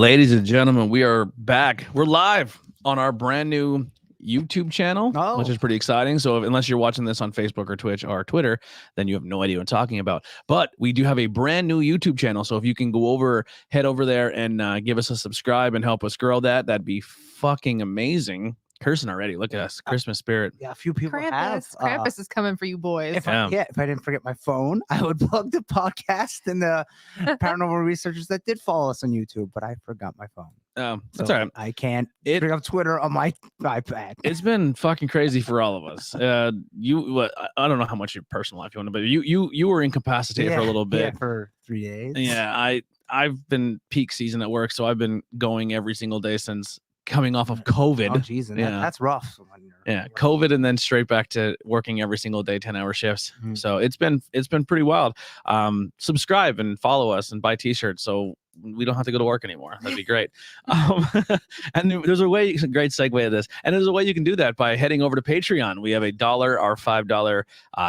Ladies and gentlemen, we are back. We're live on our brand new YouTube channel, which is pretty exciting. So unless you're watching this on Facebook or Twitch or Twitter, then you have no idea what I'm talking about. But we do have a brand new YouTube channel. So if you can head over there and give us a subscribe and help us grow that, that'd be fucking amazing. Cursing already. Look at us. Christmas spirit. Yeah, a few people Krampus is coming for you boys. If I didn't forget my phone, I would plug the podcast and the paranormal researchers that did follow us on YouTube, but I forgot my phone. That's all right. I can't bring up Twitter on my iPad. It's been fucking crazy for all of us. I don't know how much your personal life you want to, but you were incapacitated for a little bit. Yeah, for 3 days. Yeah, I've been peak season at work, so I've been going every single day since coming off of COVID. Oh, geez, that's rough. Yeah, COVID, and then straight back to working every single day, 10-hour shifts. Mm-hmm. So it's been pretty wild. Subscribe and follow us and buy t-shirts so we don't have to go to work anymore. That'd be great. And there's a great segue to this. And there's a way you can do that by heading over to Patreon. We have $1 or $5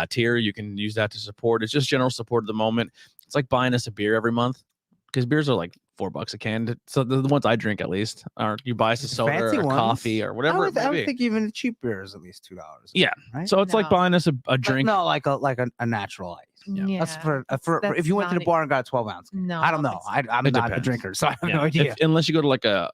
tier. You can use that to support. It's just general support at the moment. It's like buying us a beer every month, because beers are like $4 a can. So the ones I drink, at least, or you buy us a soda or coffee or whatever. I would think even a cheap beer is at least $2. Yeah. Right? So it's like buying us a drink. No, like a natural ice. Yeah. That's for if you went to the bar and got a 12-ounce. No, I don't know. I'm not a drinker, so I have no idea. Unless you go to like a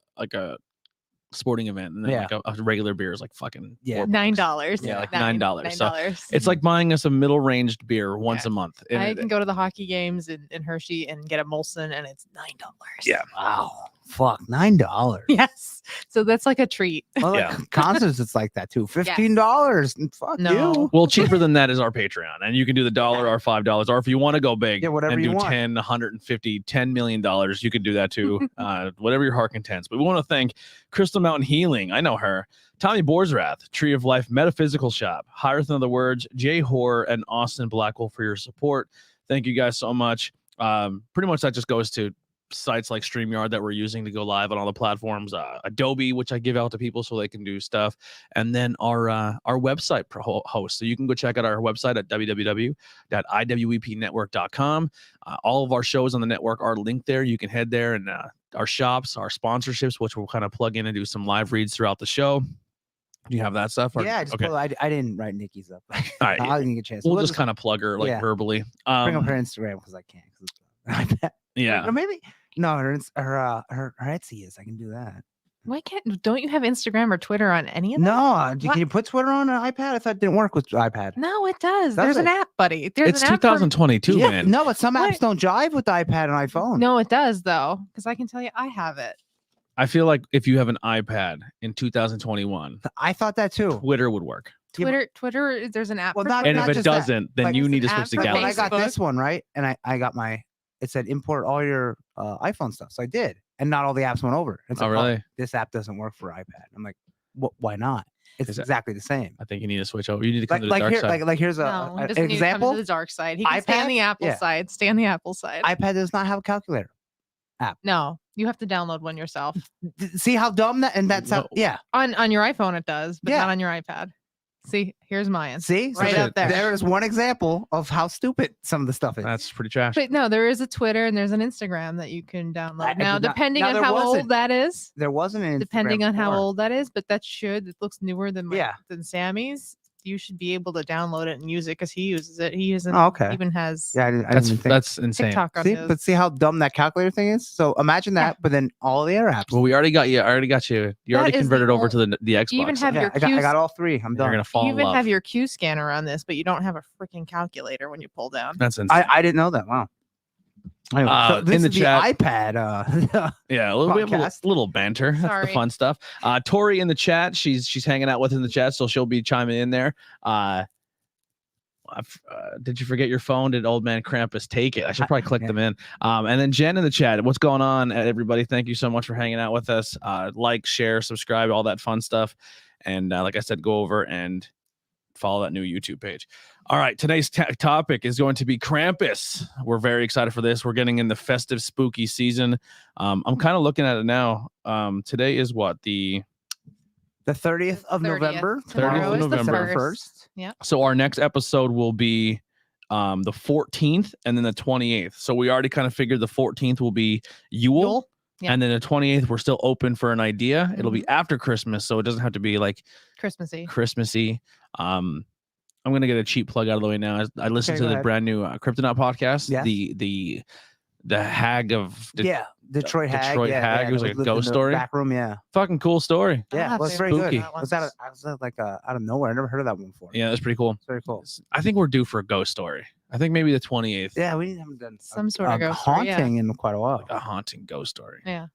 sporting event, and then like a regular beer is like fucking $9. Yeah, like $9. So it's like buying us a middle-ranged beer once a month. And I can go to the hockey games in Hershey and get a Molson, and it's $9. Yeah. Wow. Fuck, $9. Yes. So that's like a treat. Well, concerts, it's like that too. $15. Fuck you. Well, cheaper than that is our Patreon, and you can do the $1 or $5, or if you want to go big, whatever you want. 10, 150, $10 million, you can do that too. Whatever your heart contents. But we want to thank Crystal Mountain Healing. I know her. Tommy Borsrath, Tree of Life Metaphysical Shop, Higher Than Other Words, Jay Horror, and Austin Blackwell for your support. Thank you guys so much. Pretty much that just goes to sites like StreamYard that we're using to go live on all the platforms, Adobe, which I give out to people so they can do stuff, and then our website host. So you can go check out our website at www.iwepnetwork.com. All of our shows on the network are linked there. You can head there, and our shops, our sponsorships, which we'll kind of plug in and do some live reads throughout the show. Do you have that stuff? Or, yeah, I didn't write Nikki's up. All right, I didn't get a chance. We'll just kind of plug her verbally. Bring up her Instagram because I can't. Yeah. Or maybe her Etsy is. I can do that. Don't you have Instagram or Twitter on any of them? No. Can you put Twitter on an iPad? I thought it didn't work with iPad. No, it does. There's an app, buddy. It's 2022, man. No, but some apps don't jive with the iPad and iPhone. No, it does though, because I can tell you I have it. I feel like if you have an iPad in 2021, I thought that too. Twitter would work. Twitter, there's an app. Well, and if it doesn't, then you need to switch to Galaxy. I got this one, right? And I got it said import all your iPhone stuff. So I did. And not all the apps went over. It's like, really? This app doesn't work for iPad. I'm like, why not? It's exactly the same. I think you need to switch over. You need to come to the dark side. Like here's an example. Come to the dark side. He can stay on the Apple side. Stay on the Apple side. iPad does not have a calculator app. No, you have to download one yourself. See how dumb that and that's No. On your iPhone it does, but not on your iPad. See, here's mine. See, right up there. There is one example of how stupid some of the stuff is. That's pretty trash. But no, there is a Twitter and there's an Instagram that you can download. Now, depending on how old that is, there wasn't an Instagram depending on how before. old that is, but it looks newer than than Sammy's. You should be able to download it and use it because he uses it. He isn't even has. Yeah, I didn't think. That's insane. TikTok on see, but see how dumb that calculator thing is. So imagine that, but then all the other apps. Well, we already got you. I already got you. You already converted over to the Xbox. You even have your I got all three. I'm done. You're gonna fall you in even love. have your Q scanner on this, but you don't have a freaking calculator when you pull down. That's insane. I didn't know that. Wow. Anyway, so this in the is chat, the iPad. yeah, we have a little banter. That's the fun stuff. Tori in the chat, she's hanging out with in the chat, so she'll be chiming in there. Did you forget your phone? Did old man Krampus take it? I should probably click them in. And then Jen in the chat, what's going on, everybody? Thank you so much for hanging out with us. Like, share, subscribe, all that fun stuff. And like I said, go over and follow that new YouTube page. All right, today's topic is going to be Krampus. We're very excited for this. We're getting in the festive, spooky season. I'm kind of looking at it now. Today is what? The 30th of November. 30th of November. 1st. Yeah. So our next episode will be the 14th and then the 28th. So we already kind of figured the 14th will be Yule. Yeah. And then the 28th, we're still open for an idea. It'll be after Christmas, so it doesn't have to be like Christmassy. I'm gonna get a cheap plug out of the way now. I listened to the brand new Kryptonaut podcast. Yes. The hag of Detroit Hag. Detroit Hag. It was like a ghost story. Back room, yeah. Fucking cool story. Yeah, it was very spooky. good. Was that like out of nowhere? I never heard of that one before. Yeah, that's pretty cool. It's very cool. I think we're due for a ghost story. I think maybe the 28th. Yeah, we haven't done some sort of ghost story, haunting in quite a while. Like a haunting ghost story. Yeah.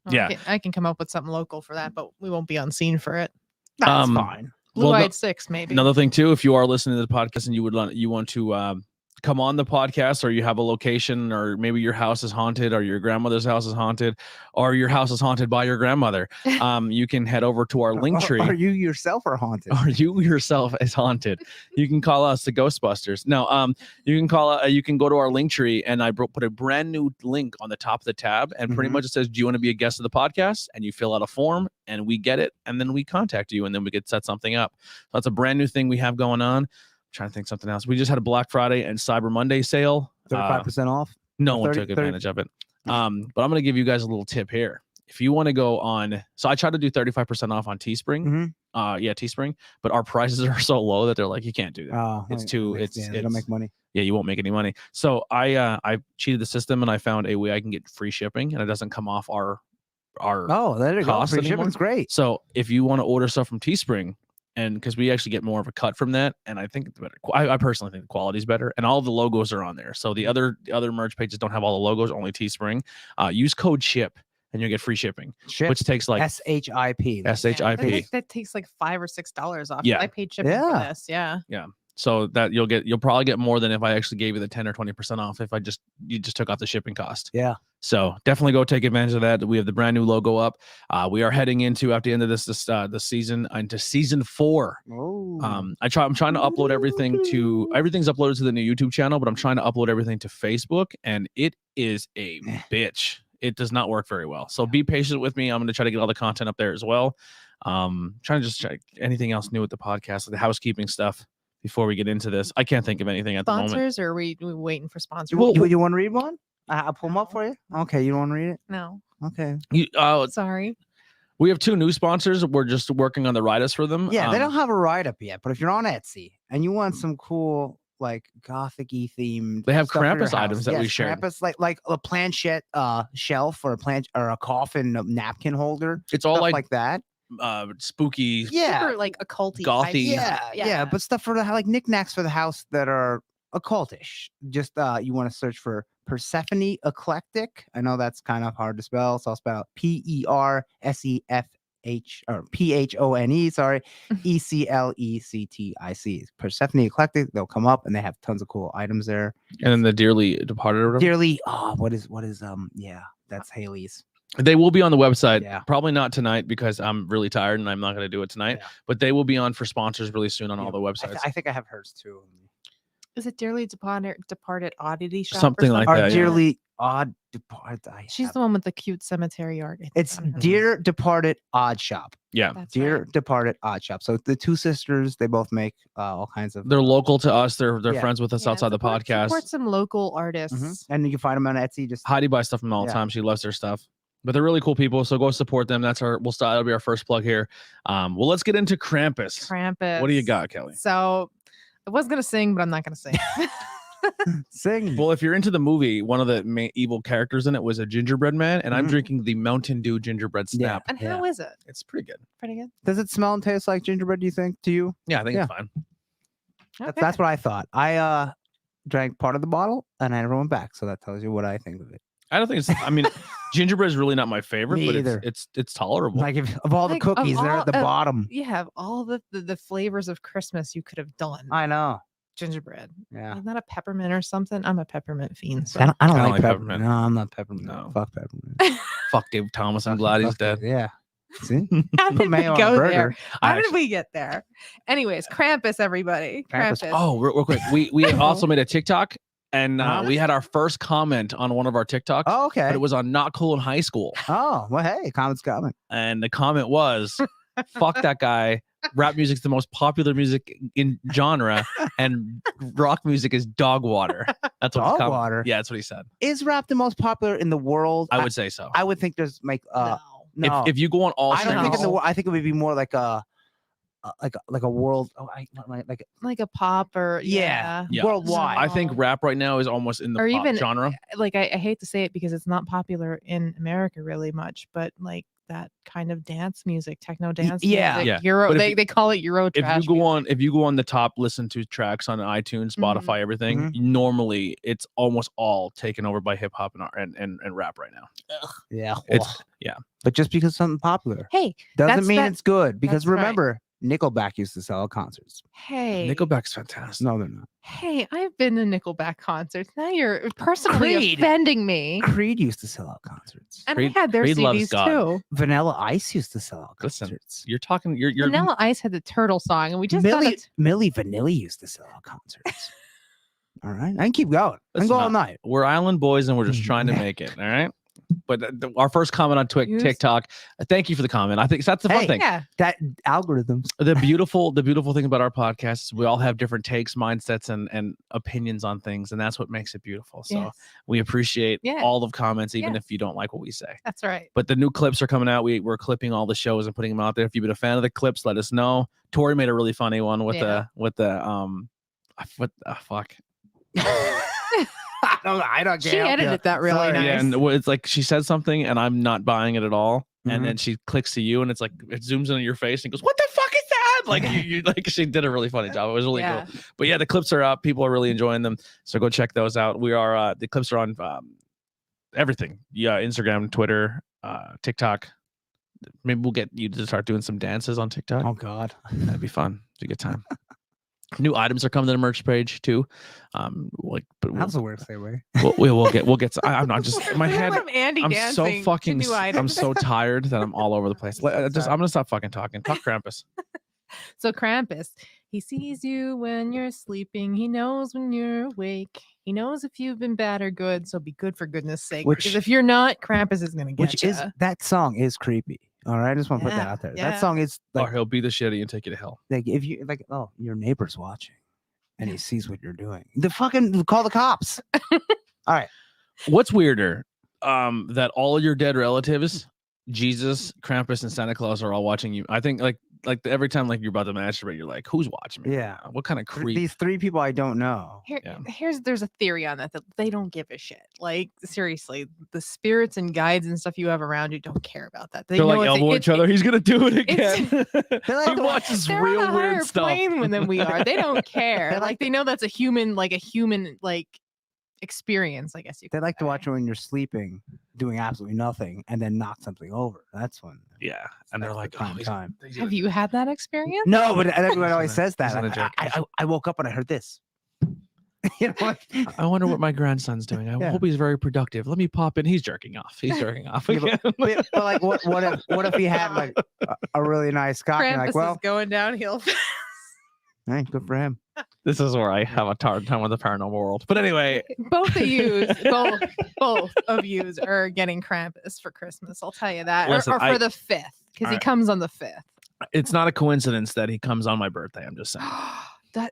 Well, yeah. I can come up with something local for that, but we won't be on scene for it. That's fine. Blue-eyed 6, maybe. Another thing too, if you are listening to the podcast and you want to come on the podcast, or you have a location, or maybe your house is haunted, or your grandmother's house is haunted, or your house is haunted by your grandmother, you can head over to our link tree. Or you yourself are haunted. Or you yourself is haunted. You can call us the Ghostbusters. No, you can call. You can go to our link tree, and I put a brand new link on the top of the tab, and pretty much it says, "Do you want to be a guest of the podcast?" And you fill out a form, and we get it, and then we contact you, and then we could set something up. So that's a brand new thing we have going on. Trying to think something else. We just had a Black Friday and Cyber Monday sale. 35% off. No one took advantage of it. But I'm going to give you guys a little tip here. If you want to go on, so I tried to do 35% off on Teespring. Teespring, but our prices are so low that they're like, you can't do that. They don't make money. Yeah, you won't make any money. So I cheated the system, and I found a way I can get free shipping, and it doesn't come off our there you go. Free shipping's great. So if you want to order stuff from Teespring, and because we actually get more of a cut from that, and I think it's better. I personally think the quality is better, and all the logos are on there. So the other merch pages don't have all the logos, only Teespring. Use code SHIP, and you'll get free shipping, which takes like SHIP. SHIP. That takes like $5 or $6 off. Yeah, I paid shipping for this. Yeah. So that you'll probably get more than if I actually gave you the 10 or 20% off if you just took off the shipping cost. Yeah. So definitely go take advantage of that. We have the brand new logo up. We are heading into, at the end of this season, into season 4. I'm trying to upload everything's uploaded to the new YouTube channel, but I'm trying to upload everything to Facebook, and it is a bitch. It does not work very well. So be patient with me. I'm going to try to get all the content up there as well. Trying to just check anything else new with the podcast, like the housekeeping stuff. Before we get into this, I can't think of anything at the moment. Sponsors, or are we waiting for sponsors? You want to read one? I'll pull them up for you. Okay, you don't want to read it? No. Okay. Sorry. We have 2 new sponsors. We're just working on the write-ups for them. Yeah, they don't have a write-up yet, but if you're on Etsy and you want some cool, like, gothic-y themed, they have Krampus items that we shared. Krampus, like a planchette shelf, or a coffin napkin holder. It's all like that. Spooky, super like occulty, gothy. Yeah, but stuff for like knickknacks for the house that are occultish. Just you want to search for Persephone Eclectic. I know that's kind of hard to spell, so I'll spell PERSEFH or PHONE. Sorry, ECLECTIC. Persephone Eclectic. They'll come up, and they have tons of cool items there. And then the Dearly Departed. Dearly. What is yeah, that's Haley's. They will be on the website. Yeah. Probably not tonight because I'm really tired and I'm not going to do it tonight. Yeah. But they will be on for sponsors really soon on all the websites. I think I have hers too. Is it Dearly Departed Oddity Shop? Something like that. Dearly Odd Departed. She's the one with the cute cemetery art. It's Dear Departed Odd Shop. Yeah. That's Dear Departed Odd Shop. So the 2 sisters, they both make all kinds of. They're local to us. They're friends with us outside the podcast. Support some local artists. And you can find them on Etsy. Just Heidi buys stuff from them all the time. She loves their stuff. But they're really cool people, so go support them. That'll be our first plug here. Well, let's get into Krampus. What do you got, Kelly? So I was gonna sing, but I'm not gonna sing. Sing. Well, if you're into the movie, one of the main evil characters in it was a gingerbread man, and I'm drinking the Mountain Dew gingerbread snap. And how is it? It's pretty good. Pretty good. Does it smell and taste like gingerbread, do you think, to you? Yeah, I think it's fine. Okay. That's what I thought. I drank part of the bottle, and I never went back, so that tells you what I think of it. I don't think it's. I mean, gingerbread is really not my favorite, but it's tolerable. Like of all the cookies, they're at the bottom. You have all the flavors of Christmas you could have done. I know. Gingerbread. Yeah. Isn't that a peppermint or something? I'm a peppermint fiend. So. I don't like peppermint. No, I'm not peppermint. No. Fuck peppermint. Fuck Dave Thomas. I'm glad he's dead. Yeah. See? How did we go there? How did we get there? Anyways, Krampus, everybody. Krampus. Oh, real quick. We also made a TikTok. And we had our first comment on one of our TikToks. Oh, okay. But it was on Not Cool in High School. Oh, well, hey, comment's coming. And the comment was, fuck that guy. rap music's the most popular music in genre, and rock music is dog water. That's what Dog water? Yeah, that's what he said. Is rap the most popular in the world? I would say so. I would think there's like no. If you go on all I don't think in the streams, world. I think it would be more like a world. like a pop or Yeah. worldwide. I think rap right now is almost in the Or pop even genre. like I hate to say it because it's not popular in America really much, but like that kind of dance music, techno dance yeah. music, Yeah. Euro. But if They you- they call it Euro If trash. you go on the top listen to tracks on iTunes, Spotify, everything, normally it's almost all taken over by hip hop and rap right now. Yeah. It's But just because something popular Hey, doesn't mean it's good. Because that's right. remember, Nickelback used to sell out concerts. hey, Nickelback's fantastic. No, they're not. Hey, I've been to Nickelback concerts. Now you're personally Creed. offending me. Creed used to sell out concerts. And Creed- I had their Creed loves CDs God. too. Vanilla Ice used to sell out Listen, concerts. You're talking. You're Vanilla Ice had the Turtle song, and we just got Milli Vanilli used to sell out concerts. All right, I can keep going. I can Listen, go all night. We're island boys, and we're just trying to make it. All right. But our first comment on TikTok. Thank you for the comment. I think that's the fun Hey, thing. Yeah. That algorithms. The beautiful thing about our podcast is we all have different takes, mindsets, and opinions on things, and that's what makes it beautiful. So Yes. we appreciate Yeah. all of comments, even Yes. if you don't like what we say. That's right. But the new clips are coming out. We're clipping all the shows and putting them out there. If you've been a fan of the clips, let us know. Tori made a really funny one with Yeah. fuck. I don't She edited that really Sorry. nice. Yeah, and it's like she said something and I'm not buying it at all. And Mhm. then she clicks to you and it's like it zooms into your face and goes, "What the fuck is that?" Like you like she did a really funny job. It was really Yeah. cool. But yeah, the clips are up. People are really enjoying them. So go check those out. We are the clips are on everything. Yeah, Instagram, Twitter, TikTok. Maybe we'll get you to start doing some dances on TikTok. Oh God, That'd be fun. It's a good time. New items are coming to the merch page too. But that's a weird segue. we'll get. I'm not just my head. From Andy I'm dancing so to fucking. new I'm items. so tired that I'm all over the place. I'm gonna stop fucking talking. Talk Krampus. So Krampus, he sees you when you're sleeping. He knows when you're awake. He knows if you've been bad or good. So be good for goodness sake. Which- Because if you're not, Krampus is gonna get Which you. is that song is creepy. All right, I just want to put that Yeah, out there. yeah. That song is Or like, he'll be the shitty and take you to hell. if you like, oh, your neighbor's watching, and he sees what you're doing. The fucking call the cops. All right. What's weirder? That all your dead relatives, Jesus, Krampus, and Santa Claus are all watching you. I think like every time like you're about to masturbate, you're like, who's watching me? Yeah. What kind of creep? These three people I don't know. Yeah. There's a theory on that they don't give a shit. Like seriously, the spirits and guides and stuff you have around you don't care about that. They They're know like it's- elbow each other. He's gonna do it again. like He the- watches They're real on a higher weird stuff. plane than we are. They don't care. They're Like they know that's a human experience. I guess you. They could like to say. watch when you're sleeping, doing absolutely nothing, and then knock something over. That's when. Yeah, and they're That's like, the prime he's- time. he's Have gonna- you had that experience? No, but everyone always He's says that. gonna Like, jerk. I woke up and I heard this. You know what? I wonder what my grandson's doing. I Yeah. hope he's very productive. Let me pop in. He's jerking off. He's jerking off Yeah, again. but like, what if he had like a really nice cock? And Krampus like, well, is going downhill. hey, good for him. This is where I have a hard time with the paranormal world. But anyway, both of yous are getting Krampus for Christmas. I'll tell you that, Listen, or for the 5th, because he Alright. comes on the 5th. it's not a coincidence that he comes on my birthday. I'm just saying.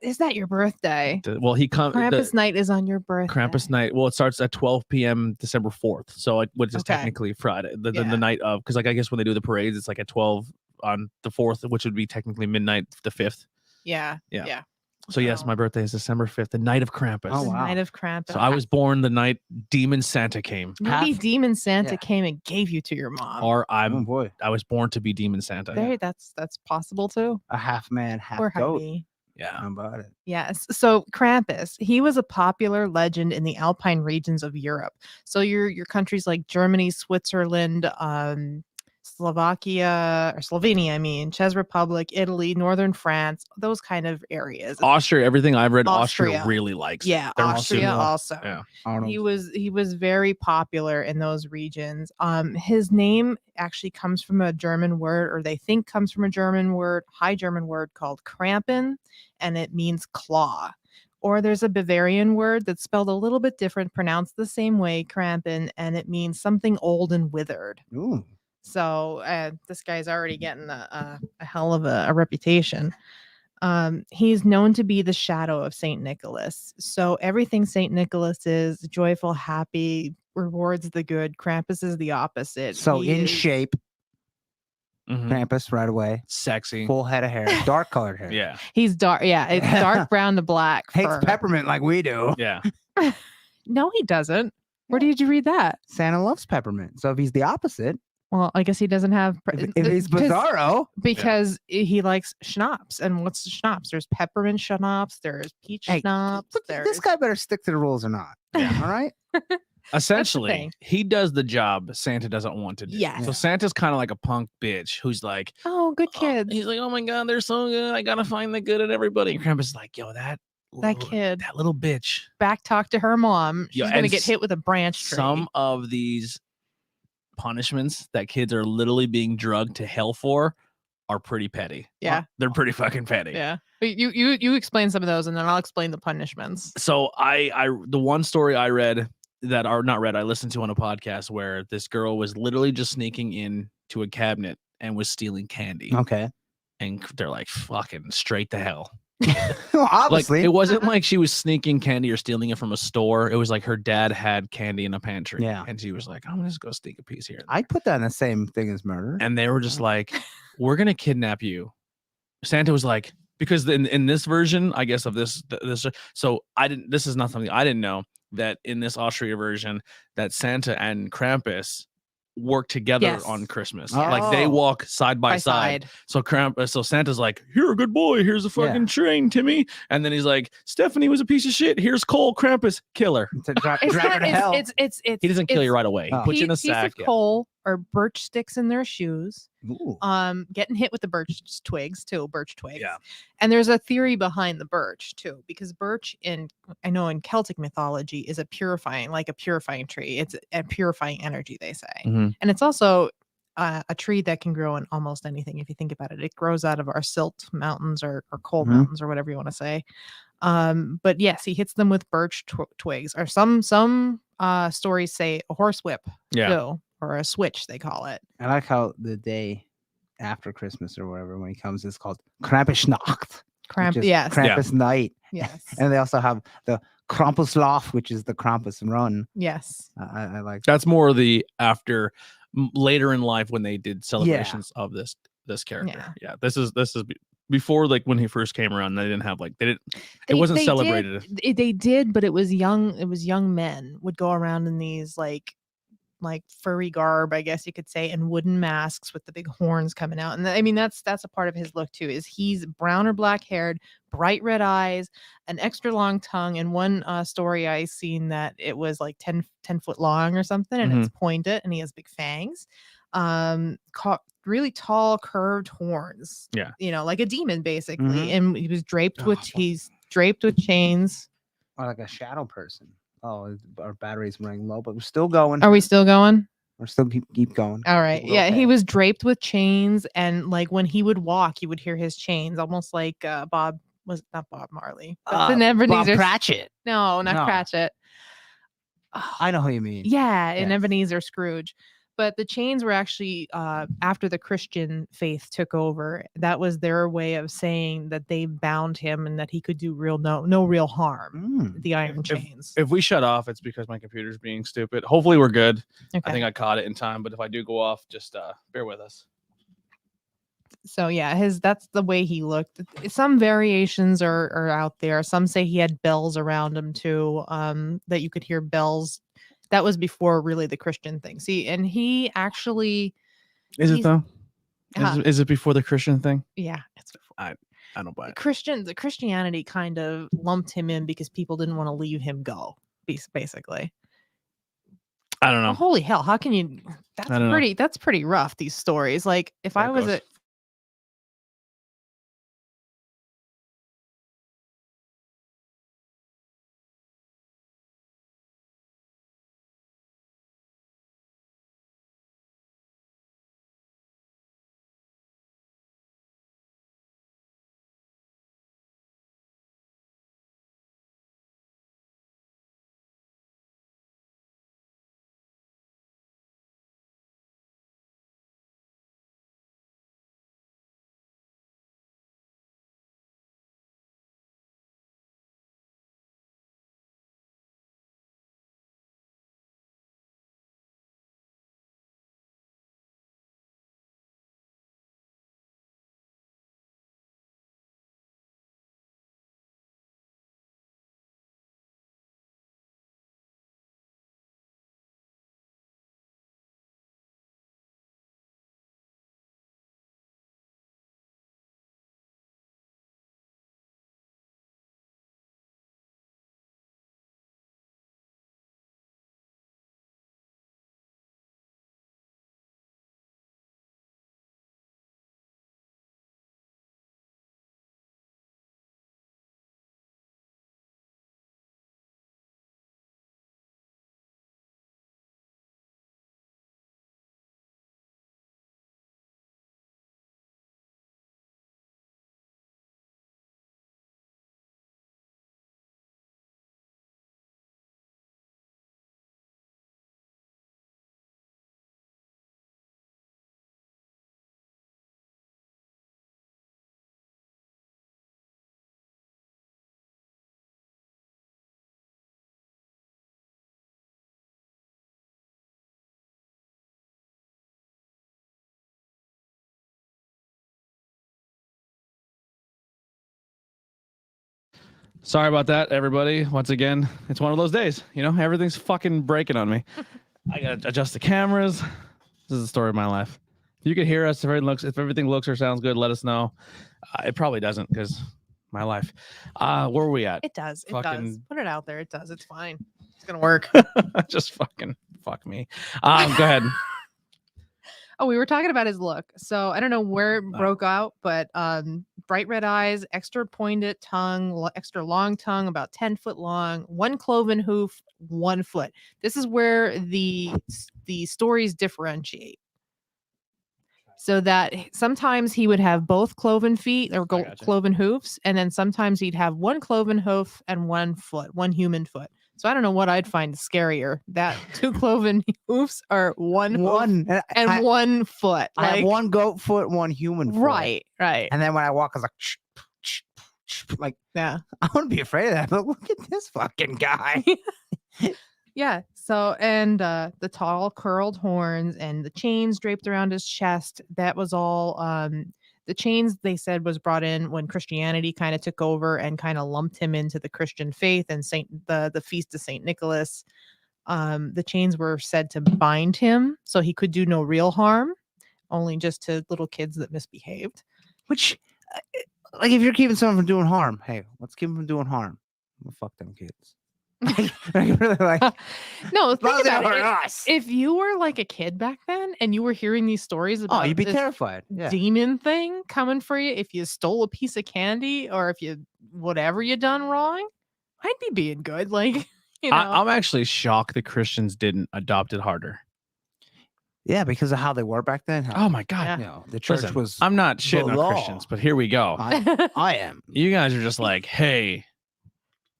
Is that your birthday? Well, he comes. Krampus night is on your birthday. Krampus night. Well, it starts at 12 p.m. December 4th. So which is Okay. technically Friday, the Yeah. night of, because like I guess when they do the parades, it's like at 12 on the 4th, which would be technically midnight the 5th. Yeah. Yeah. Yeah. So yes, my birthday is December 5th, the night of Krampus. Oh, The wow. night of Krampus. So I was born the night Demon Santa came, Maybe Demon Santa Yeah. came and gave you to your mom. or Oh boy, I was born to be Demon Santa. There, that's possible too. a half man, half Or goat. Heidi. Yeah. How about it? Yes. So Krampus, he was a popular legend in the Alpine regions of Europe. So your countries like Germany, Switzerland, Slovenia, I mean, Czech Republic, Italy, Northern France, those kind of areas. Austria, everything I've read, Austria Austria. really likes. Yeah, They're Austria super- also. Yeah. Arnold. He was very popular in those regions. His name actually comes from a German word, or they think comes from a High German word called Krampen, and it means claw. Or there's a Bavarian word that's spelled a little bit different, pronounced the same way, Krampen, and it means something old and withered. Ooh. So this guy's already getting a hell of a reputation. He's known to be the shadow of Saint Nicholas. So everything Saint Nicholas is joyful, happy, rewards the good. Krampus is the opposite. So He in is- shape, Mhm. Krampus right away. Sexy. Full head of hair, dark colored hair. Yeah. He's dark. Yeah, it's dark brown to black. Hates fur. peppermint like we do. Yeah. No, he doesn't. Where Yeah. did you read that? Santa loves peppermint. So if he's the opposite, Well, I guess he doesn't have. if he's Bizarro, because he likes schnapps. And what's schnapps? There's peppermint schnapps. There's peach Hey, schnapps. look, There's this guy better stick to the rules or not. Yeah. All right. Essentially, thing. he does the job Santa doesn't want to do. Yes. So Santa's kind of like a punk bitch who's like, oh, good kids. he's like, oh my god, they're so good. I gotta find the good in everybody. And Krampus is like, yo, that kid. that little bitch. Back talk to her mom. She's Yo, gonna and get hit with a branch tree. Some of these punishments that kids are literally being drugged to hell for are pretty petty. Yeah. They're pretty fucking petty. Yeah. But you explain some of those, and then I'll explain the punishments. So I the one story I read that are not read, I listened to on a podcast where this girl was literally just sneaking in to a cabinet and was stealing candy. Okay. And they're like, fucking straight to hell. Well, Like obviously. it wasn't like she was sneaking candy or stealing it from a store. It was like her dad had candy in a pantry. Yeah. And she was like, I'm gonna just go sneak a piece here. I'd put that in the same thing as murder. And they were just like, we're gonna kidnap you. Santa was like, because in this version, I guess of this, so I didn't. This is not something I didn't know, that in this Austria version, that Santa and Krampus work together Yes. on Christmas. Like they Oh. walk side by side. So so Santa's like, "You're a good boy. Here's a fucking train, Timmy." And then he's like, "Stephanie was a piece of shit. Here's Cole. Krampus, kill her." To drag It's her not. to hell. It's He doesn't kill you right away. He Oh. puts you in a piece sack. of coal or birch sticks in their shoes. Ooh. Getting hit with the birch twigs. Yeah. And there's a theory behind the birch too, because birch I know in Celtic mythology is a purifying tree. It's a purifying energy, they say. Mhm. And it's also a tree that can grow in almost anything. If you think about it, it grows out of our silt mountains or coal Mhm. mountains or whatever you want to say. But yes, he hits them with birch twigs, or some stories say a horsewhip Yeah. too, or a switch they call it. I like how the day after Christmas or whatever, when he comes, it's called Krampusnacht. Yes, Krampus night. yes, And they also have the Krampuslauf, which is the Krampus run. yes. I like That's more the after later in life when they did celebrations of this character. Yeah. This is before, like when he first came around. They didn't have it wasn't celebrated. They did, but it was young men would go around in these like furry garb, I guess you could say, and wooden masks with the big horns coming out. And I mean, that's a part of his look too, is he's brown or black haired, bright red eyes, an extra long tongue. And one story I seen that it was like 10 foot long or something, and it's pointed, and he has big fangs. Really tall curved horns. Yeah. Like a demon basically. Mhm. And he was draped with chains. or like a shadow person. Oh, our battery's running low, but we're still going. Are we still going? We're still keep going. All right. We're Yeah, he okay. was draped with chains, and like when he would walk, you would hear his chains, almost like Bob was not Bob Marley. But the Bob Ebenezer. Cratchit. No, not No. Cratchit. I know who you mean. Yeah, in Yes. Ebenezer Scrooge. But the chains were actually after the Christian faith took over. That was their way of saying that they bound him and that he could do no real harm. Mm. The iron chains. If we shut off, it's because my computer's being stupid. Hopefully we're good. Okay. I think I caught it in time, but if I do go off, just bear with us. So yeah, that's the way he looked. Some variations are out there. Some say he had bells around him too, that you could hear bells. That was before really the Christian thing. See, and he actually Is it He's- though? Uh, Is it before the Christian thing? yeah, it's before. I don't buy it. The Christianity kind of lumped him in because people didn't want to leave him go, basically. I don't Oh, know. holy hell, how can you I don't know. that's pretty rough, these stories. Like if There I it was goes. a Sorry about that, everybody. Once again, it's one of those days. You know, everything's fucking breaking on me. I gotta adjust the cameras. This is the story of my life. If you can hear us, if everything looks or sounds good, let us know. It probably doesn't because my life. Where were we at? It does. It does. Fucking- Put it out there. It does. It's fine. It's gonna work. Just fucking fuck me. Go ahead. Oh, we were talking about his look. So I don't know where it broke out, but bright red eyes, extra pointed tongue, extra long tongue, about 10 foot long, one cloven hoof, 1 foot. This is where the stories differentiate. So that sometimes he would have both cloven feet or gotcha. cloven hoofs, and then sometimes he'd have one cloven hoof and 1 foot, one human foot. So I don't know what I'd find scarier, that 2 cloven hoofs or one hoof and I, 1 foot. I have 1 goat foot, 1 human foot. Right. And then when I walk, I was like, Yeah. I wouldn't be afraid of that, but look at this fucking guy. Yeah. So, and the tall curled horns and the chains draped around his chest, that was all the chains, they said, was brought in when Christianity kind of took over and kind of lumped him into the Christian faith and the feast of Saint Nicholas. The chains were said to bind him so he could do no real harm, only just to little kids that misbehaved. Which, like, if you're keeping someone from doing harm, hey, let's keep them from doing harm. Well, fuck them kids. Really, like, No, think about hurt it. us. If you were like a kid back then and you were hearing these stories about You'd be this terrified. Yeah. demon thing coming for you, if you stole a piece of candy or if you whatever you done wrong, I'd be being good. Like, you know. I'm actually shocked that Christians didn't adopt it harder. Yeah, because of how they were back then. Oh my god. Yeah. You know, the church Listen, was. I'm not shitting on law. Christians, but here we go. I am. You guys are just like, hey,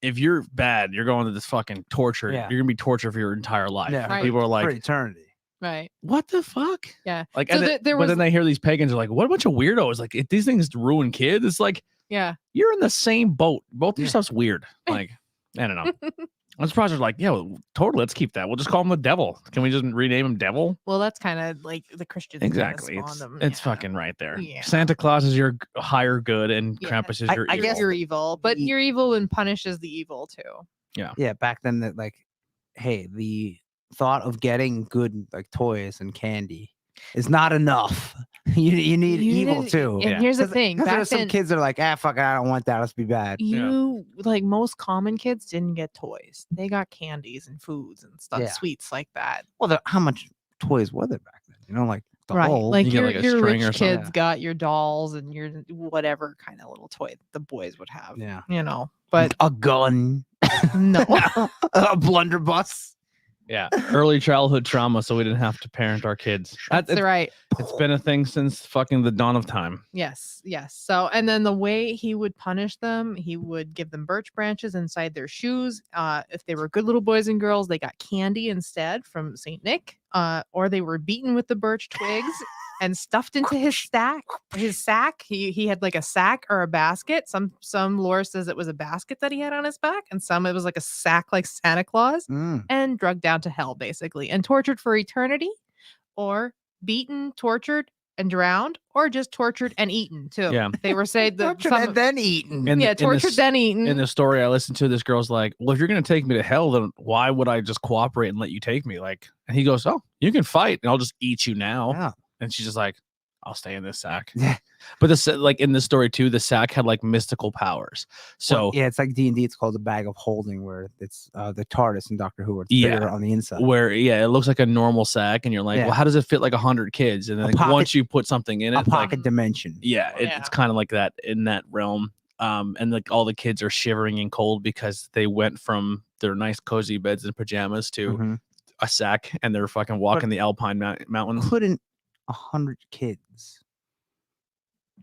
if you're bad, you're going to this fucking torture. Yeah. You're gonna be tortured for your entire life. Yeah, Right. People are for like, eternity. Right. what the fuck? Yeah. Like, So and there but was- then they hear these pagans are like, what a bunch of weirdos. Like, if these things ruin kids, it's like Yeah. you're in the same boat. Both of your Yeah. stuff's weird. Like, I don't know. I'm surprised they're like, yeah, well, totally. Let's keep that. We'll just call him the devil. Can we just rename him Devil? Well, that's kind of like the Christians. kinda Exactly. spawned It's, them. it's Yeah. fucking right there. Yeah. Santa Claus is your higher good, and Yeah. Krampus is your I evil. guess You're evil, but the- you're evil and punishes the evil too. Yeah, back then, that, like, hey, the thought of getting good, like, toys and candy is not enough. You need evil didn't- too. And Yeah. here's the 'Cause- thing: 'cause back there's some then, kids that are like, fuck it, I don't want that. Let's be bad. you like most common kids didn't get toys; they got candies and foods and stuff, Yeah. sweets like that. Well, how much toys were there back then? You know, like the Right, whole. like You get, your like, a your string or rich something. kids got your dolls and your whatever kind of little toy the boys would have. yeah, You know, but a gun, no. a blunderbuss. Yeah. Early childhood trauma, so we didn't have to parent our kids. That's right. It's been a thing since fucking the dawn of time. Yes, yes. So, and then the way he would punish them, he would give them birch branches inside their shoes. If they were good little boys and girls, they got candy instead from Saint Nick. Or they were beaten with the birch twigs and stuffed into his sack. He had like a sack or a basket. Some lore says it was a basket that he had on his back, and some it was like a sack like Santa Claus, and drugged down to hell basically, and tortured for eternity, or beaten, tortured, and drowned, or just tortured and eaten too. Yeah. They were saying that Tortured and then eaten. And yeah, tortured then eaten. In the story I listened to, this girl's like, well, if you're gonna take me to hell, then why would I just cooperate and let you take me? Like, and he goes, oh, you can fight, and I'll just eat you now. Yeah. And she's just like, I'll stay in this sack. Yeah. But this, like in the story too, the sack had like mystical powers. So Well, yeah, it's like D&D. It's called the bag of holding, where it's the TARDIS and Doctor Who are Yeah. bigger on the inside. where it looks like a normal sack, and you're like, Yeah. well, how does it fit like 100 kids? And then like, pocket- once you put something in A it, like, pocket dimension. yeah, Yeah. it's kind of like that in that realm. And like all the kids are shivering and cold because they went from their nice cozy beds and pajamas to Mhm. a sack, and they're fucking walking the Alpine mountains. Couldn't 100 kids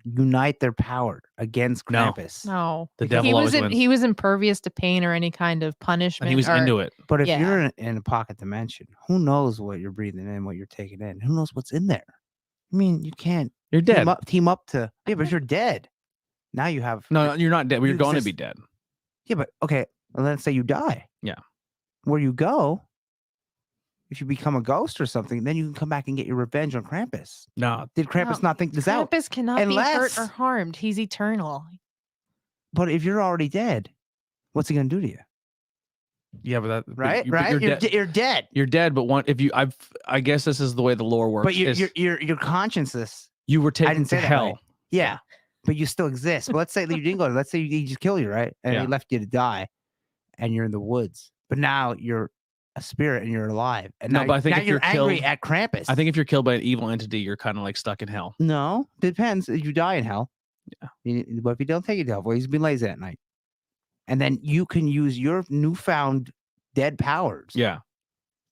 unite their power against No. Krampus? no, The Because devil always wins. he was impervious to pain or any kind of punishment. And he was or, into it. But if Yeah. you're in a pocket dimension, who knows what you're breathing in, what you're taking in? Who knows what's in there? I mean, you can't You're dead. team up to. Yeah, but if you're dead, now you have. No, you're not dead. You're you going to exist- be dead. Yeah, but okay. Well, let's say you die. Yeah. Where you go, if you become a ghost or something, then you can come back and get your revenge on Krampus. No, Did Krampus No, not think this out? Krampus cannot be hurt Unless- or harmed. He's eternal. But if you're already dead, What's he gonna do to you? Yeah, but that but Right, you- but right. You're You're, dead. you're dead. You're dead. But if you, I guess this is the way the lore works. But is you're I guess this is the way the lore works. but is your consciousness. you were I taken didn't to say that hell. right. Yeah, but you still exist. But let's say that you didn't go. Let's say he just killed you, right? And Yeah. he left you to die, and you're in the woods. But now you're a spirit and you're alive. And No, now, but I think now if you're you're angry killed- at Krampus. I think if you're killed by an evil entity, you're kind of like stuck in hell. no, depends. You die in hell. Yeah. But if you don't take it to hell, well, he's been lazy at night, and then you can use your newfound dead powers. Yeah.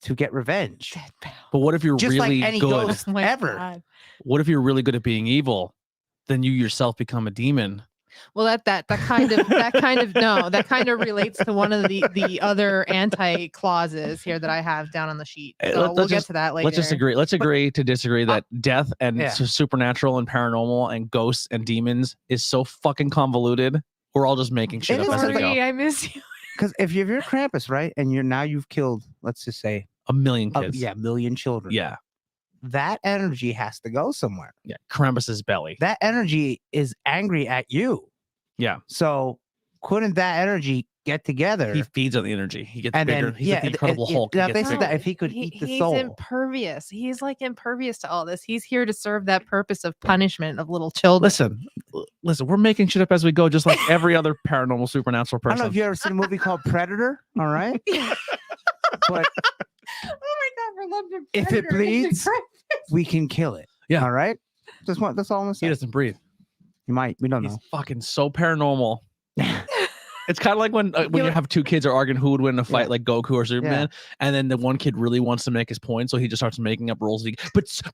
To get revenge. Dead power. But what if you're Just really like any good? ghost Oh my ever. God. What if you're really good at being evil? Then you yourself become a demon. Well, that kind of relates to one of the other anti clauses here that I have down on the sheet. Hey, So let's we'll get just- to that later. Let's just agree. Let's agree to disagree that death and yeah. supernatural and paranormal and ghosts and demons is so fucking convoluted. We're all just making shit It up is. as we go. Sorry, I miss you. Because if you're Krampus, right, and you've killed, let's just say, A million kids. a million children. Yeah. That energy has to go somewhere. Yeah. Krampus's belly. That energy is angry at you. Yeah. So couldn't that energy get together? He feeds on the energy. He gets and bigger. then He's like the Incredible Hulk. He Now gets they said bigger. that if he could eat the He's soul. impervious. He's like impervious to all this. He's here to serve that purpose of punishment of little children. Listen, we're making shit up as we go, just like every other paranormal supernatural I don't know person. if you ever seen a movie called Predator. All right, but Oh my God, we're loving if it bleeds, we can kill it. Yeah. All right. That's all I'm gonna He say. doesn't breathe. You might. We don't He's know. fucking so paranormal. It's kind of like when you Yeah. have two kids are arguing who would win a fight, Yeah. like Goku or Superman, and then the one kid really wants to make his point, so he just starts making up rules.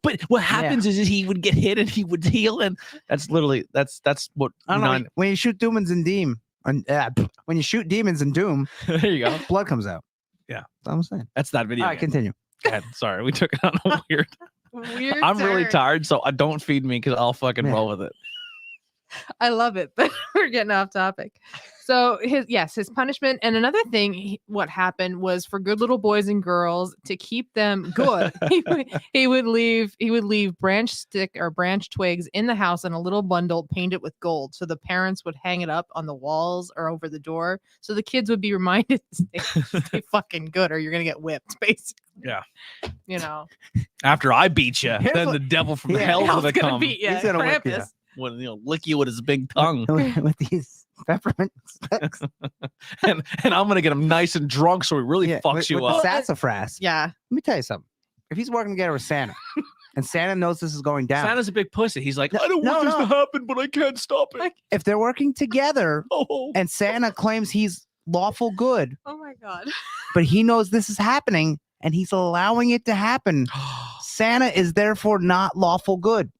But what happens is he would get hit and he would heal, and that's literally that's what. I don't know. When you shoot demons in Doom, when you shoot demons in Doom, There you go. blood comes out. Yeah. That's what I'm saying. That's that video. All right, game. continue. Go ahead. Sorry, we took it on a weird. Weird I'm really turn. tired, so I don't feed me because I'll fucking Yeah. roll with it. I love it, but we're getting off topic. So his punishment, and another thing, what happened was for good little boys and girls to keep them good. he would leave branch twigs in the house in a little bundle painted with gold, so the parents would hang it up on the walls or over the door, so the kids would be reminded to stay fucking good, or you're gonna get whipped, basically. Yeah. You know, After I beat you, Here's then what- the devil from Yeah. hell's hell's gonna gonna come beat you. He's gonna whip ya. Krampus. when lick you with his big tongue, with these peppermint sticks. and I'm gonna get him nice and drunk, so he really Yeah, fucks with you the up. sassafras. Yeah. Let me tell you something. If he's working together with Santa, and Santa knows this is going down, Santa's a big pussy. He's like, No, I don't no, want this no. to happen, but I can't stop it. if they're working together, Oh. and Santa claims he's lawful good, Oh my God. but he knows this is happening, and he's allowing it to happen, Santa is therefore not lawful good.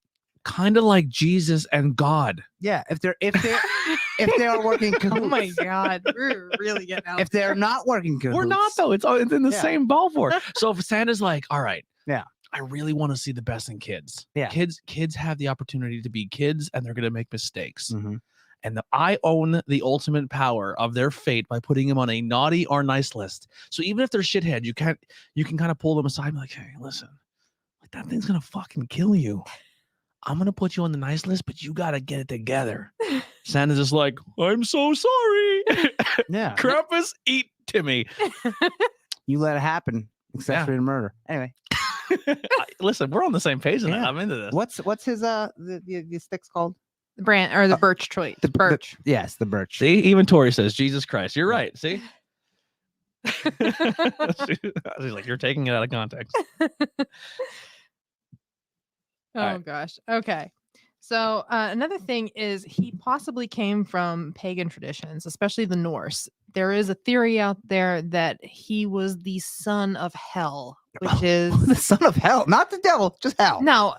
Kind of like Jesus and God. Yeah, if they are working Oh cahoots. my God. We're really getting out. If they're not working cahoots, We're not though. It's in the Yeah. same ballpark. So if Santa's like, all right, Yeah. I really want to see the best in kids. Yeah. Kids have the opportunity to be kids, and they're gonna make mistakes. Mhm. And I own the ultimate power of their fate by putting them on a naughty or nice list. So even if they're shithead, you can kind of pull them aside and be like, hey, listen, like that thing's gonna fucking kill you. I'm gonna put you on the nice list, but you gotta get it together. Santa's just like, I'm so sorry. Yeah, Krampus, eat Timmy. you let it happen, except Yeah. for the murder. Anyway, Listen, we're on the same page. Yeah. I'm into this. what's his the sticks called? the brand or the birch tree. The The- birch. Yes, the birch. See, even Tori says, Jesus Christ. You're right. See? She's like, you're taking it out of context. Oh right. gosh. Okay. So another thing is he possibly came from pagan traditions, especially the Norse. There is a theory out there that he was the son of hell, which is The son of hell, not the devil, just hell. no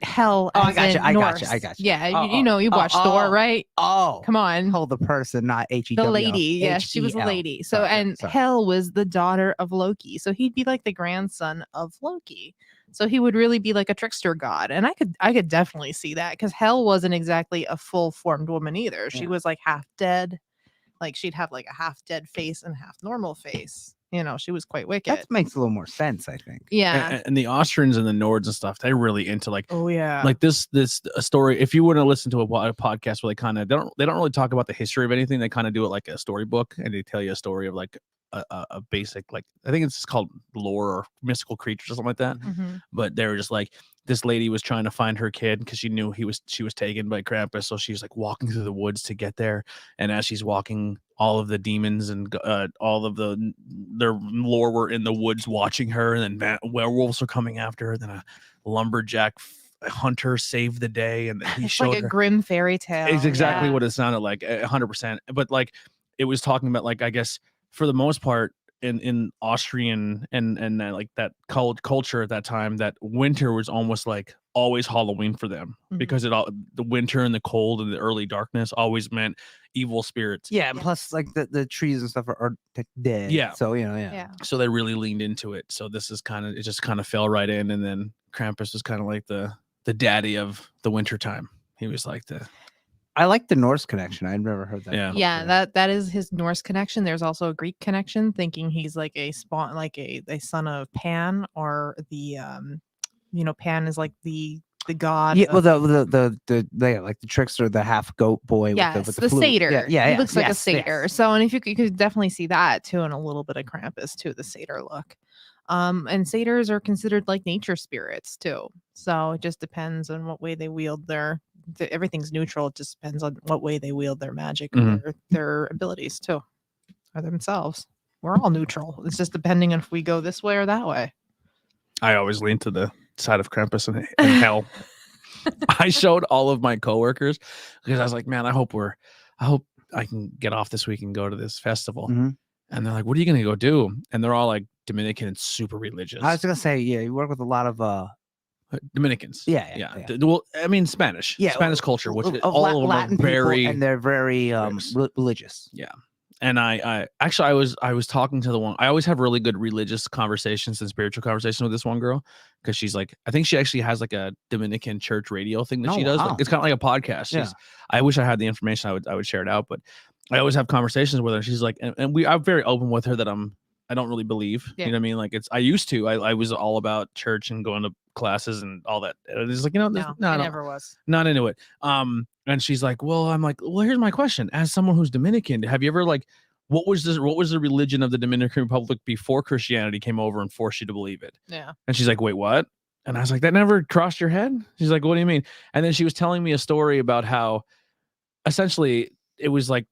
hell. Oh, I as gotcha, in I gotcha, Norse. I gotcha. Yeah, Oh, you know, you oh, watched Thor, oh. right? Oh, Come on. oh, the person, not H-E-W. The lady, yeah, she was a H-E-L. lady. So, Sorry, and sorry. Hel was the daughter of Loki. So he'd be like the grandson of Loki. So he would really be like a trickster god. And I could definitely see that because Hel wasn't exactly a full formed woman either. She Yeah. was like half dead. Like she'd have like a half dead face and half normal face. she was quite wicked. That makes a little more sense, I think. Yeah. And the Austrians and the Nords and stuff, they're really into like Oh yeah. like this a story. If you want to listen to a podcast where they don't really talk about the history of anything, they kind of do it like a storybook, and they tell you a story of like a basic, like I think it's called lore or mystical creatures or something like that. Mhm. But they were just like, this lady was trying to find her kid because she knew she was taken by Krampus, so she was like walking through the woods to get there. And as she's walking, all of the demons and all of their lore were in the woods watching her, and then werewolves are coming after her. Then a lumberjack hunter saved the day, and then he It's showed like a her. grim fairy tale. It's exactly yeah. what it sounded like, 100%. But like, it was talking about, like, I guess for the most part in Austrian and like that culture at that time, that winter was almost like always Halloween for them, Mhm. because the winter and the cold and the early darkness always meant evil spirits. Yeah, and plus like the trees and stuff are dead. Yeah. So Yeah. So they really leaned into it. So this is it just kind of fell right in. And then Krampus was kind of like the daddy of the winter time. He was like I like the Norse connection. I've never heard that. Yeah. Yeah, that is his Norse connection. There's also a Greek connection, thinking he's like a spawn, like a son of Pan, or the Pan is like the god. Yeah, of- well, the like the trickster, the half goat boy. yes, with the flute. satyr. Yeah, He looks like a yes, satyr. yes. So, and if you could definitely see that too, and a little bit of Krampus too, the satyr look. And satyrs are considered like nature spirits too. So it just depends on what way they wield everything's neutral. It just depends on what way they wield their magic, Mhm. or their abilities too, or themselves. We're all neutral. It's just depending on if we go this way or that way. I always lean to the side of Krampus and hell. I showed all of my coworkers, because I was like, man, I hope I can get off this week and go to this festival. Mhm. And they're like, what are you going to go do? And they're all like Dominican and super religious. I was gonna say, yeah, you work with a lot of Dominicans. Yeah. Well, I mean, Spanish. Yeah, Spanish culture, which of all of them Latin are people, very. and they're very religious. religious. And I actually I was talking to the one. I always have really good religious conversations and spiritual conversations with this one girl, because she's like, I think she actually has like a Dominican church radio thing that Oh, she does. wow. Like, it's kind of like a podcast. Yeah. I wish I had the information. I would share it out, but I always have conversations with her. She's like, and I'm very open with her that I don't really believe. Yeah. You know what I mean? Like, I used to. I was all about church and going to classes and all that. And it's like, No, I I never was. not into it. And she's like, well, I'm like, well, here's my question. As someone who's Dominican, have you ever like, what was the religion of the Dominican Republic before Christianity came over and forced you to believe it? Yeah. And she's like, wait, what? And I was like, that never crossed your head? She's like, what do you mean? And then she was telling me a story about how essentially it was like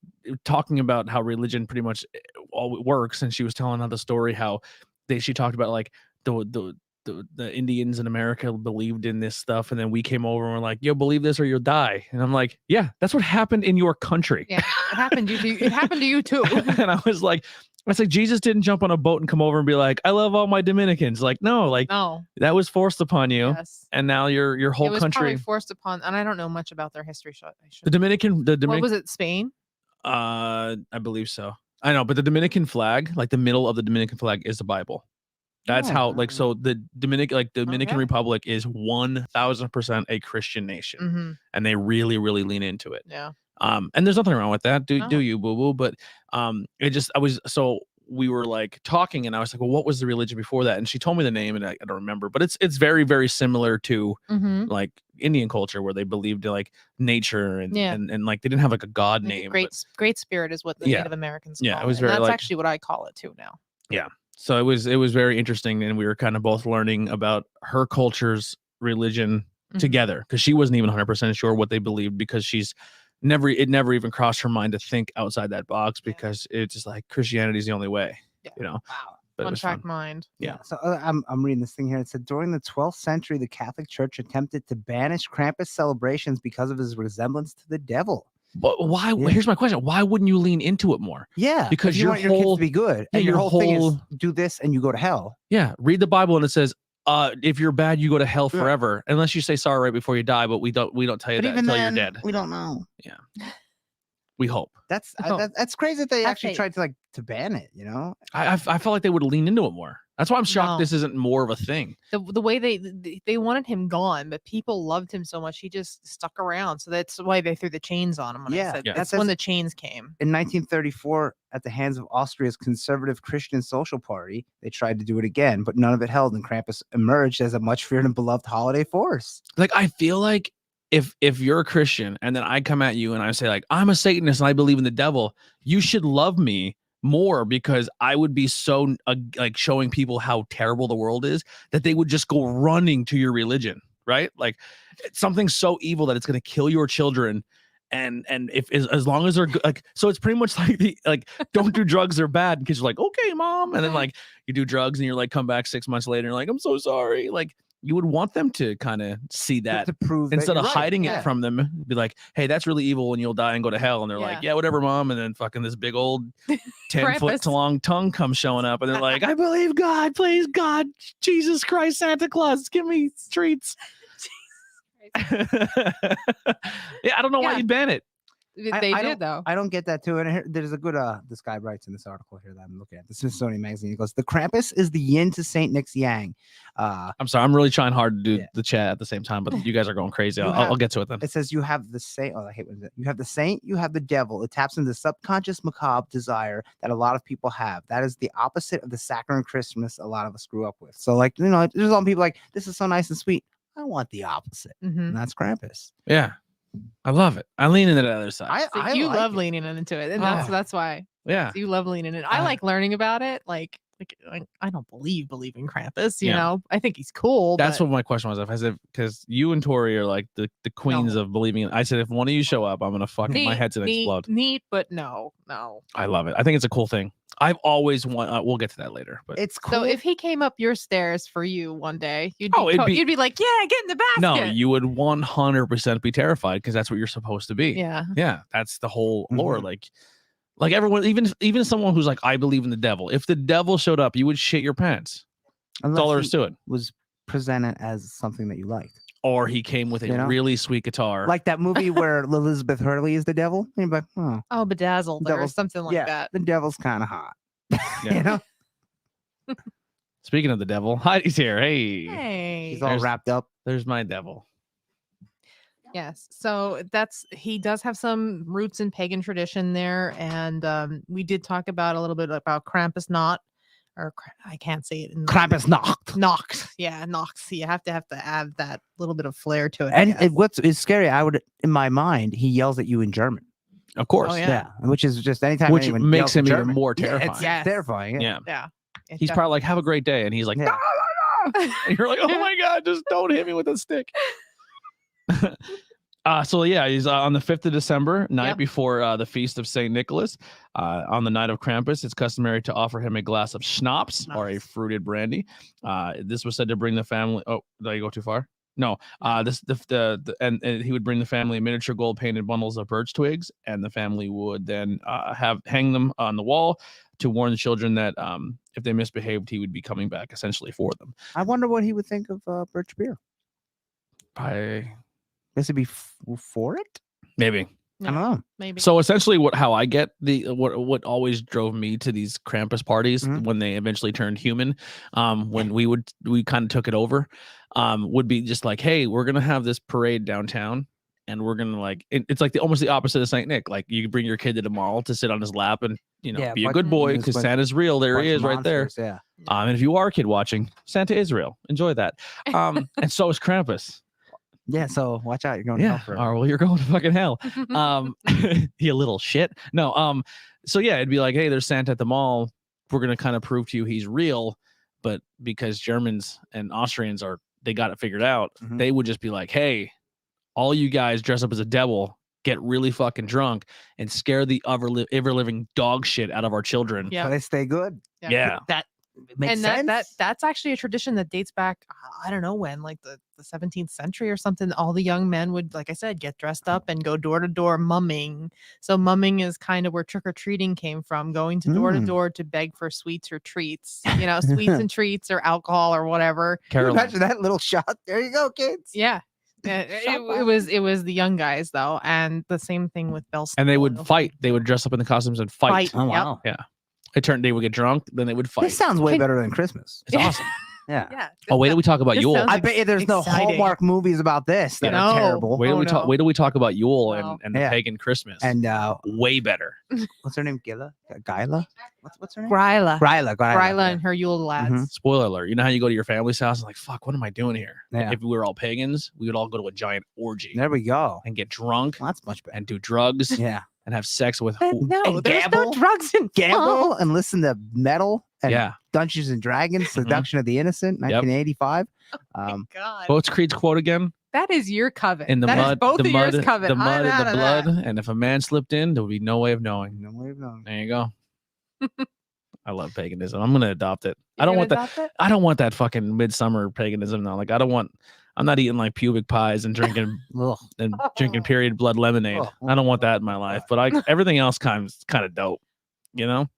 talking about how religion pretty much all works. And she was telling another story how she talked about like the Indians in America believed in this stuff, and then we came over and we're like, yo, believe this or you'll die. And I'm like, yeah, that's what happened in your country. Yeah, it happened to you. It happened to you too. And I was like, Jesus didn't jump on a boat and come over and be like, I love all my Dominicans. Like, no, like No. that was forced upon you. Yes. And now your whole It was country, probably forced upon, and I don't know much about their history. the Dominican, What was it? Spain? I believe so. I know, but the Dominican flag, like the middle of the Dominican flag, is the Bible. That's how, like, so the Dominican Okay. Republic is 1000% a Christian nation, Mm-hmm. and they really, really lean into it. Yeah. And there's nothing wrong with that. Do No. you, boo boo? But we were like talking, and I was like, well, what was the religion before that? And she told me the name, and I don't remember, but it's very, very similar to Mm-hmm. like Indian culture, where they believed in like nature and Yeah. and like they didn't have like a god name. Great spirit is what the Yeah. Native Americans Yeah, call it was it. very, And that's like- actually what I call it too now. So it was very interesting, and we were kind of both learning about her culture's religion Mhm. together, because she wasn't even 100% sure what they believed, because it never even crossed her mind to think outside that box, Yeah. because it's just like Christianity is the only way, Yeah. you know. Wow. But it One was track fun. mind. Yeah. So I'm reading this thing here. It said during the 12th century, the Catholic Church attempted to banish Krampus celebrations because of his resemblance to the devil. But why? Yeah. Here's my question: why wouldn't you lean into it more? Yeah, Because you your want your kids whole- to be good, yeah, and your your whole thing is whole- do this and you go to hell. Yeah, read the Bible, and it says, if you're bad, you go to hell Yeah. forever, unless you say sorry right before you die. But we don't tell you that until you're dead. we don't know. We hope. That's No. That's crazy that they Have actually faith. tried to to ban it. You know, I felt like they would lean into it more. That's why I'm shocked No. this isn't more of a thing. The way they wanted him gone, but people loved him so much he just stuck around. So that's why they threw the chains on him. When Yeah, I said yeah. that's That when says- the chains came. In 1934, at the hands of Austria's conservative Christian Social Party, they tried to do it again, but none of it held, and Krampus emerged as a much feared and beloved holiday force. Like, I feel like if you're a Christian and then I come at you and I say like I'm a Satanist and I believe in the devil, you should love me more, because I would be so like showing people how terrible the world is that they would just go running to your religion, right? Like it's something so evil that it's going to kill your children. And if as long as they're like, so it's pretty much like the like don't do drugs, they're bad, because you're like, okay, mom, and then like you do drugs and you're like come back 6 months later and you're like, I'm so sorry. Like you would want them to kind of see that To prove that instead you're of right. hiding Yeah. it from them, be like, hey, that's really evil and you'll die and go to hell. And they're like, Yeah. yeah, whatever, mom. And then fucking this big old 10-foot Krampus. long tongue comes showing up and they're like, I believe God, please God, Jesus Christ, Santa Claus, give me treats. Yeah, I don't know why Yeah. you'd ban it. They I did though. I don't get that too. And there's a good this guy writes in this article here that I'm looking at, the Smithsonian magazine. He goes, the Krampus is the yin to Saint Nick's yang. I'm sorry, I'm really trying hard to do Yeah. the chat at the same time, but you guys are going crazy. You I'll have- get to it then. It says you have the saint. Oh, I hate when that. You have the saint, you have the devil. It taps into the subconscious macabre desire that a lot of people have. That is the opposite of the saccharine Christmas a lot of us grew up with. So, like, you know, there's a lot of people like, this is so nice and sweet. I want the opposite. Mhm. And that's Krampus. Yeah, I love it. I lean into the other side. So you like love it. leaning into it, and Oh. that's why Yeah. you love leaning in. I Uh, like learning about it. Like I don't believe in Krampus. You Yeah. know, I think he's cool. That's but what my question was. If I said, because you and Tori are like the queens No. of believing in, I said, if one of you show up, I'm gonna fucking my neat, head's gonna explode. Neat, but no. I love it. I think it's a cool thing. I've always want. We'll get to that later. But It's cool. So if he came up your stairs for you one day, you'd Oh, it'd be- you'd be like, yeah, get in the basket. no, you would 100% be terrified, because that's what you're supposed to be. Yeah. Yeah, that's the whole lore. Mhm. Like everyone, even someone who's like, I believe in the devil. If the devil showed up, you would shit your pants. That's all there is he to it. was presented as something that you liked. Or he came with a You know? really sweet guitar. Like that movie where Elizabeth Hurley is the devil. You'd be like, oh, Oh, bedazzled or Devil's- something like yeah, that. the devil's kind of hot. Yeah. You know, Speaking of the devil, Heidi's here. Hey, Hey. he's all There's- wrapped up. there's my devil. Yes. So he does have some roots in pagan tradition there. And we did talk about a little bit about Krampus not, I can't say it. Krampus knocked. Knocked. Yeah, knocks. You have to add that little bit of flair to it. I And guess. what's is scary, I would, in my mind, he yells at you in German. Of course. Oh, yeah. Which is just anytime Which anyone makes yells in him even German, more yeah, terrifying. it's Yes. terrifying. Yeah. Yeah. It He's probably like, have a great day. And he's like, Yeah. "No, no, no." And you're like, oh my God, just don't hit me with a stick. So yeah, he's on the 5th of December, night Yep. before the feast of St. Nicholas. On the night of Krampus, it's customary to offer him a glass of schnapps or a Nice. fruited brandy. This was said to bring the family. Oh, did I go too far? No. And he would bring the family miniature gold painted bundles of birch twigs, and the family would then hang them on the wall to warn the children that if they misbehaved, he would be coming back essentially for them. I wonder what he would think of birch beer. Guess he'd be for it. Maybe. I don't know. maybe. So essentially, how I get what always drove me to these Krampus parties Mhm. when they eventually turned human, when we kind of took it over, would be just like, hey, we're gonna have this parade downtown, and we're gonna it's like almost the opposite of Saint Nick. Like you bring your kid to the mall to sit on his lap and Yeah, be a but- good boy There's because bunch- Santa's real. There he Bunch is, of right there. monsters, Yeah. And if you are a kid watching, Santa is real. Enjoy that. And so is Krampus. Yeah. So watch out. You're going to Yeah. hell for Or well, you're going to fucking hell. You little shit. No. So yeah, it'd be like, hey, there's Santa at the mall. We're gonna kind of prove to you he's real, but because Germans and Austrians they got it figured out, Mhm. they would just be like, hey, all you guys dress up as a devil, get really fucking drunk, and scare the ever living dog shit out of our children. Yeah. So they stay good. Yeah. That makes And sense. that's actually a tradition that dates back, I don't know when, like the 17th century or something. All the young men would, like I said, get dressed up and go door to door mumming. So mumming is kind of where trick or treating came from, going to Mm. door to beg for sweets or treats, sweets and treats or alcohol or whatever. Can you Carolyn. imagine that little shot. There you go, kids. Yeah. It was the young guys though, and the same thing with Bell. And they would fight. They would dress up in the costumes and fight. Fight. Oh Yep. wow. Yeah. They would get drunk, then they would fight. This sounds way Can- better than Christmas. It's awesome. Yeah. Yeah. Oh, wait till we talk about this Yule. sounds I bet you there's no exciting. Hallmark movies about this that No. are terrible. Wait till Oh, we no. talk. Wait till we talk about Yule No. and the Yeah. pagan Christmas. And way better. what's her name? Gyla? What's her name? Gryla. Gryla. And her Yule lads. Mhm. Spoiler alert. You know how you go to your family's house and like, fuck, what am I doing here? Yeah. If we were all pagans, we would all go to a giant orgy There we go. and get drunk Well, that's much better. and do drugs Yeah. and have sex with. No, And there's gamble? no drugs in Gamble and listen to metal and Yeah. Dungeons and Dragons, Seduction of the Innocent, 1985. God, What's Creed's quote again? that is your coven. In the That is mud, both the of mud, yours coven. the mud, I'm out and the of blood. that. And if a man slipped in, there would be no way of knowing. No way of knowing. There you go. I love paganism. I'm gonna adopt it. I You're don't gonna want that. adopt it? I don't want that fucking midsummer paganism now. Like I'm not eating like pubic pies and drinking Ugh. period blood lemonade. Oh, I don't want that in my life. But everything else kind of dope. You know.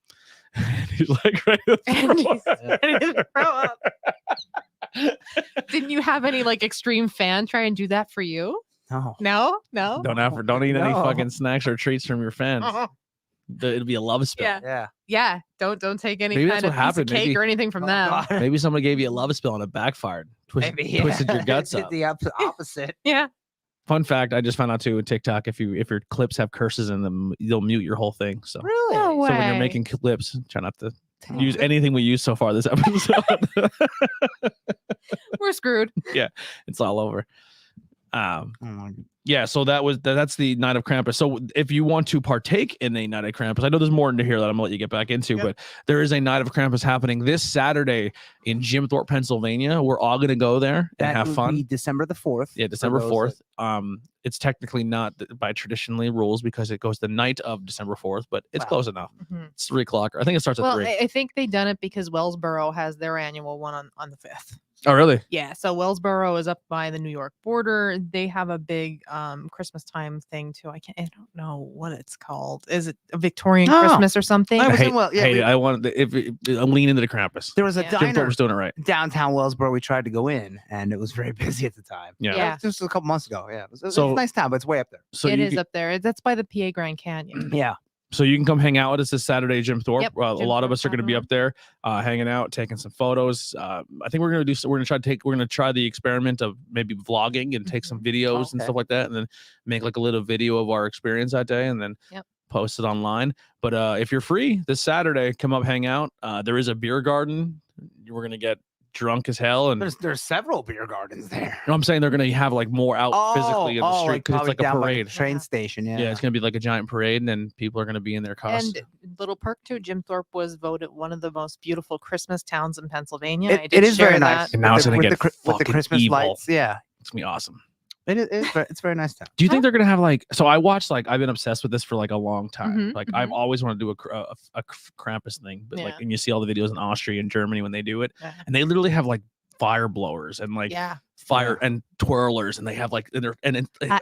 He's like ready to And throw he's up. ready to throw up. Didn't you have any like extreme fan try and do that for you? No. No. Don't eat any No. fucking snacks or treats from your fans. It'll be a love spell. Yeah. Yeah. Yeah. Don't take any Maybe kind that's of what piece happened. of cake Maybe- or anything from Oh, them. God. Maybe somebody gave you a love spell and it backfired. Maybe, yeah. Twisted your guts Did up. the opposite. Yeah. Fun fact: I just found out too with TikTok, if your clips have curses in them, they'll mute your whole thing. So, Really? No so when you're way. making clips, try not to Damn. use anything we used so far this episode. We're screwed. It's all over. Oh my God. Yeah, so that's the Night of Krampus. So if you want to partake in a Night of Krampus, I know there's more into here that I'm gonna let you get back into, Yep. but there is a Night of Krampus happening this Saturday in Jim Thorpe, Pennsylvania. We're all gonna go there and That have would fun. be December the 4th. Yeah, for December those 4th. It's technically not by traditionally rules because it goes the night of December 4th, but it's Wow. close enough. Mhm. It's 3:00. I think it starts at Well, 3. I think they done it because Wellsboro has their annual one on the 5th. Oh, really? Yeah, so Wellsboro is up by the New York border. They have a big Christmas time thing too. I don't know what it's called. Is it a Victorian Oh, Christmas or something? I I was hate, in Well, yeah, hate we- it. I want I'm leaning into the Krampus. There was a Yeah. Jim Thorpe diner was doing it right. downtown Wellsboro we tried to go in, and it was very busy at the time. Yeah. Yeah. Just a couple months ago. Yeah. It was So- a nice town, but it's way up there. So It you is can, up there. That's by the PA Grand Canyon. Yeah. so you can come hang out with us this Saturday, Jim Thorpe. Yep, A Jim lot of Thorpe us are going to be Tavern. up there, hanging out, taking some photos. I think we're going to try the experiment of maybe vlogging and take some videos and Okay. stuff like that, and then make like a little video of our experience that day, and then Yep. post it online. But if you're free this Saturday, come up, hang out. There is a beer garden. We're going to get drunk as hell, and There's several beer gardens there. I'm saying they're going to have like more out physically in the street because it's probably like a down by the parade. train Yeah. station. Yeah. Yeah, it's going to be like a giant parade, and then people are going to be in their costumes. And little perk too, Jim Thorpe was voted one of the most beautiful Christmas towns in Pennsylvania. It- I it did is share very that. nice. And now it's gonna with get with the fucking Christmas evil. lights. Yeah. It's going to be awesome. It's very nice town. Do you think they're gonna have like? So I watched like I've been obsessed with this for like a long time. Mhm, Like I've mhm. always wanted to do a Krampus thing, but like Yeah. and you see all the videos in Austria and Germany when they do it, Yeah. and they literally have like fire blowers and like Yeah. fire and twirlers, and they have like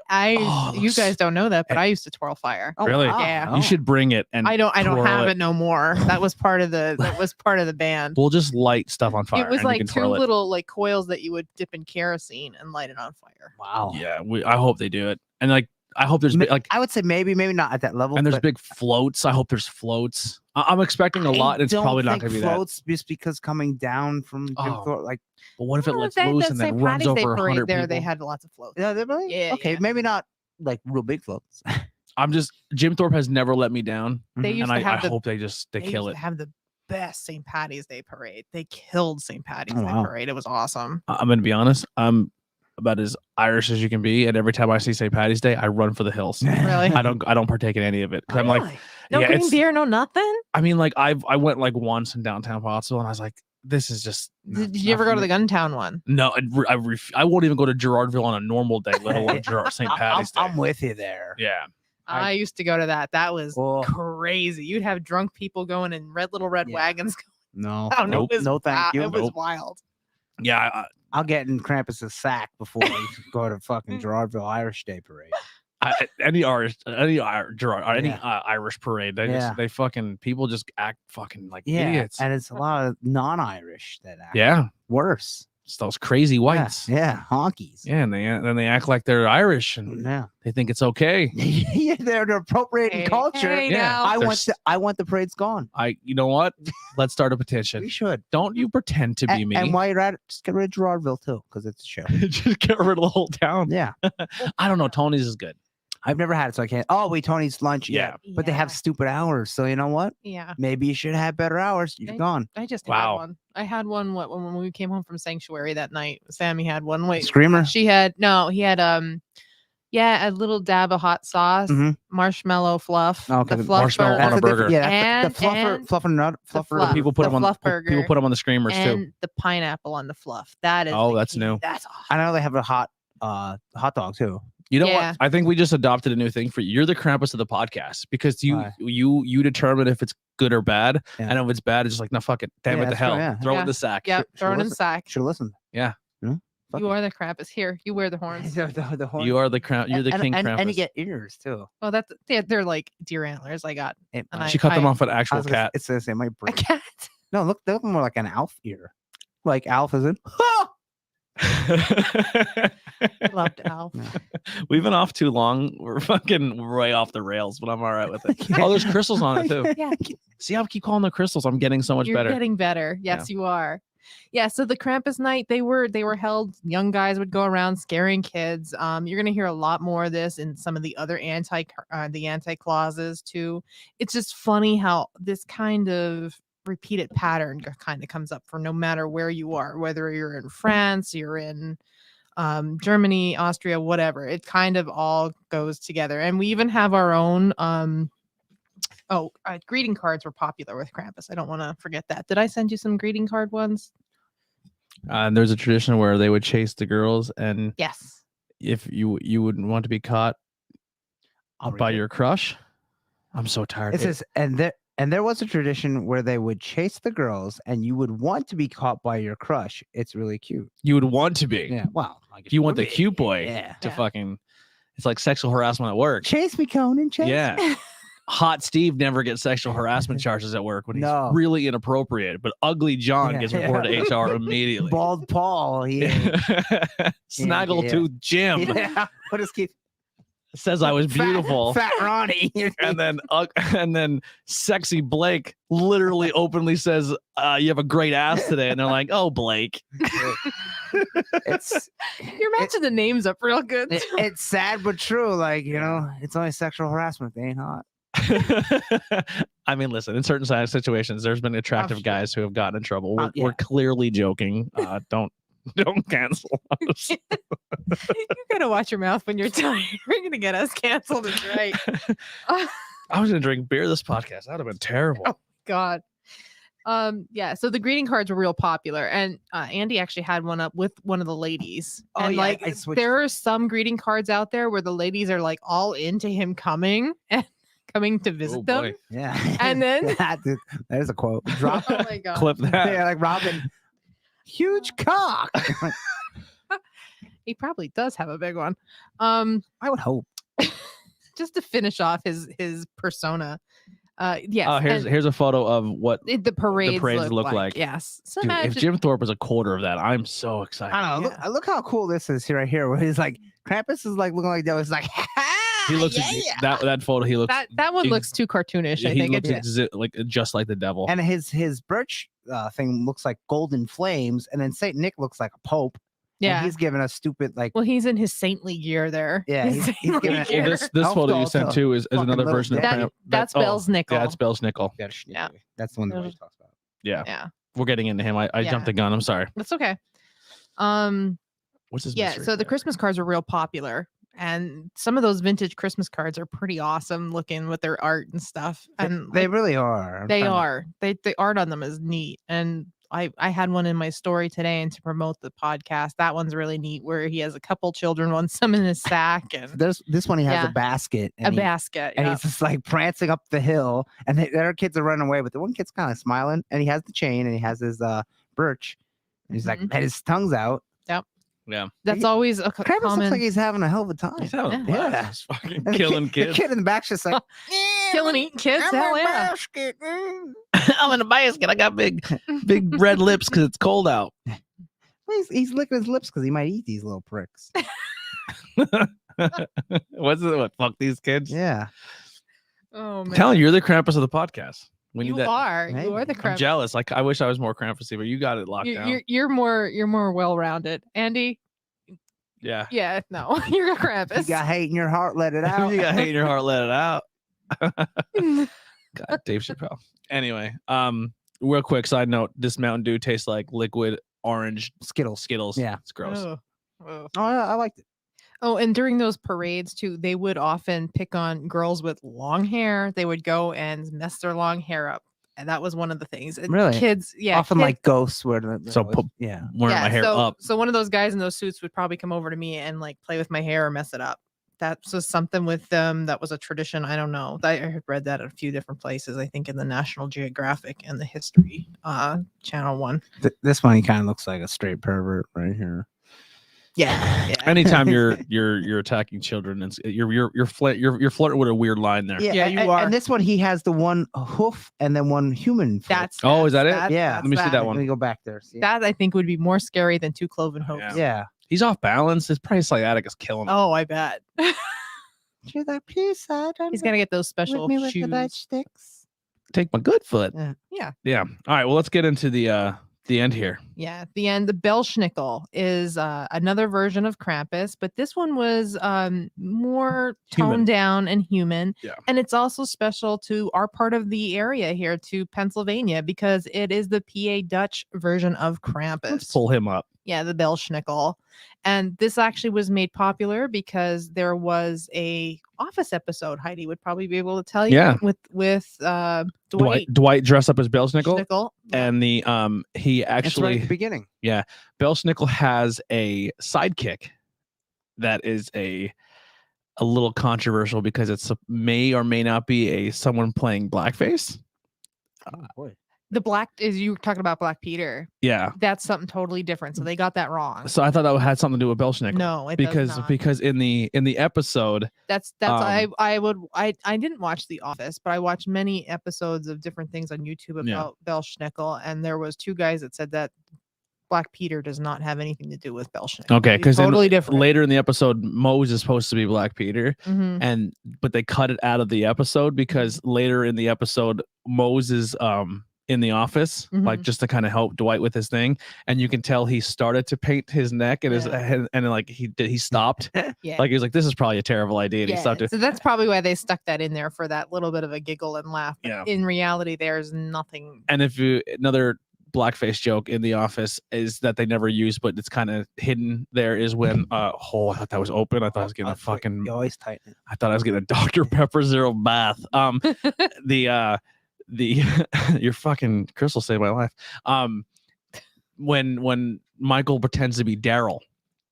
I Oh, it you looks- guys don't know that, but and- I used to twirl fire. Oh, Really? wow. Yeah. Oh. you should bring it and I don't twirl have it no more. That was part of the band. We'll just light stuff on fire. It was and you like can two twirl it. little like coils that you would dip in kerosene and light it on fire. Wow. Yeah, I hope they do it, and like I hope there's like I would say maybe not at that level. and there's but big floats. I hope there's floats. I'm expecting a lot, and it's don't probably not think going to be that. floats just because coming down from Jim Oh. Thorpe, like But what if it Well, lets that loose and then St. runs Patty's Day over parade 100 there, people? they had lots of floats. yeah, they really? Yeah, Okay, yeah. maybe not like real big floats. I'm just Jim Thorpe has never let me down, They Mhm. used and to I have the hope they kill used it. to have the best St. Patty's Day parade. They killed St. Patty's Oh, Day wow. parade. It was awesome. I'm gonna be honest. I'm about as Irish as you can be, and every time I see St. Patty's Day, I run for the hills. Really? I don't partake in any of it 'cause I'm like, Really? No yeah, green it's- beer, no nothing. I mean, like I went like once in downtown Pottsville, and I was like, this is just. Did you ever go to the Guntown one? No, I won't even go to Gerardville on a normal day, let alone St. Patty's Day. I'm with you there. Yeah, I used to go to that. That was Oh. crazy. You'd have drunk people going in red Yeah. wagons. No, Down. Nope. It was no, thank you. It was Nope. wild. yeah. I'll get in Krampus's sack before I go to fucking Gerardville Irish Day Parade. Any Irish parade, they Yeah. just they fucking people just act fucking like Yeah, idiots. and it's a lot of non-Irish that act Yeah, worse. It's those crazy whites. Yeah, honkies. Yeah, and then they act like they're Irish and Yeah. they think it's okay. Yeah, they're appropriating culture. Hey, Yeah. now. I want the parades gone. You know what? Let's start a We petition. should. Don't you pretend to be me. And while you're at it, just get rid of Gerardville too, because it's a show. Just get rid of the whole town. Yeah. I don't know. Tony's is good. I've never had it, so I can't. Oh, wait, Tony's lunch. Yeah. But they have stupid hours. So you know what? Yeah. Maybe you should have better hours. You're gone. I just Wow. had one. I had one when we came home from Sanctuary that night. Sammy had one. Wait, Screamer. he had a little dab of hot sauce, Mhm. marshmallow fluff, Okay, the the fluff marshmallow burger, on a burger. Yeah, And- the fluffer, and fluffer nut, the fluffer. fluff. People put the them on fluff people burger. put them on the screamers too. and the pineapple on the fluff. That is. Oh, the that's key. new. That's awesome. I know they have a hot dog too. You know Yeah. what? I think we just adopted a new thing for you. You're the Krampus of the podcast because Why? you determine if it's good or bad. Yeah. And if it's bad, it's just like, no, fuck it. Damn Yeah, it to that's true, hell. yeah. Throw it in Yeah. the sack. Yep, Should throw it in the listen. sack. Should have listened. Yeah. Fuck You it. are the Krampus. Here, you wear the horns. the horn. You are the You're the king Krampus. and you get ears too. Oh, they're like deer antlers. I got It And might- She cut them I- off an I actual was gonna- cat. It says it might a break. cat. No, look, they look more like an Alf ear. Like Alf is in. Loved Alf. We've been off too long. We're fucking way off the rails, but I'm all right with it. Oh, there's crystals on it too. Yeah, See, I keep calling them crystals. I'm getting so much you're better. getting better. Yes, you are. Yeah. So the Krampus night, they were held. Young guys would go around scaring kids. You're gonna hear a lot more of this in some of the other anti clauses too. It's just funny how this kind of repeated pattern kind of comes up for no matter where you are, whether you're in France, you're in Germany, Austria, whatever. It kind of all goes together. And we even have our own greeting cards were popular with Krampus. I don't want to forget that. Did I send you some greeting card ones? And there's a tradition where they would chase the girls, and Yes. if you wouldn't want to be caught by your crush. I'm so tired. It says, and there was a tradition where they would chase the girls, and you would want to be caught by your crush. It's really cute. You would want to be. Yeah. Wow. You want the cute boy Yeah. to Yeah. fucking. It's like sexual harassment at work. Chase me, Conan. Chase. Yeah. Hot Steve never gets sexual harassment charges at work when he's No. really inappropriate, but ugly John Yeah. gets reported to HR immediately. Bald Paul. He Snaggletooth Jim yeah. What is Keith? says I was beautiful. Fat Ronnie. and then sexy Blake literally openly says you have a great ass today, and they're like, oh, Blake. it's You're matching the names up real good. it's sad but true. Like, you know, it's only sexual harassment. They ain't hot. I mean, listen, in certain situations there's been attractive sure. guys who have gotten in trouble. We're, Yeah. we're clearly joking. Don't cancel us. You gotta watch your mouth when you're tired. We're gonna get us canceled. Is right. I was gonna drink beer this podcast. That would have been terrible. Oh, God. Yeah. So the greeting cards were real popular, and Andy actually had one up with one of the ladies. Oh, and yeah, like, I switched. there are some greeting cards out there where the ladies are like all into him coming and coming to visit Oh, them. boy. Yeah. And then- there's a quote. Drop. Oh my God. Clip that. Yeah, like Robin. Huge cock. He probably does have a big one. I would hope. Just to finish off his persona. Yes. Oh, and here's a photo of what. the parades, look like. Yes. So Dude, if imagine. Jim Thorpe was a quarter of that, I'm so excited. I don't know. Look how cool this is right here. Where he's like, Krampus is like looking like that. It's like, He looks that photo. He looks. that one he- looks too cartoonish. yeah, I he think looks it like just like the devil. and his birch thing looks like golden flames, and then Saint Nick looks like a pope. and yeah. he's giving us stupid like. Well, he's in his saintly gear there. Yeah, His he's saintly giving it- gear. This Elf photo you doll sent to too is fucking another little version of daddy. Kramp- That's Bell's nickel. Yeah, that's Bell's nickel. Yeah. That's the one that There's- he talks about. Yeah, Yeah. we're getting into him. I Yeah. jumped the gun. I'm sorry. That's okay. What's his Yeah. mystery So the there? Christmas cards are real popular. And some of those vintage Christmas cards are pretty awesome looking with their art and stuff. And They like, really are. I'm they trying to- are. The art on them is neat. And I had one in my story today, and to promote the podcast, that one's really neat where he has a couple children, one some in his sack and There's this one. He has Yeah. a basket. a And he- basket. And yeah. he's just like prancing up the hill, and the other kids are running away, but the one kid's kind of smiling, and he has the chain, and he has his birch, and he's like, Mhm. and his tongue's out. Yeah, That's he- always a Krampus common. looks like he's having a hell of a time. he's having a Yeah. blast. Yeah. He's fucking And the killing kid, kids. The kid in the back's just like, Killing eating kids. Hell yeah. basket. I'm in a basket. I got big red lips because it's cold out. He's licking his lips because he might eat these little pricks. What's it? What? Fuck these kids. Yeah. Oh I'm man, telling you, you're the Krampus of the podcast. We you need that. are. You Maybe. are the I'm crap. jealous. Like I wish I was more Krampusy, but you got it locked down. You're more well-rounded, Andy. Yeah. Yeah, no, you're a You Krampus. got hate in your heart, let it out. You got hate in your heart, let it out. God, Dave Chappelle. Anyway, real quick side note: this Mountain Dew tastes like liquid orange Skittles. Yeah. It's gross. Oh, oh. Oh, I liked it. Oh, and during those parades too, they would often pick on girls with long hair. They would go and mess their long hair up, and that was one of the things. And Really? kids, yeah, Often kids- like ghosts where So put- yeah. Wearing my hair so, up. So one of those guys in those suits would probably come over to me and like play with my hair or mess it up. That was something with them. That was a tradition. I don't know. I have read that at a few different places. I think in the National Geographic and the History Channel one. This one, he kind of looks like a straight pervert right here. Yeah. Anytime you're attacking children, and you're flirting with a weird line there. Yeah, you and, are. And this one, he has the one hoof and then one human foot. That's Oh, is that it? Yeah. that's Let me see that one. Let me go back there. See? That I think would be more scary than two cloven hooves. Yeah. Yeah. He's off balance. His price sciatic is killing him. Oh, I bet. To the peace side. He's gonna get those special with me with the shoes. matchsticks. Take my good foot. Yeah. Yeah. All right. Well, let's get into the end here. Yeah, at the end, the Belschnickel is another version of Krampus, but this one was more toned Human. down and human. Yeah. And it's also special to our part of the area here, to Pennsylvania, because it is the PA Dutch version of Krampus. Let's pull him up. Yeah, the Belschnickel. And this actually was made popular because there was a Office episode, Heidi would probably be able to tell you. Yeah. With Dwight dressed up as Belschnickel, Schnickel. Yeah. and the he That's right at actually the beginning. Belschnickel has a sidekick that is a little controversial because it's may or may not be someone playing blackface. Oh, boy. The black is you were talking about Black Peter. Yeah. That's something totally different. So they got that wrong. So I thought that had something to do with Belschnickel. No, it does not. because in the episode, That's I didn't watch The Office, but I watched many episodes of different things on YouTube about Belschnickel, and there was two guys that said that Black Peter does not have anything to do with Belschnickel. okay, He's because totally different. later in the episode, Mose is supposed to be Black Peter, Mhm. but they cut it out of the episode because later in the episode, Mose is in the office, like just to kind of help Dwight with his thing, and you can tell he started to paint his neck and his head, and like he stopped. Yeah. Like he was like, "This is probably a terrible idea." And he stopped it. So that's probably why they stuck that in there for that little bit of a giggle and laugh. But Yeah. in reality, there's nothing. And if you another blackface joke in the office is that they never use, but it's kind of hidden there, is when I thought that was open. I thought I was getting a fucking You always tighten it. I thought I was getting a Dr. Pepper Zero bath. The your fucking Crystal saved my life. When Michael pretends to be Daryl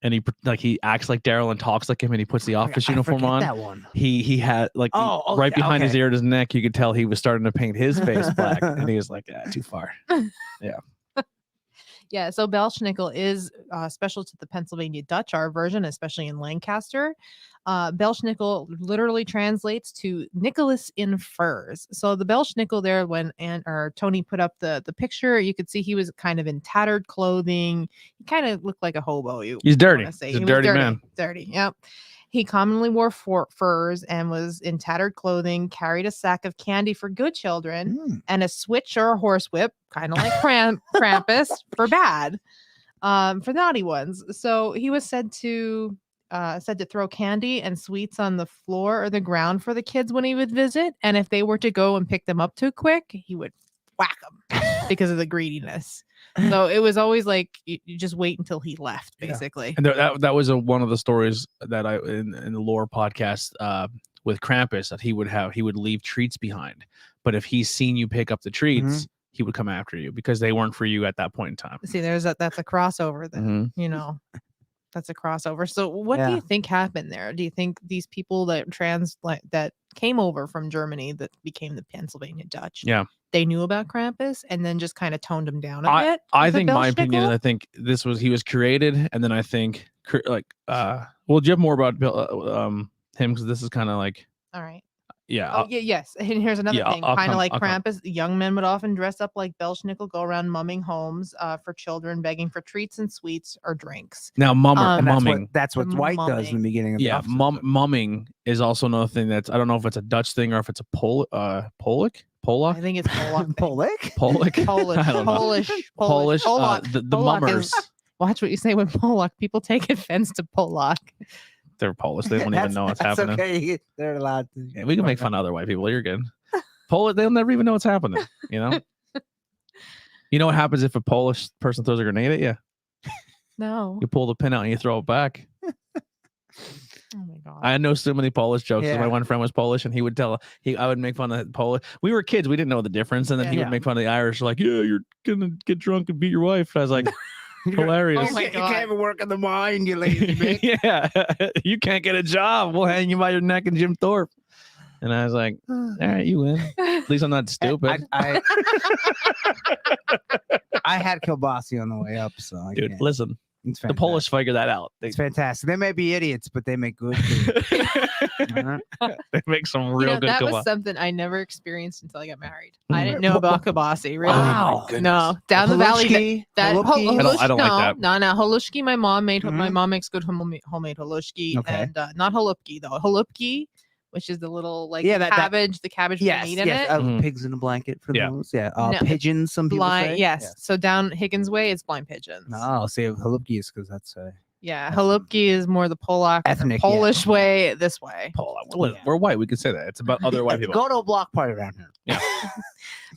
and he acts like Daryl and talks like him and he puts the office uniform on. That one. He had like right behind his ear and his neck, you could tell he was starting to paint his face black, and he was like, too far. Yeah, so Belschnickel is special to the Pennsylvania Dutch, our version, especially in Lancaster. Belschnickel literally translates to Nicholas in furs. So the Belschnickel there, when Tony put up the picture, you could see he was kind of in tattered clothing. He kind of looked like a hobo. He's dirty. He's He's a dirty man. Dirty, yep. He commonly wore furs and was in tattered clothing, carried a sack of candy for good children, and a switch or a horsewhip, kind of like Krampus, for bad, for naughty ones. So he was said to throw candy and sweets on the floor or the ground for the kids when he would visit. And if they were to go and pick them up too quick, he would whack them because of the greediness. So it was always like you just wait until he left, basically. And that was one of the stories that I in the lore podcast with Krampus, that he would leave treats behind, but if he's seen you pick up the treats, he would come after you because they weren't for you at that point in time. See, that's a crossover then, that's a crossover. So what do you think happened there? Do you think these people that came over from Germany that became the Pennsylvania Dutch, they knew about Krampus and then just kind of toned him down a bit? I think my opinion, I think he was created, and then I think well, do you have more about him, because this is kind of like, all right. Yeah. Oh, yeah, yes. And here's another yeah, thing. I'll Kind of come- like I'll come. Krampus, young men would often dress up like Belschnickel, go around mumming homes for children, begging for treats and sweets or drinks. Now, And mumming. that's what White does in the beginning of the Yeah, episode. mumming is also another thing that's I don't know if it's a Dutch thing or if it's a Polak. I think it's Polak. Polak? Polish. Polish. I don't know. Polish. Polak. The Polak mummers. Watch what you say when Polak. People take offense to Polak. They're Polish. They don't even know what's That's happening. Okay. They're allowed to. Yeah, we can make fun of other white people. You're good. Polish, they'll never even know what's happening. You know. You know what happens if a Polish person throws a grenade at you? No. You pull the pin out and you throw it back. Oh my god. I know so many Polish jokes. Yeah. My one friend was Polish, and he would tell I would make fun of Polish. We were kids, we didn't know the difference, and then he Yeah. would make fun of the Irish, like, "Yeah, you're gonna get drunk and beat your wife." And I was like, hilarious. Oh my You God. can't even work in the mine, you lazy bitch. Yeah, you can't get a job. We'll hang you by your neck in Jim Thorpe. And I was like, all right, you win. At least I'm not stupid. I had kielbasa on the way up, so I Dude, can't. listen, It's the fantastic. Polish figure that out. They, It's fantastic. They may be idiots, but they make good food. they make some You real know, good that was kielbasa. something I never experienced until I got married. Mm. I didn't know about kielbasa. Really? Wow. No, down the valley. Halushki, That halushki. I don't like that. No, Halushki. My mom made. My Mhm. mom makes good homemade Halushki, Okay. and not Holupki though. Holupki, which is the little like Yeah, that- cabbage, the cabbage with Yes, meat in yes. it. Mhm. Pigs in a blanket for Yeah. those. Yeah. No, Pigeons, some people Blind, say. yes. So down Higgins Way, it's blind pigeons. Yeah. No, say halupki is because that's Yeah, That's- Holupki is more the Polak, Ethnic, the Polish way. This way. We're white. We can say that. It's about other white people. Go to a block party around here.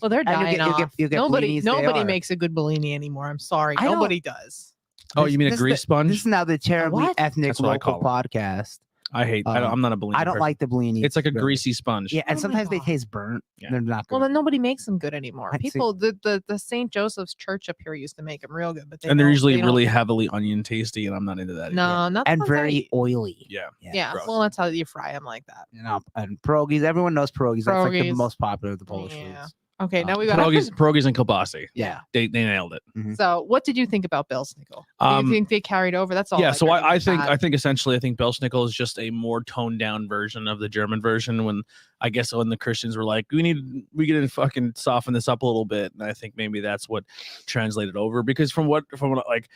Well, they're And you'll dying get- you'll off. get- you'll get Nobody blinis, they are. makes a good Bellini anymore. I'm sorry, I don't- nobody does. Oh, you mean a This is grease the- sponge? This is now the terribly what? ethnic That's what I local call podcast. I hate. I'm not a Bellini I don't person. like the blini. It's like a really. greasy sponge. Yeah, and Oh my sometimes they God. taste burnt. Yeah. They're not good. Well, then nobody makes them good anymore. I'd say- People, the St. Joseph's Church up here used to make them real good, but they And they're don't- usually they don't- really heavily onion tasty, and I'm not into that. either. no, not the and ones that very you- oily. Yeah. Yeah, gross. well, that's how you fry them like that. You know, and pierogies. Everyone knows pierogies. That's like the Pierogies. most popular of the Polish Yeah. foods. Okay, now we got. Pierogies and kielbasa. Yeah. They nailed it. So, what did you think about Belschnickel? Do you think they carried over? That's all. Yeah, so heard I about think that. I think essentially Belschnickel is just a more toned down version of the German version. When I guess when the Christians were like, we gotta fucking soften this up a little bit, and I think maybe that's what translated over. Because from what like,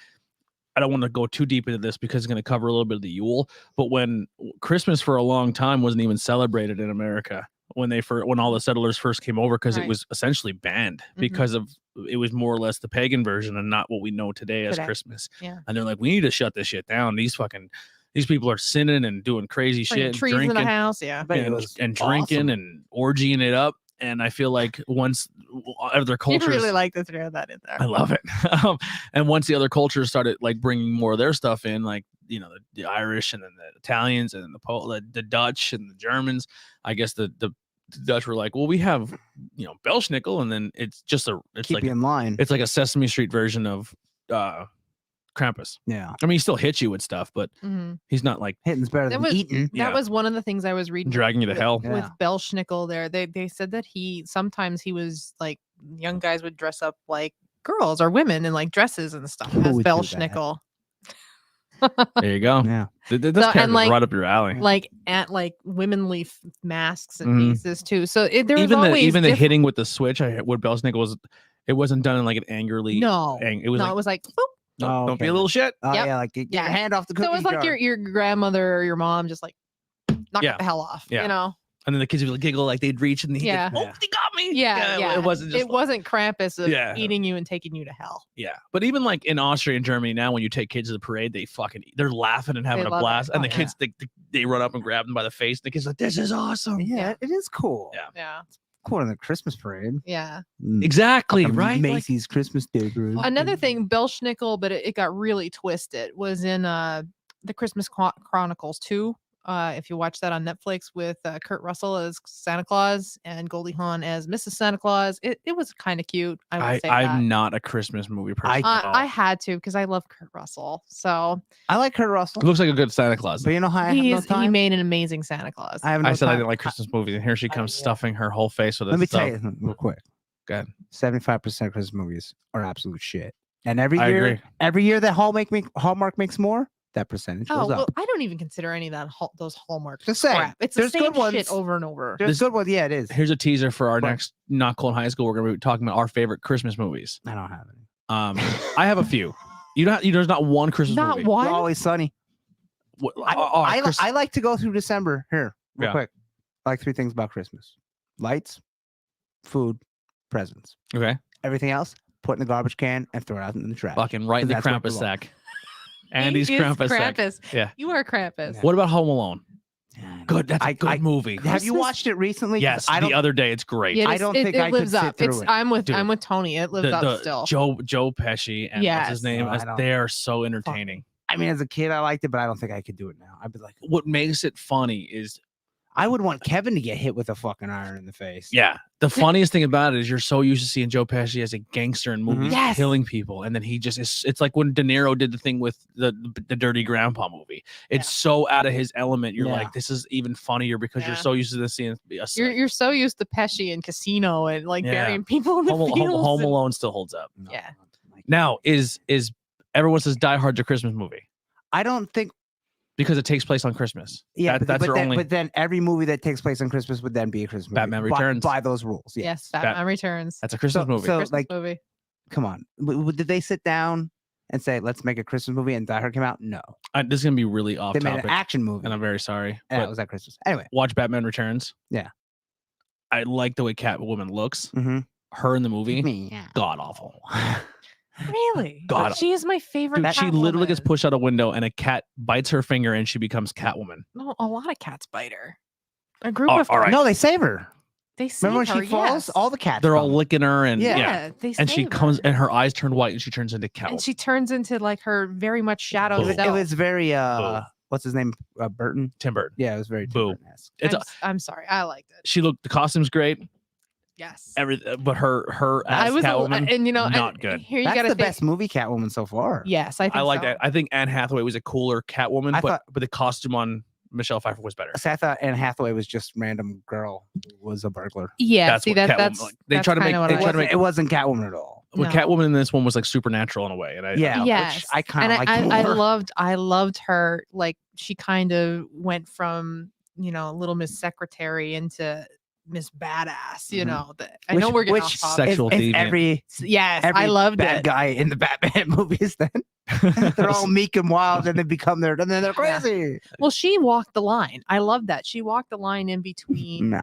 I don't want to go too deep into this because it's going to cover a little bit of the Yule. But when Christmas for a long time wasn't even celebrated in America, when all the settlers first came over, because it Right. was essentially banned Mhm. because of it was more or less the pagan version and not what we know today as Today. Christmas. Yeah. And they're like, we need to shut this shit down. These people are sinning and doing crazy Bringing shit, trees in drinking the house. Yeah. bet it and, was and drinking awesome. and orgying it up. And I feel like once other You cultures, really like to throw that in there. I love it. And once the other cultures started like bringing more of their stuff in, like the Irish and then the Italians and the Dutch and the Germans, I guess the Dutch were like, well, we have Belschnickel, and then it's Keep like you in line. it's like a Sesame Street version of Krampus. Yeah. I mean, he still hits you with stuff, but Mhm. he's not like Hitting's better That than was- eating. Yeah. That was one of the things I was reading. dragging you to hell. Yeah. With Belschnickel there, they said that sometimes he was like young guys would dress up like girls or women in like dresses and stuff Who as would do that? Belschnickel. There you go. Yeah. This So, character's and, like- right up your alley. Like at like womenly masks and Mhm. pieces too. So there was Even always the diff- hitting with the switch, what Belschnickel was, it wasn't done in like an angrily. No, it was no, like, it was like boop. don't be okay. a little shit. Oh Yep. yeah, like get your Yeah. hand off the cookie So it was like jar. your grandmother or your mom just like knock Yeah. it the hell off. Yeah. You know. And then the kids would like giggle like they'd reach and he'd Yeah. oh, they got me. Yeah. It wasn't just It wasn't Krampus of Yeah. eating you and taking you to hell. Yeah, but even like in Austria and Germany now, when you take kids to the parade, they're laughing and having They a love it. blast, and Oh, the kids they run up and grab them by the face. And the kids like, this is awesome. Yeah, it is cool. Yeah. Yeah. Cooler than the Christmas parade. Yeah. Exactly Fucking right. Like, Macy's Christmas Day parade. Another thing, Belschnickel, but it got really twisted, was in the Christmas Chronicles 2. If you watch that on Netflix with Kurt Russell as Santa Claus and Goldie Hawn as Mrs. Santa Claus, it was kind of cute. I would say that. I'm not a Christmas movie person. at all. I had to because I love Kurt Russell. So I like Kurt Russell, It looks like a good Santa Claus. but you know how I have no he time. made an amazing Santa Claus. I have no I said I time. didn't like Christmas movies, and here she comes yeah. stuffing her whole face with it. Let me tell you real quick. Go ahead. 75% of Christmas movies are absolute shit. And every I year, agree. every year that Hallmark makes more, that percentage Oh, goes well, up. I don't even consider any of that those Hallmark Just saying, crap. It's the there's same good shit ones. over and over. There's good ones. Yeah, it is. Here's a teaser for our But- next Not Cool in High School. We're going to be talking about our favorite Christmas movies. I don't have any. I have a few. There's not one Christmas Not movie. one. Always Sunny. I like to go through December here real Yeah. quick. I like 3 things about Christmas: lights, food, presents. Okay. Everything else, put in the garbage can and throw it out in the trash. Fucking right in the That's what it Krampus belongs. sack. Andy's He is Krampus sack. Krampus. Yeah. You are Krampus. Yeah. What about Home Alone? Yeah, Good. That's a good movie. Have you Christmas- watched it recently? 'Cause Yes. I don't. The other day, it's great. Yeah, I it's- don't it, think it I could lives sit up. through It's it. I'm with Dude. Tony. It lives up still. Joe Pesci and what's his Yes. name? Oh, I don't- They are so entertaining. I mean, as a kid, I liked it, but I don't think I could do it now. I'd be like, What makes it funny is, I would want Kevin to get hit with a fucking iron in the face. yeah, the funniest thing about it is you're so used to seeing Joe Pesci as a gangster in movies Yes. killing people, and then he just is. It's like when De Niro did the thing with the Dirty Grandpa movie. It's so out of his element. You're Yeah. like, this is even funnier because you're Yeah. so used to this seeing. You're so used to Pesci and Casino and like Yeah. burying people in the Home fields. Home and- Alone still holds up. No, Yeah. like- Now is everyone says Die Hard's a Christmas movie I don't think. because it takes place on Christmas. Yeah, That's but their then, only. but then every movie that takes place on Christmas would then be a Christmas movie. Batman Returns. by those rules. Yeah. Yes, Batman Returns. That's a Christmas movie. So, Christmas like, movie. come on. Did they sit down and say, let's make a Christmas movie and Die Hard came out? No. This is gonna be really off They made topic, an action movie. and I'm very sorry. and but it was at Christmas. Anyway. watch Batman Returns. Yeah. I like the way Catwoman looks. Mm-hmm. Her in the movie, Yeah. god awful. Really? God. She is my favorite. Dude, she literally gets Catwoman. pushed out a window, and a cat bites her finger, and she becomes Catwoman. No, a lot of cats bite her. A group Oh, of all right. No, they save her. They save Remember when her, she falls? yes. All the cats. They're all come. licking her, and Yeah. yeah, they and she save comes, her. and her eyes turn white, and she turns into Catwoman. And she turns into like her very much shadow Boo. It self. was very what's his name? Burton. Tim Burton. Yeah, it was very Boo. Burton-esque. It's I'm sorry, I liked it. she looked. The costume's great. Yes. But her as I was, Catwoman, and you know, not and good. Here you That's gotta the think, best movie Catwoman so far. Yes, I think I like so. that. I think Anne Hathaway was a cooler Catwoman, I but thought- the costume on Michelle Pfeiffer was better. See, I thought Anne Hathaway was just random girl who was a burglar. Yeah, That's see what that Catwoman- that's like, they that's try to kinda make- what they I try like. to make- It wasn't Catwoman at all. Well, No. Catwoman in this one was like supernatural in a way, and I Yeah, Yes. which I kind and of like. I loved her. Like she kind of went from Little Miss Secretary into Miss Badass. You Mhm. know, I know we're getting which off topic. Sexual It's deviant. Yes, every I loved bad it. guy in the Batman movies. Then they're all meek and wild, and they become and then they're Yeah. crazy. Well, she walked the line. I love that she walked the line in between. Nah,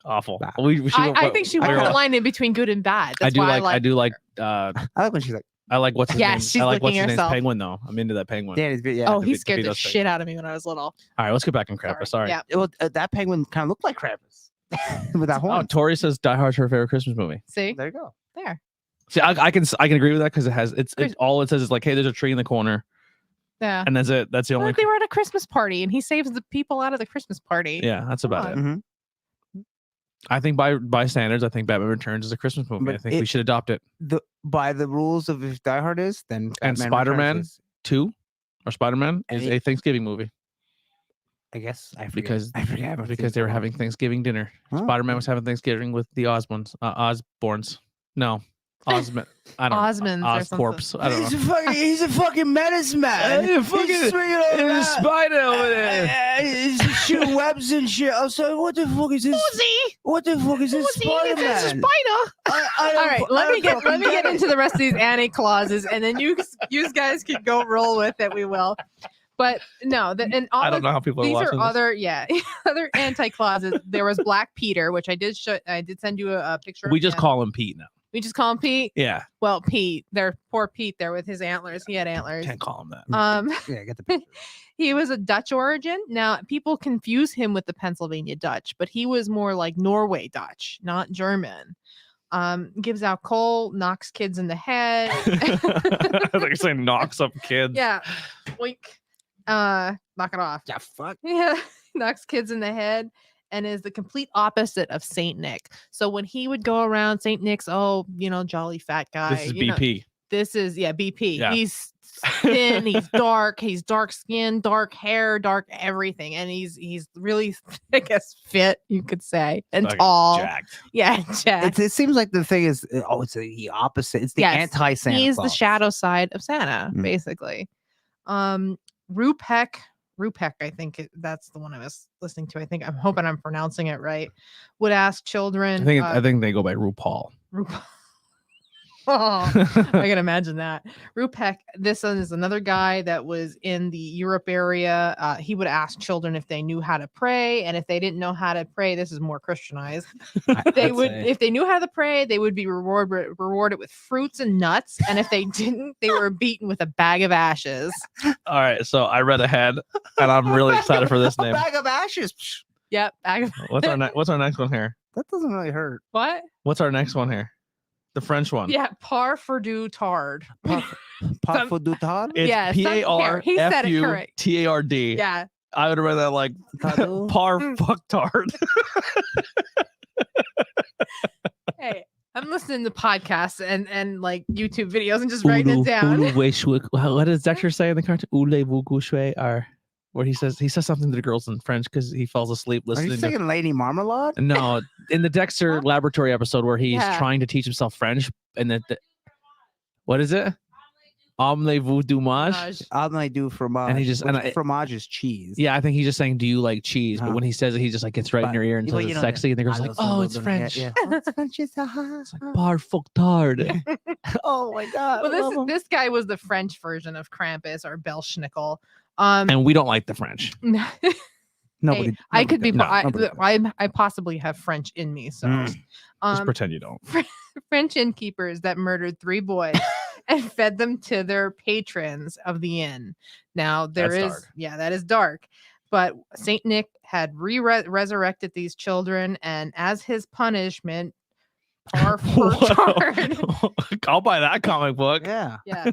awful. Nah. I think she walked we're- the line in between good and bad. I That's do why like. I do like. I like when she's like, I like what's his Yes, name. she's I like what's licking his name's herself. Penguin though. I'm into that Penguin. Danny's. Yeah. Oh, to he be scared the those things. shit out of me when I was little. All right, let's get back on Krampus. Sorry. Yeah. Well, that penguin kind of looked like Krampus with that Oh, horn. Tori says Die Hard's her favorite Christmas movie. See There you go. there. See, I can agree with that because it's Chris- all it says is like, hey, there's a tree in the corner, Yeah. and that's it. That's the only. Like they were at a Christmas party, and he saves the people out of the Christmas party. Yeah, that's about it. Mhm. I think by standards, I think Batman Returns is a Christmas movie. But I think we should adopt it. By the rules of if Die Hard is, then And Batman Spider-Man? Returns is- 2 or Spider-Man is Any- a Thanksgiving movie I guess I forget. because I forget about because they were having Thanksgiving dinner. Huh? Spider-Man was having Thanksgiving with the Osborns. No, Osmond. I don't know. Osmonds or something. Oscorps. I don't know. He's a fucking menace man. Hey, fucking- He's swinging over There's a that. spider over there. He's shooting webs and shit. I was like, what the fuck is this? Uzi, What the fuck is this Uzi, Spider it's a Man? spider. All right, let me get into the rest of these anti clauses, and then you guys can go roll with it. We will. But no, and all I don't know how people are these watching are this. other anti clauses. There was Black Peter, which I did send you a picture. We of just him. call him Pete now. We just call him Pete. Yeah, Well, Pete, poor Pete there with his antlers. He had antlers. can't call him that. Yeah, get the picture. He was a Dutch origin. Now, people confuse him with the Pennsylvania Dutch, but he was more like Norway Dutch, not German. Gives out coal, knocks kids in the head. I was like you're saying knocks up kids. Yeah. Oink. Knock it off. Yeah, fuck. Yeah. Knocks kids in the head and is the complete opposite of Saint Nick. So when he would go around Saint Nick's, jolly fat guy. This is you know, BP. this is BP. Yeah. He's thin, he's dark skin, dark hair, dark everything. And he's really, I guess, fit, you could say, and Fucking tall. jacked. Yeah, jacked. It seems like the thing is, it's the opposite. It's the Yes, anti-Santa He's the Claus. shadow side of Santa, Mm. basically. Rupek, I think that's the one I was listening to. I'm hoping I'm pronouncing it right. Would ask children. I think they go by RuPaul. RuPaul. Oh, I can imagine that. Rupek, this one is another guy that was in the Europe area. He would ask children if they knew how to pray, and if they didn't know how to pray, this is more Christianized. If they knew how to pray, they would be rewarded with fruits and nuts, and if they didn't, they were beaten with a bag of ashes. All right, so I read ahead, and I'm really excited for this A name. bag of ashes. Yep, bag of. What's our next one here? That doesn't really hurt. What? What's our next one here? The French one. Yeah, parfaidu tard. Parfait du tard? It's Yeah, he said it correct. PARFUTARD. Yeah. I would have read that like par fucktard. Hey, I'm listening to podcasts and like YouTube videos and just writing it down. What does Dexter say in the cartoon? Or where he says something to the girls in French because he falls asleep Are listening you to. singing Lady Marmalade? No, in the Dexter laboratory episode where he's Yeah. trying to teach himself French, and what is it? Omelette du mage. I do fromage. And he just- and fromage is cheese. Yeah, I think he's just saying, "Do you like cheese?" But Uh-huh. when he says it, he just like gets right in your ear and But, says you it's know, sexy, and the girl's like, "Oh, it's French." Yeah. It's French. It's like par fucktard. Oh my god! Well, this guy was the French version of Krampus or Belschnickel. And we don't like the French. Nobody. Hey, I could be. does. Nobody does. I possibly have French in me. So, Just pretend you don't. French innkeepers that murdered 3 boys and fed them to their patrons of the inn. Now That's dark. that is dark. But Saint Nick had resurrected these children, and as his punishment, I'll buy that comic book. Yeah. yeah,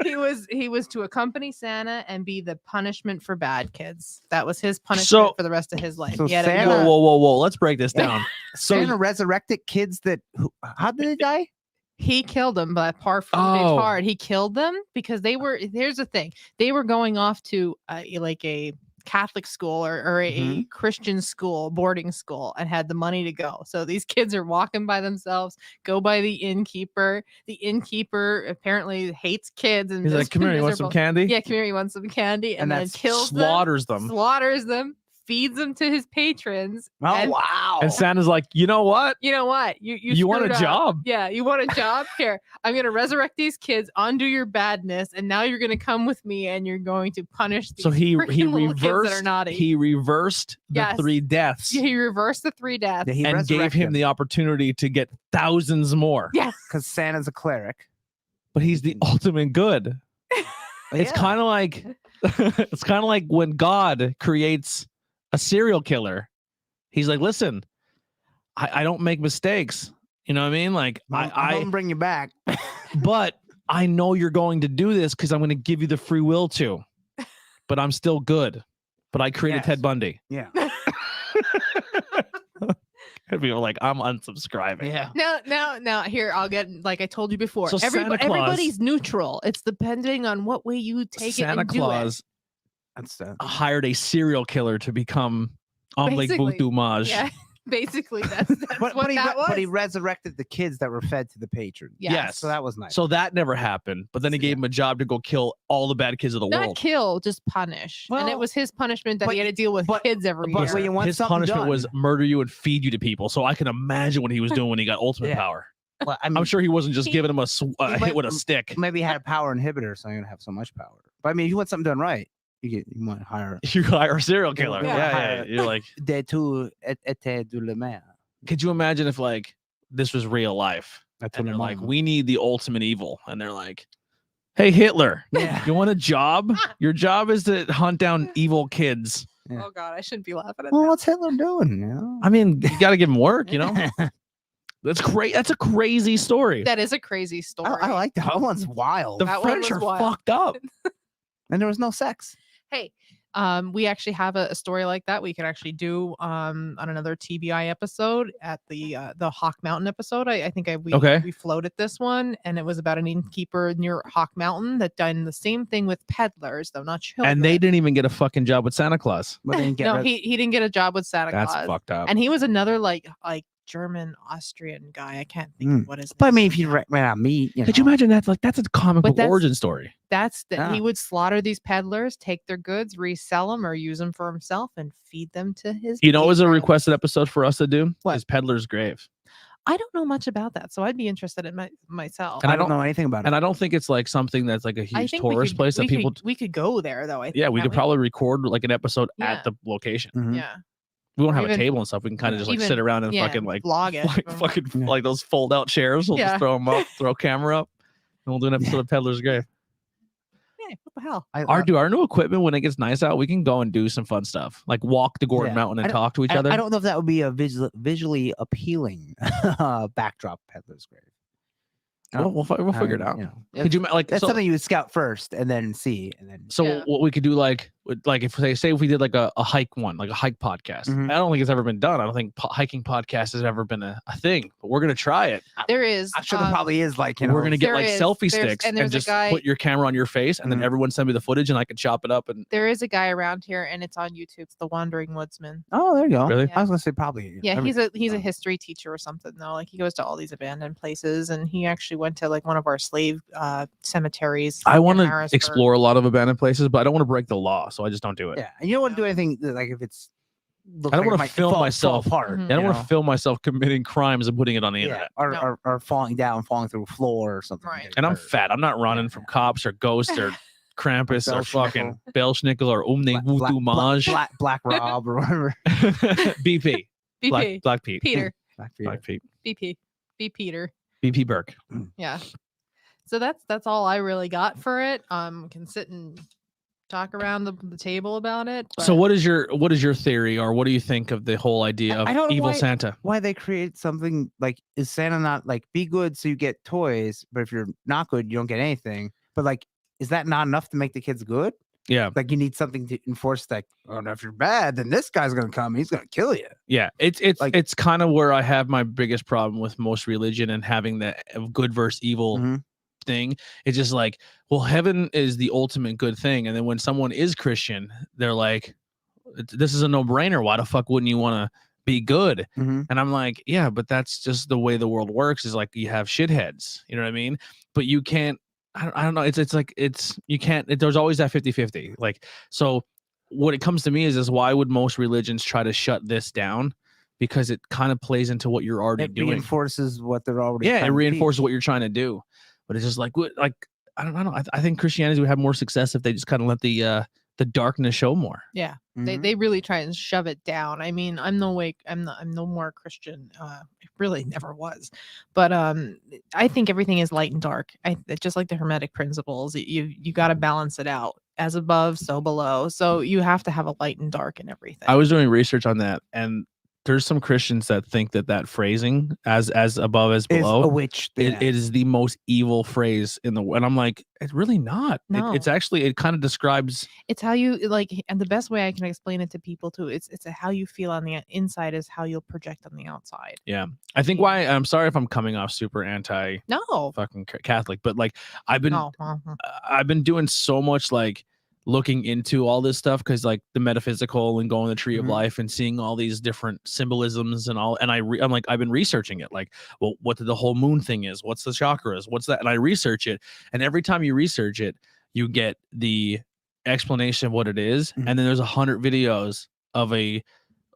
he was to accompany Santa and be the punishment for bad kids. That was his punishment for the rest of his life. So He had to Santa- go- Whoa! Let's break this down. Santa resurrected kids that. How did they die? He killed them, but hard. He killed them because they were. Here's the thing: they were going off to like a Catholic school or a Christian school, boarding school, and had the money to go. So these kids are walking by themselves, go by the innkeeper. The innkeeper apparently hates kids and He's like, "Come here, you want some candy?" Yeah, come here, you want some candy, and then that's kills slaughters them. slaughters them, feeds them to his patrons. Oh and wow! And Santa's like, "You know what? you know what? You want screwed a up. job? Yeah, you want a job? Here, I'm gonna resurrect these kids, undo your badness, and now you're gonna come with me and you're going to punish these So he freaking little kids that are reversed. naughty. He reversed the Yes. 3 deaths He reversed the 3 deaths. Yeah, he and gave him the opportunity to get thousands more. Yes. because Santa's a cleric. But he's the ultimate good. It's kind of like it's kind of like when God creates a serial killer. He's like, "Listen, I don't make mistakes. You know what I mean? Like I'm gonna bring you back. but I know you're going to do this because I'm going to give you the free will to. But I'm still good. But I created Yes. Ted Bundy." Yeah. And people are like, "I'm unsubscribing." Yeah. Now, here, I'll get, like I told you before, So Santa Claus- everybody's neutral. It's depending on what way you take it Santa and Claus That's hired a serial killer to become Omelette Basically, du mage. do it. Yeah, basically, that's what that was. But he resurrected the kids that were fed to the patrons. Yes. So that was nice. So that never happened. But then he gave him a job to go kill all the bad kids of the Not world. kill, just punish. And it Well, was his punishment that but- he had to deal with but- kids every but year. when you want His something punishment done- was murder you and feed you to people. So I can imagine what he was doing when he got ultimate Yeah. power. Well, I mean, I'm sure he wasn't just He- giving him a might- hit with a stick. maybe he had a power inhibitor, so you're gonna have so much power. But I mean, if you want something done right, you might hire You hire a serial killer. Yeah. Yeah. You're like, de tout était de la mer. could you imagine if like this was real life? That's And what they're I'm like, on. we need the ultimate evil. And they're like, "Hey, Hitler, Yeah. you want a job? Your job is to hunt down evil kids." Yeah. Oh God, I shouldn't be laughing at Well, that. what's Hitler doing? You know? I mean, you got to give him work, you know? That's great. That's a crazy story. That is a crazy story. I like that. That one's wild. The that one French was are wild. fucked up. And there was no sex. Hey, we actually have a story like that we could actually do on another TBI episode at the Hawk Mountain episode. I think we floated this one, and it was about an innkeeper near Hawk Mountain that done the same thing with peddlers, though not children. And they didn't even get a fucking job with Santa Claus. But they didn't get no, rid- he didn't get a job with Santa That's Claus. fucked up. And he was another like German Austrian guy. I can't think of what his name. But I mean, is if you now. ran out of meat, Could you imagine that? Like that's a comic But book that's- origin story. That's that Yeah. he would slaughter these peddlers, take their goods, resell them, or use them for himself, and feed them to his. You know, what was a patrons. requested episode for us to do? What? Is Peddler's Grave. I don't know much about that, so I'd be interested in myself. And I don't know anything about it. And I don't think it's like something that's like a I huge think tourist place that people. we could go there though. I think, Yeah, we can't could probably record like an episode Yeah. at the location. Mhm. Yeah, We won't Or have a even- table and stuff. We can kind of just like even- sit around and yeah, fucking like vlog it. fucking Yeah. like those fold out chairs. We'll Yeah. just throw them up, throw a camera up, and we'll do an episode of Peddler's Grave. Hey, what the hell? Our new equipment when it gets nice out, we can go and do some fun stuff like walk the Gordon Yeah. Mountain I and don't- talk to each I other. don't know if that would be a visually appealing backdrop. Peddler's Grave. We'll figure it out. You know, Could you like that's so, something you would scout first and then see, and then so Yeah. what we could do like if say if we did like a hike one, like a hike podcast. Mhm. I don't think it's ever been done. I don't think hiking podcast has ever been a thing, but we're gonna try it. There is. I'm sure there probably is like We're gonna get there like is. selfie There's- sticks and and, there's a just guy- put your camera on your face, and then Mhm. everyone send me the footage, and I can chop it up. And There is a guy around here, and it's on YouTube. It's the Wandering Woodsman. Oh, there you go. Really? I was gonna say probably. Yeah, he's a oh. history teacher or something though. Like he goes to all these abandoned places, and he actually went to like one of our slave cemeteries. I in want to Harrisburg. explore a lot of abandoned places, but I don't want to break the law, so I just don't do it. Yeah, and you don't want to do anything that, like if it's. I don't want to film myself. apart. Mhm. I don't you want know? to film myself committing crimes and putting it on the Yeah, internet. or, No. or falling down, falling through a floor or something. Right. getting And I'm hurt. fat. I'm not running from cops or ghosts or Krampus or fucking Belschnickel or Black- Umne Maj. Black Rob or whatever. BP. BP. Black Pete. Peter. Black Black Pete. BP. B Peter. BP Burke. Yeah. So that's all I really got for it. Can sit and talk around the table about it. So but- what is your theory, or what do you think of the whole idea I of don't know evil why- Santa? Why they create something like, is Santa not like be good so you get toys, but if you're not good, you don't get anything? But like, is that not enough to make the kids good? Yeah. Like you need something to enforce like, oh no, if you're bad, then this guy's gonna come, he's gonna kill you. Yeah, it's Like- it's kind of where I have my biggest problem with most religion and having the good versus evil Mhm. thing. It's just like, well, heaven is the ultimate good thing, and then when someone is Christian, they're like, this is a no-brainer. Why the fuck wouldn't you want to be good? Mhm. And I'm like, yeah, but that's just the way the world works. Is like you have shitheads, you know what I mean? But you can't. I don't know. It's like you can't. There's always that 50-50. Like so. What it comes to me is why would most religions try to shut this down? Because it kind of plays into what you're already It doing. reinforces what they're already. Yeah, it trying to reinforces teach. what you're trying to do. But it's just like I don't know. I think Christianity would have more success if they just kind of let the darkness show more. Yeah. Mhm. They really try and shove it down. I mean, I'm no more Christian. It really never was. But I think everything is light and dark. It's just like the Hermetic principles. You got to balance it out. As above, so below. So you have to have a light and dark in everything. I was doing research on that, and there's some Christians that think that phrasing as above as Is a below witch. it is the most evil phrase in the world. And I'm like, it's really not. No. It's actually, it kind of describes. It's how you like, and the best way I can explain it to people too. It's how you feel on the inside is how you'll project on the outside. I think why I'm sorry if I'm coming off super anti No. fucking Catholic, but like I've been No. I've been doing so much like looking into all this stuff because like the metaphysical and going the tree of Mhm. life and seeing all these different symbolisms and all, and I'm like I've been researching it, like, well, what the whole moon thing is, what's the chakras, what's that, and I research it, and every time you research it you get the explanation of what it is, Mhm. and then there's 100 videos of a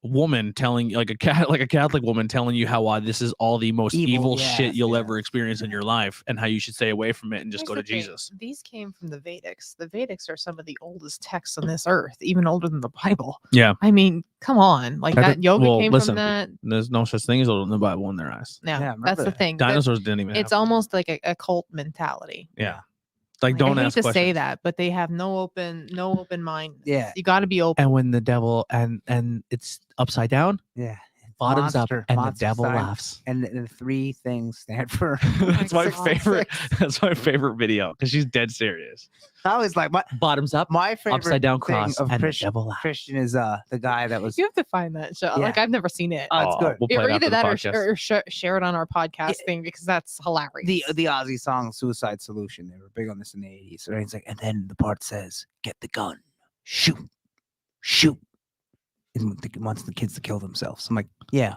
woman telling, like a Catholic woman telling you how this is all the most evil shit yes, you'll yes. ever experience in your life, and how you should stay away from it and just Here's go to the thing, Jesus. These came from the Vedics. The Vedics are some of the oldest texts on this earth, even older than the Bible. Yeah. I mean, come on. Like I that think- yoga well, came listen, from that. There's no such thing as older than the Bible in their eyes. Yeah, Yeah, I that's remember the that. thing. That- Dinosaurs didn't even It's have. almost like a cult mentality. Yeah. Like, Like, don't I hate ask to questions. say that, but they have no open mind. Yeah. You got to be open. And when the devil and it's upside down, Yeah. bottoms Monster- up, and the monster devil sign. laughs. And the three things stand for. That's my God. favorite. That's my favorite video because she's dead serious. I was like, Bottoms up, my favorite upside down thing cross, of and the Christian, devil laughs. Christian is the guy that was. You have to find that show. Like Yeah. I've never seen it. It's good. We'll play Or it after either the that podcast. or share it on our podcast thing because that's hilarious. the Aussie song "Suicide Solution." They were big on this in the '80s. So he's like, and then the part says, "Get the gun, shoot, shoot." And wants the kids to kill themselves. I'm like, yeah,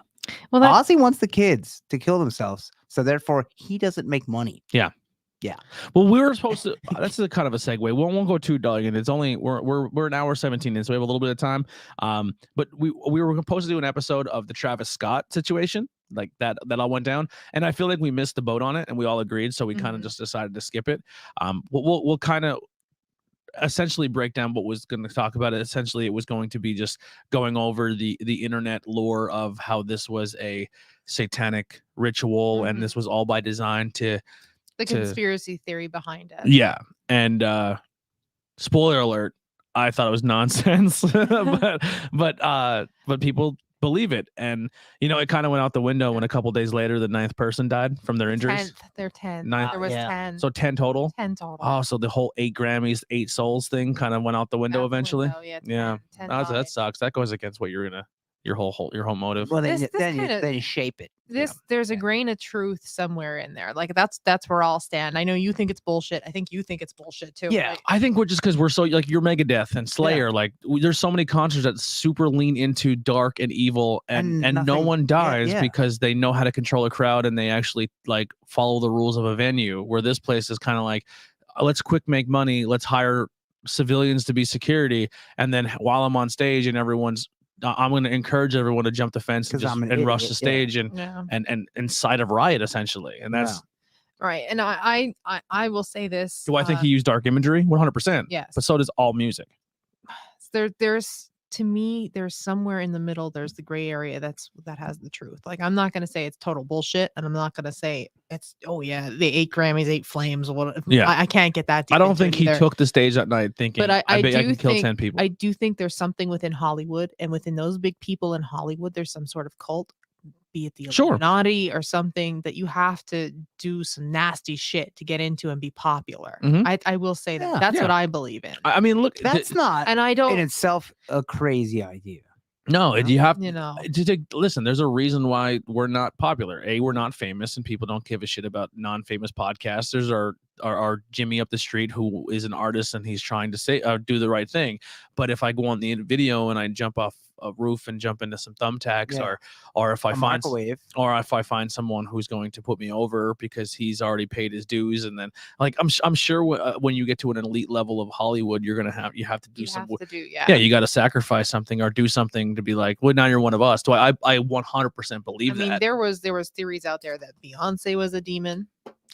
Well, that, Ozzy wants the kids to kill themselves, so therefore he doesn't make money. Well, we were supposed to. That's a kind of a segue. We won't go too dark, and it's only we're an hour 17 in, so we have a little bit of time. But we were supposed to do an episode of the Travis Scott situation, like that all went down, and I feel like we missed the boat on it, and we all agreed, so we kind of just decided to skip it. We'll kind of essentially break down what was going to talk about it. Essentially, it was going to be just going over the internet lore of how this was a satanic ritual, and this was all by design to. the conspiracy theory behind it. Yeah. And spoiler alert, I thought it was nonsense. but people believe it. And it kind of went out the window when a couple days later the 9th person died from their injuries. They're 10. Ninth- There was yeah. 10. So 10 total. 10 total. Oh, so the whole 8 Grammys, 8 souls thing kind of went out the window Out the eventually. window, yeah. 10, Yeah. 10 That died. sucks. That goes against what you're gonna your whole motive. Well, then, This kinda- then you shape it. There's a Yeah. grain of truth somewhere in there. Like that's where I'll stand. I know you think it's bullshit. I think you think it's bullshit too. Yeah. Like, I think we're just because we're so like you're Megadeth and Slayer, like there's so many concerts that super lean into dark and evil, and no nothing- one dies yeah. because they know how to control a crowd and they actually like follow the rules of a venue. Where this place is kind of like, let's quick make money, let's hire civilians to be security, and then while I'm on stage and everyone's, I'm going to encourage everyone to jump the fence and 'Cause I'm an rush idiot, the stage yeah. and incite a riot essentially, and that's. Right. And I will say this. Do I think he used dark imagery? 100%. Yes. But so does all music. There's to me, there's somewhere in the middle, there's the gray area that has the truth. Like I'm not gonna say it's total bullshit, and I'm not gonna say it's the 8 Grammys, 8 flames. What? Yeah. I can't get that. I deep don't into think it he either. took the stage that night thinking, But I bet I do can kill think, 10 people. I do think there's something within Hollywood, and within those big people in Hollywood, there's some sort of cult, be it the Sure. Illuminati or something, that you have to do some nasty shit to get into and be popular. Mhm. I will say that. Yeah. That's Yeah. what I believe in. I mean, look, That's not And I in don't, itself a crazy idea. no, you have you know. to listen. There's a reason why we're not popular. We're not famous, and people don't give a shit about non-famous podcasters or Jimmy up the street who is an artist and he's trying to say do the right thing. But if I go on the video and I jump off a roof and jump into some thumbtacks, Yeah. or if I A find microwave. or if I find someone who's going to put me over because he's already paid his dues, and then like I'm sure when you get to an elite level of Hollywood, you have to do You some have to do, yeah, you got to sacrifice something or do something to be like, well, now you're one of us. Do I 100% believe I mean, that. there was theories out there that Beyonce was a demon.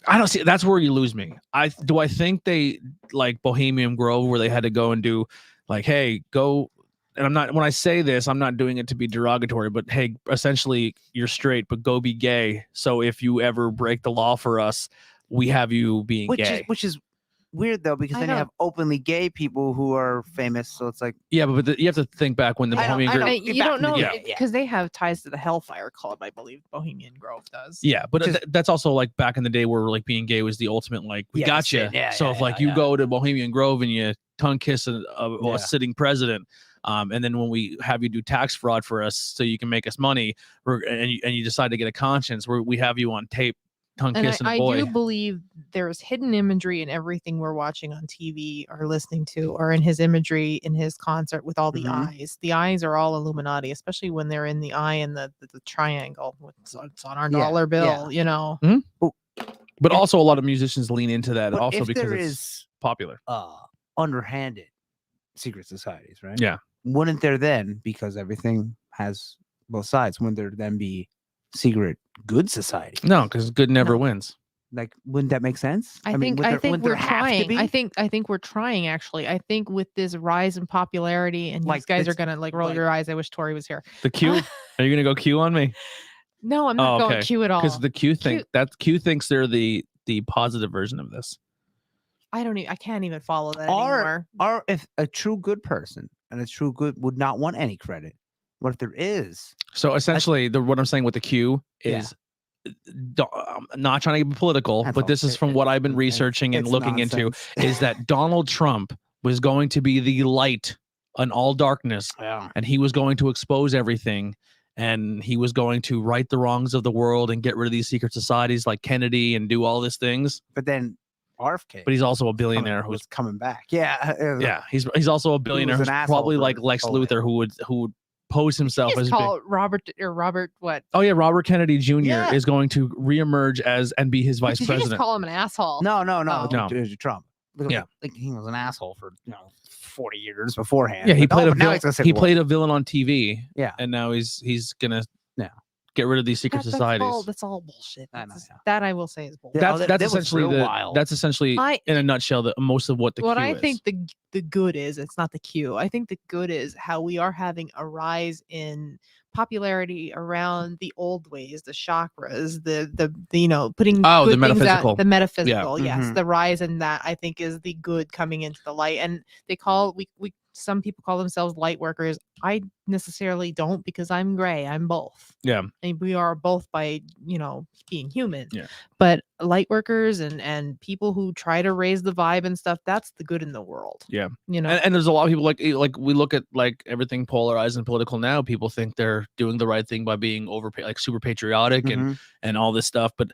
I don't see. That's where you lose me. I think they like Bohemian Grove where they had to go and do like, hey, go. And I'm not, when I say this, I'm not doing it to be derogatory, but hey, essentially you're straight, but go be gay. So if you ever break the law for us, we have you being gay. Which is weird though, because I then you know. have openly gay people who are famous. So it's like, Yeah, but you have to think back when the I don't- Bohemian I Grove. don't- You back don't in the know day, because they have ties to the Hellfire Club, I believe Bohemian Grove does. Yeah, but Which is- that's also like back in the day where like being gay was the ultimate, like, we Yeah, got that's you. it. Yeah, So yeah, if like yeah, you yeah. go to Bohemian Grove and you tongue kiss a Yeah. sitting president, and then when we have you do tax fraud for us so you can make us money, and you decide to get a conscience, we have you on tape tongue And kissing I a boy. do believe there's hidden imagery in everything we're watching on TV or listening to, or in his imagery in his concert with all the Mhm. eyes. The eyes are all Illuminati, especially when they're in the eye and the triangle. It's on our Yeah, dollar bill, yeah. you know. But also a lot of musicians lean into that but also if because there it's is popular. underhanded secret societies, right? Yeah. Wouldn't there then, because everything has both sides, wouldn't there then be secret good society? No, because good never No. wins. Like, wouldn't that make sense? I mean, think would there- wouldn't we're there have to trying. be? I think we're trying actually. I think with this rise in popularity, and Like, these guys are it's gonna like roll like- your eyes. I wish Tori was here. The Q, are you gonna go Q on me? No, I'm not going Q at all. Because the Q thinks they're the positive version of this. I can't even follow that Or- anymore. Or if a true good person and a true good would not want any credit, what if there is? So essentially, what I'm saying with the Q Yeah. is, I'm not trying to get political, That's but all. this is from what I've been It's- researching and it's looking into, nonsense. is that Donald Trump was going to be the light on all darkness, Yeah. and he was going to expose everything, and he was going to right the wrongs of the world and get rid of these secret societies like Kennedy and do all these things. But then RFK. But he's also a billionaire who's, was coming back. Yeah. yeah, he's also a billionaire an who's asshole probably for like his Lex whole life. Luthor, who would pose himself Just as call it Robert what? Oh yeah, Robert Kennedy Jr. Yeah. is going to reemerge as and be his vice Did you just president. call him an asshole? No, Oh. No. Trump. Yeah. Like he was an asshole for 40 years beforehand. Yeah, he But, played but now he's gonna say he war. played a villain on TV. Yeah. And now he's gonna Yeah. get rid of these secret societies. That's all bullshit. I know, That's- yeah. That I will say is bullshit. Yeah. That's that was essentially real wild. that's essentially in a nutshell most of what the what Q I is. think the good is, it's not the Q. I think the good is how we are having a rise in popularity around the old ways, the chakras, the putting Oh, the good things out, metaphysical. the metaphysical. Yes, Mhm. the rise in that I think is the good coming into the light. And they call we some people call themselves light workers. I necessarily don't because I'm gray. I'm both. Yeah. And we are both by being human. Yeah. But light workers and people who try to raise the vibe and stuff, that's the good in the world. Yeah. You know. And there's a lot of people like we look at like everything polarized and political now. People think they're doing the right thing by being super patriotic Mhm. and all this stuff, but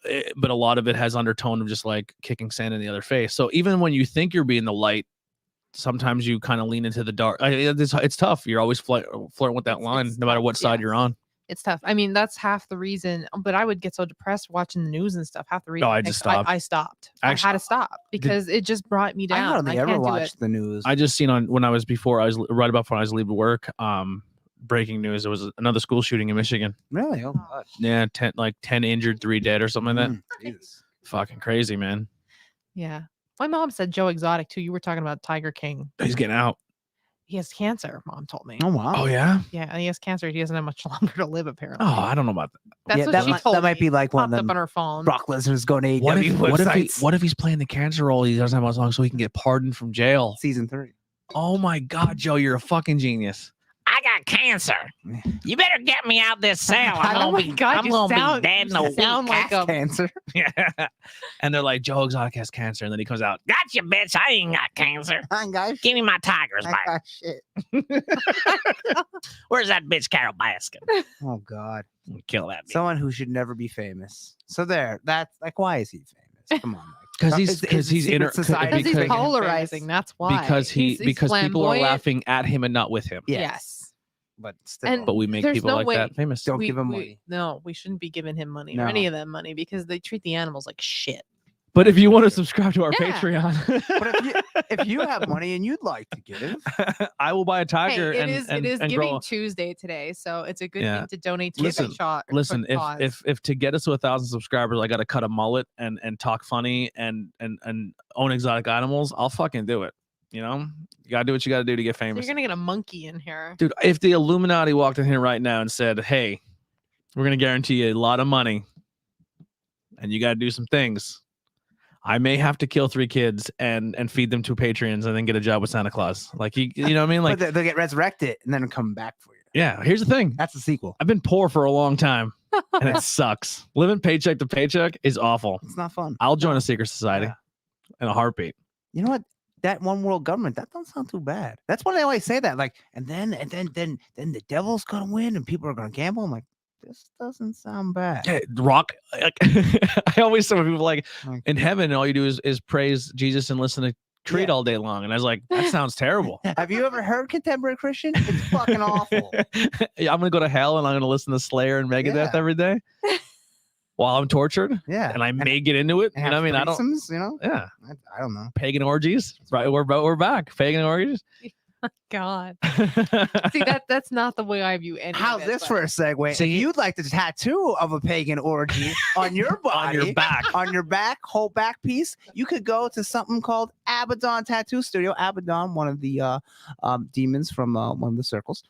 a lot of it has undertone of just like kicking sand in the other face. So even when you think you're being the light, sometimes you kind of lean into the dark. It's tough. You're always flirting with that line, no matter what side you're on. It's tough. I mean, that's half the reason. But I would get so depressed watching the news and stuff. Half the reason I just stopped. I stopped. I had to stop because it just brought me I down. hardly ever can't do watched it. the news. I just seen on right before I was leaving work. Breaking news: there was another school shooting in Michigan. Really? Oh God. Yeah, 10 injured, 3 dead, or something like that. Jesus. Fucking crazy, man. Yeah. My mom said Joe Exotic too. You were talking about Tiger King. He's getting out. He has cancer. Mom told me. Oh wow. Oh yeah. Yeah, and he has cancer. He doesn't have much longer to live. Apparently. Oh, I don't know about that. That's Yeah, what that she might- told that might me. be like one of Popped them up on her phone. Brock Lesnar's going to What AEW if he's playing the cancer role? He doesn't have much long, so he can get pardoned from jail. season 3. Oh my God, Joe, you're a fucking genius. I got cancer. You better get me out this cell. Oh I'm my gonna be, God, I'm you gonna sound- be dead in you a week. sound like a Cancer. Yeah. And they're like, Joe Exotic has cancer, and then he comes out. Gotcha, bitch. I ain't got cancer. Hi guys. Give me my tigers I back. got shit. Where's that bitch Carol Baskin? Oh God. Kill that bitch. Someone who should never be famous. So there. That's like, why is he famous? Come on, Mike. Because Is he's secret society because he's making him polarizing. famous? That's why. because He's people are flamboyant. laughing at him and not with him. Yes. But still, And- But we make There's people no like way- that famous. Don't give him money. No, we shouldn't be giving him money or No. any of them money because they treat the animals like shit. But if you want to subscribe to our Yeah. Patreon, but if you have money and you'd like to give, I will buy a tiger Hey, and it is and Giving grow. Tuesday today, so it's a good Yeah. thing to donate to Listen, a shot. Listen, if to get us to 1,000 subscribers, I got to cut a mullet and talk funny and own exotic animals, I'll fucking do it. You know, you gotta do what you gotta do to get So famous, you're gonna get a monkey in here. dude. If the Illuminati walked in here right now and said, "Hey, we're gonna guarantee you a lot of money, and you gotta do some things," I may have to kill 3 kids and feed them to Patreons and then get a job with Santa Claus. Like you know what I mean? Like, but they'll get resurrected and then come back for you. yeah. Here's the thing. That's the sequel. I've been poor for a long time, and it sucks. Living paycheck to paycheck is awful. It's not fun. I'll join a secret society Yeah. in a heartbeat. You know what? That one world government, that don't sound too bad. That's why they always say that. Like, and then the devil's gonna win and people are gonna gamble. I'm like, this doesn't sound bad. Yeah, rock. I always say when people like Like, in heaven, all you do is praise Jesus and listen to Creed Yeah. all day long. And I was like, that sounds terrible. have you ever heard contemporary Christian? It's fucking awful. Yeah, I'm gonna go to hell and I'm gonna listen to Slayer and Megadeth Yeah. every day while I'm tortured, Yeah. and I may get into it. and You know what I mean? I don't. threesomes, you know? Yeah, I don't know. pagan orgies. Right, we're back. Pagan orgies. God, see that's not the way I view any. How's of it, this but- for a segue? See- If you'd like the tattoo of a pagan orgy on your body, on your back. on your back, whole back piece, you could go to something called Abaddon Tattoo Studio. Abaddon, one of the demons from one of the circles.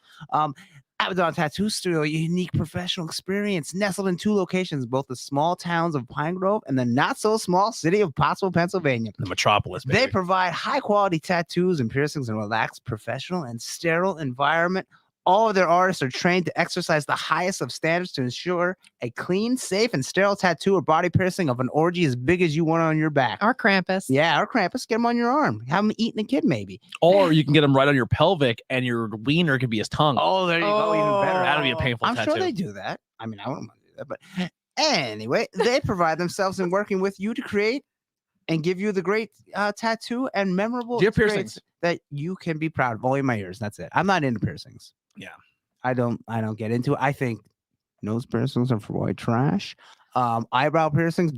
Abaddon Tattoo Studio, a unique professional experience nestled in 2 locations, both the small towns of Pine Grove and the not so small city of Pottsville, Pennsylvania. The metropolis. They Baby. provide high quality tattoos and piercings in a relaxed, professional, and sterile environment. All of their artists are trained to exercise the highest of standards to ensure a clean, safe, and sterile tattoo or body piercing of an orgy as big as you want on your back. Our Krampus. Yeah, or Krampus, get them on your arm. Have them eating a kid, maybe. Or you can get them right on your pelvic, and your wiener could be his tongue. Oh, there you go. Even better. That'd be a painful I'm tattoo. sure they do that. I mean, I wouldn't want to do that, but anyway, they pride themselves in working with you to create and give you the great tattoo and memorable Do you have experience piercings? that you can be proud of. Only in my ears. That's it. I'm not into piercings. Yeah. I don't get into it. I think nose piercings are for white trash. Eyebrow piercings.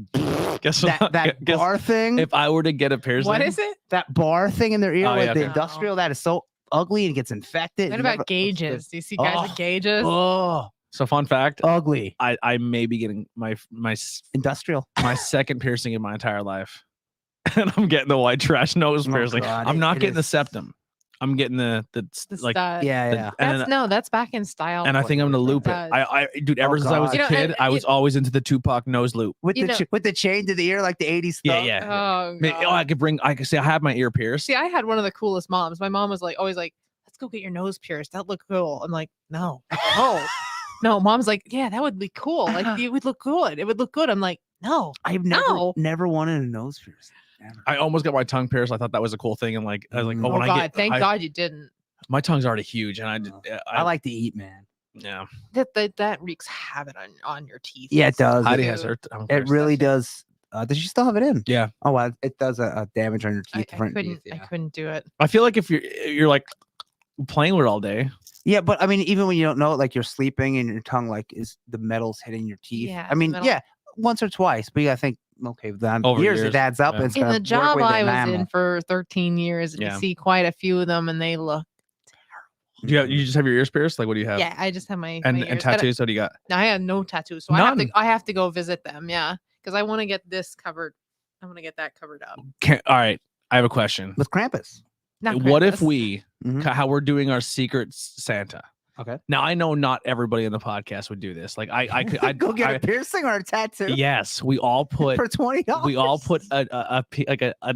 Guess that guess bar thing. if I were to get a piercing, What is it? That bar thing in their ear, Oh, like yeah, the okay. industrial, that is so ugly and gets infected. What It about never looks good. gauges? Do you see guys Oh, with gauges? Oh, So fun fact, ugly. I may be getting my Industrial. second piercing in my entire life, and I'm getting the white trash nose Oh, piercing. God, I'm not it getting the is- septum. I'm getting the The like stud. Yeah, the- yeah. and That's then, that's back in style. and I for think I'm gonna you. loop it. Does. Dude, ever Oh, since I was God. a You know, kid, and I was it- always into the Tupac nose loop. With You the know- with the chain to the ear, like the 80s Yeah, stuff. yeah. Oh, I God. I could say I had my ear pierced. See, I had one of the coolest moms. My mom was like, always like, let's go get your nose pierced. That look cool. I'm like, no, no. Mom's like, yeah, that would be cool. Like, it would look good. It would look good. I'm like, no. I've No. never wanted a nose piercing. Never. I almost got my tongue pierced. I thought that was a cool thing, and like I was like, Mm. oh, Oh, when I God. get, Thank God you didn't. my tongue's already huge, and I did. I like to eat, man. Yeah, That wreaks havoc on your teeth. Yeah, it does. Heidi Dude. has her. tongue It pierced. really does. Does she still have it in? Yeah, Oh, wow. It does a damage on your I, teeth. I front couldn't. teeth, I yeah. couldn't do it. I feel like if you're like playing with it all day. Yeah, but I mean, even when you don't know it, like you're sleeping and your tongue like is the metal's hitting your teeth. Yeah, I mean, metal. yeah, once or twice, but you gotta think, okay, then Over years years, it adds up. yeah. And it's In gonna the work job with the I was in enamel. for 13 years, and Yeah. you see quite a few of them, and they look. Do you just have your ears pierced? Like, what do you have? Yeah, I just have my And my and ears, but tattoos. What do you got? I have no tattoos, so None. I have to go visit them. Yeah, because I want to get this covered. I want to get that covered up. All right, I have a question. With Krampus. Not What if Krampus. we Mhm. how we're doing our secret Santa? Okay. Now I know not everybody in the podcast would do this. Like I could I'd go get a piercing or a tattoo yes, we all put for $20. we all put an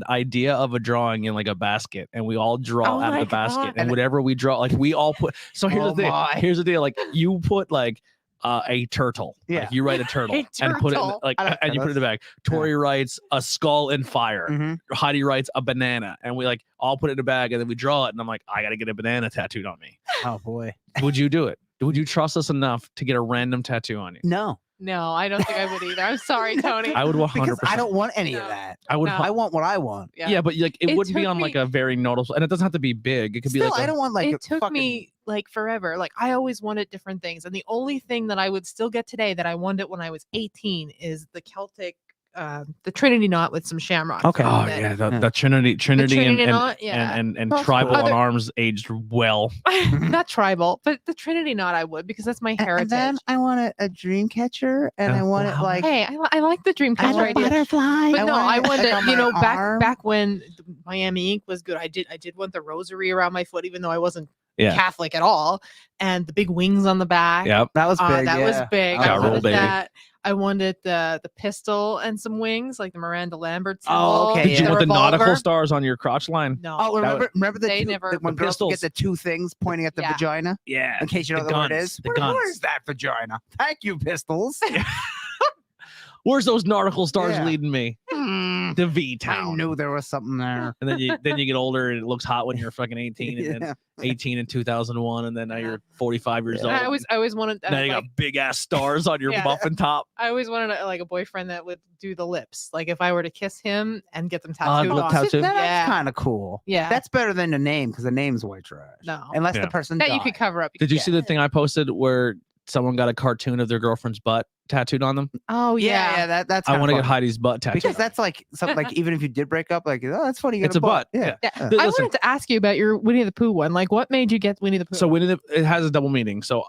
idea of a drawing in like a basket, and we all draw Oh out of my the basket, God. and whatever we draw, like we all put. So here's Oh the thing. my. Here's the deal. Like you put like a turtle. Yeah. Like, you write a turtle A and put it in, turtle. like I like and you put it in the bag. Tori writes a skull and fire. Mhm. Heidi writes a banana, and we like all put it in a bag, and then we draw it, and I'm like, I gotta get a banana tattooed on me. Oh boy. Would you do it? Would you trust us enough to get a random tattoo on you? No, No, I don't think I would either. I'm sorry, Tony. I would 100%. because I don't want any No. of that. I would. No. I want what I want. Yeah, but like it It wouldn't be took on like me- a very noticeable, and it doesn't have to be big. It could be Still, like I don't want like it a took fucking, me like forever. Like I always wanted different things, and the only thing that I would still get today that I wanted when I was 18 is the Celtic, the Trinity knot with some shamrock. Okay. Oh that- yeah, the Yeah. Trinity Trinity and knot, yeah. and That's tribal cool. on Other- arms aged well. Not tribal, but the Trinity knot I would, because that's my heritage. And then I want a dream catcher, and I want it Wow. like Hey, I like the dream I catcher want idea. butterfly. But no, I want it, wanted, like, on you know, my arm. back when the Miami Ink was good. I did want the rosary around my foot, even though I wasn't Yeah. Catholic at all, and the big wings on the back. Yep. That was big. That was yeah. big. I I roll, wanted baby. that. I wanted the pistol and some wings, like the Miranda Lambert symbol. Oh, okay, Did you yeah. want the nautical revolver. stars on your crotch line? No. Oh, That remember the they two, never- when The girls would get pistols. the two things pointing at the Yeah. vagina? Yeah. In case you know The what it guns, is. the Where guns. is that vagina? Thank you, pistols. Where's those nautical stars Yeah. leading me? Hmm, The V I town. knew there was something there. And then you get older and it looks hot when you're fucking 18 and then Yeah. 18 in 2001 and then now Yeah. you're 45 years And old. I always wanted. now you like, got big ass stars on your Yeah. muffin top. I always wanted like a boyfriend that would do the lips. Like if I were to kiss him and get them Oh, tattooed lip on. tattoo. See, that's Yeah. kind of cool. Yeah. That's better than the name because the name's white trash. No. Unless Yeah. the person that you could died. cover up. Did you Yeah. see the thing I posted where someone got a cartoon of their girlfriend's butt tattooed on them? Oh Yeah, yeah. that's. I kinda want to get fun. Heidi's butt tattooed. because that's like something like even if you did break up, like oh that's funny. You got It's a butt. Yeah. Yeah. Th- I listen, wanted to ask you about your Winnie the Pooh one. Like, what made you get Winnie the Pooh? so it has a double meaning. So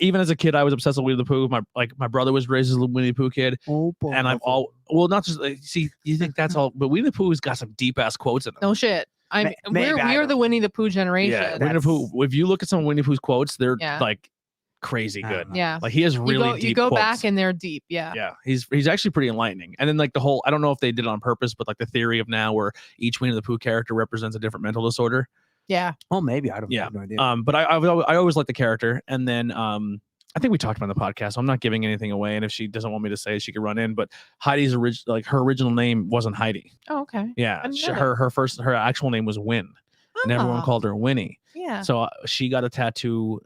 even as a kid, I was obsessed with Winnie the Pooh. My brother was raised as a Winnie the Pooh kid, Oh boy. and I'm all not just see. You think that's all, but Winnie the Pooh's got some deep ass quotes in them. no shit. I mean, maybe I we're don't- the Winnie the Pooh generation. Yeah, Yeah. Winnie the Pooh. If you look at some of Winnie the Pooh's quotes, they're Yeah. like crazy I good. don't know. Like he has really deep you go quotes. back and they're deep. Yeah. Yeah, he's actually pretty enlightening. And then like the whole, I don't know if they did it on purpose, but like the theory of now where each Winnie the Pooh character represents a different mental disorder. Yeah. Oh, maybe I don't. Yeah. I have no idea. But I always like the character. And then I think we talked about it on the podcast, so I'm not giving anything away. And if she doesn't want me to say it, she could run in. But Heidi's her original name wasn't Heidi. Oh, okay. Yeah, I didn't know that. her actual name was Win, and everyone Ah, called her Winnie. Yeah. So she got a tattoo,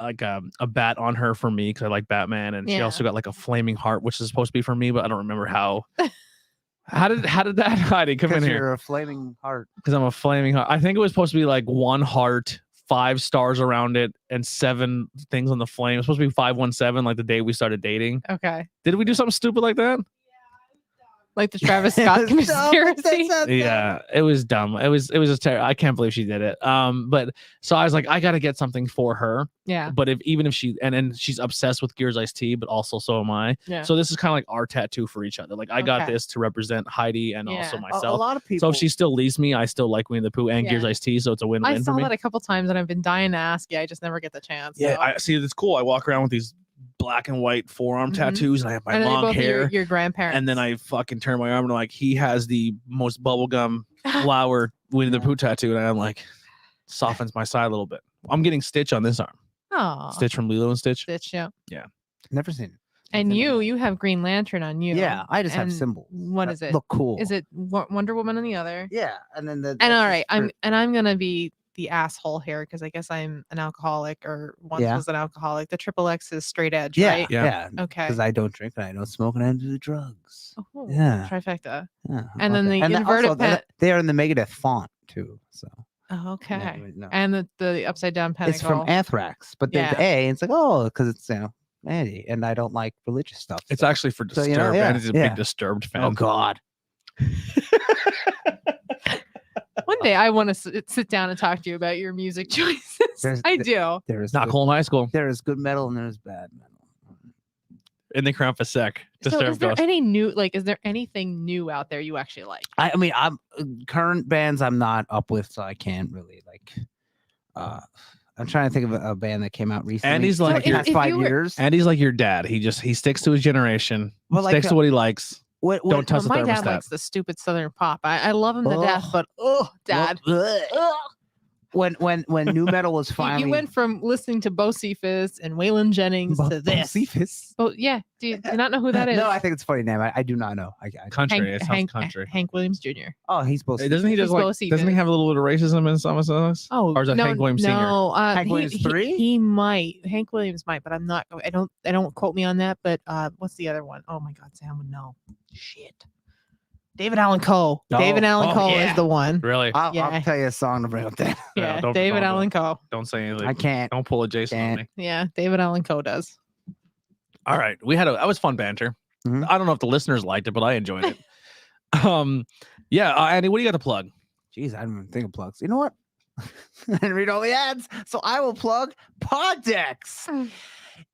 like a bat on her for me because I like Batman, and she Yeah. also got like a flaming heart, which is supposed to be for me, but I don't remember how. How did that Heidi come in Because here? you're a flaming heart. Because I'm a flaming heart. I think it was supposed to be like one heart 5 stars around it and 7 things on the flame. It's supposed to be 517, like the day we started dating. Okay. Did we do something stupid like that? Like the Travis Scott conspiracy. Yeah, it was dumb. It was just terrible. I can't believe she did it. But so I was like, I gotta get something for her. Yeah. But even if she and she's obsessed with Gears Ice Tea, but also so am I. Yeah. So this is kind of like our tattoo for each other. Like I got Okay. this to represent Heidi and Yeah. also A myself. lot of So people. if she still leaves me, I still like Winnie the Pooh and Yeah. Gears Ice Tea. So it's a I win-win for saw me. that a couple times and I've been dying to ask you. I just never get the chance. Yeah, so. I see. It's cool. I walk around with these black and white forearm Mhm. tattoos, and I have my And are they long both hair. your grandparents. And then I fucking turn my arm and I'm like, he has the most bubblegum flower Winnie the Yeah. Pooh tattoo, and I'm like, softens my side a little bit. I'm getting Stitch on this arm. Oh, Stitch from Lilo and Stitch. Stitch, yeah. Never seen it. And Never you have Green Lantern on you. Yeah, I just have And symbols. What that is it? Look cool. Is it Wonder Woman on the other? Yeah, and then the. And all right, I'm gonna be the asshole here because I guess I'm an alcoholic or once Yeah. was an alcoholic. The triple X is straight edge, Yeah, right? yeah. Okay. Because I don't drink and I don't smoke and I don't do drugs. Oh, Yeah. trifecta. Yeah, And then okay. the inverted also, pen- they are in the Megadeth font too. So Oh, okay. yeah, wait, no. And the upside down pentacle. It's from Anthrax, but there's Yeah. A. And it's like, oh, because it's Andy, and I don't like religious stuff. It's so- actually for So, Disturbed. you know, yeah, and he's a yeah. big Disturbed fan. Oh God. One day I want to sit down and talk to you about your music choices. There's- I do. There is Not good, cool in high school. There is good metal and there's bad metal. In the Krampus sec. So is Disturbed there goes. any new is there anything new out there you actually like? I mean, I'm current bands I'm not up with, so I can't really like. I'm trying to think of a band that came out recently. Andy's in like the your- past if 5 you were- years. Andy's like your dad. He sticks to his generation. Well, like, Sticks to what he likes. What, Don't touch the My dad thermostat. likes the stupid Southern pop. I love him to death, Ugh. but Dad. Ugh. When new metal was finally. You went from listening to Bo Cephas and Waylon Jennings to this. Cephas? Oh yeah, do you not know who that is? No, I think it's a funny name. I do not know. Country. It sounds country. Hank Williams Jr. Oh, he's supposed to. Doesn't he just He's like? Bo Cephas. Doesn't he have a little bit of racism in some of those? Oh, Or is that no, Hank Williams Sr.? no, Hank Williams 3? He might. Hank Williams might, but I'm not. I don't quote me on that. But what's the other one? Oh my God, Sam would know. Shit. David Allan Coe. Oh, David Allan oh, Coe yeah. is the one. Really? I'll Yeah. tell you a song to bring up there. Yeah, don't- David don't- Allan Coe. Don't say anything. I can't. Don't pull a Jason on Can't. me. Yeah, David Allan Coe does. All right, that was fun banter. Mhm. I don't know if the listeners liked it, but I enjoyed it. Yeah, Andy, what do you got to plug? Jeez, I didn't even think of plugs. You know what? I didn't read all the ads, so I will plug Poddex. Mm.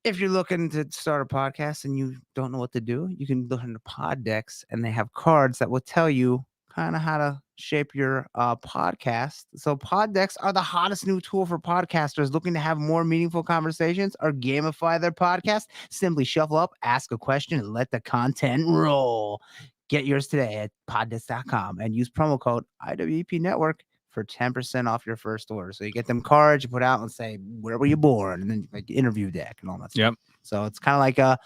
If you're looking to start a podcast and you don't know what to do, you can look into Poddex, and they have cards that will tell you kind of how to shape your podcast. So Poddex are the hottest new tool for podcasters looking to have more meaningful conversations or gamify their podcast. Simply shuffle up, ask a question, and let the content roll. Get yours today at poddex.com and use promo code IWEP Network for 10% off your first order. So you get them cards, you put out and say, where were you born? And then like interview deck and all that stuff. Yep. So it's kind of like a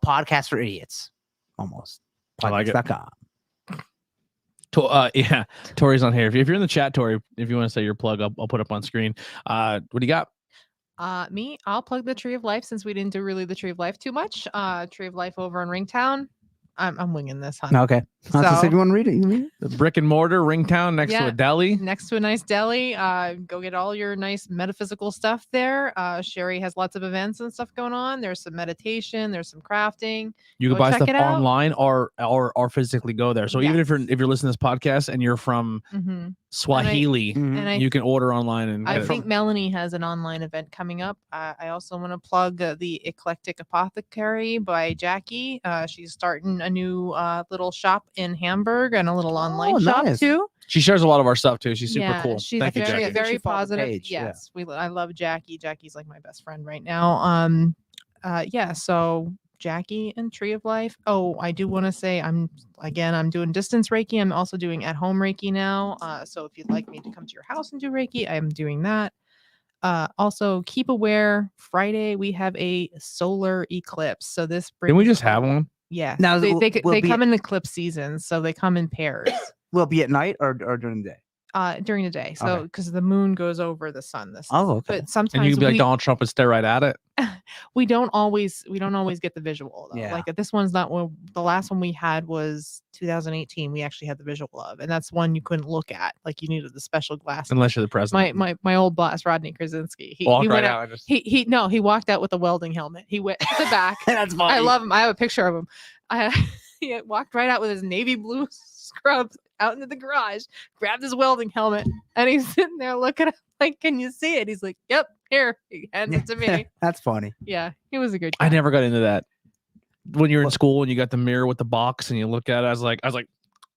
podcast for idiots, almost. I like it. Poddex.com. Yeah, Tori's on here. If you're in the chat, Tori, if you want to say your plug, I'll put up on screen. What do you got? I'll plug the Tree of Life since we didn't do really the Tree of Life too much. Tree of Life over in Ringtown. I'm winging this, huh? Okay. So, if you want to read it, you can read it. The brick and mortar Ringtown next to Yeah. a deli. Next to a nice deli. Go get all your nice metaphysical stuff there. Sherry has lots of events and stuff going on. There's some meditation. There's some crafting. You can Go buy check stuff it out. online or physically go there. So even if you're listening to this podcast and you're from Mm-hmm. Swahili, Mhm. And I you can order online and I get it. think Melanie has an online event coming up. I also want to plug the Eclectic Apothecary by Jackie. She's starting a new little shop in Hamburg and a little online shop nice. too. She shares a lot of our stuff too. She's super Yeah, cool. She's Thank you, very, Jackie. very She followed the positive. page, yeah. Yes, I love Jackie. Jackie's like my best friend right now. Yeah. So Jackie and Tree of Life. Oh, I do want to say I'm doing distance Reiki. I'm also doing at home Reiki now. So if you'd like me to come to your house and do Reiki, I'm doing that. Also keep aware. Friday we have a solar eclipse. So this brings. Didn't we just have one? Yeah. Now, they will be- come in eclipse seasons, so they come in pairs. Will it be at night or during the day? during the day. So Okay. because the moon goes over the sun. This. Oh, okay. But sometimes And you can be like we, Donald Trump and stare right at it. we don't always get the visual though. Yeah. Like this one's not one. The last one we had was 2018. We actually had the visual of, and that's one you couldn't look at. Like you needed the special glasses. Unless you're the president. My old boss Rodney Krasinski. He Walk went right out. out and just He walked out with a welding helmet. He went to the back. That's funny. I love him. I have a picture of him. He walked right out with his navy blue scrubs out into the garage, grabbed his welding helmet, and he's sitting there looking at him like, "Can you see it?" He's like, "Yep, here." He hands it to me. That's funny. Yeah, he was a good guy. I never got into that. When you're in What? school and you got the mirror with the box and you look at it, I was like,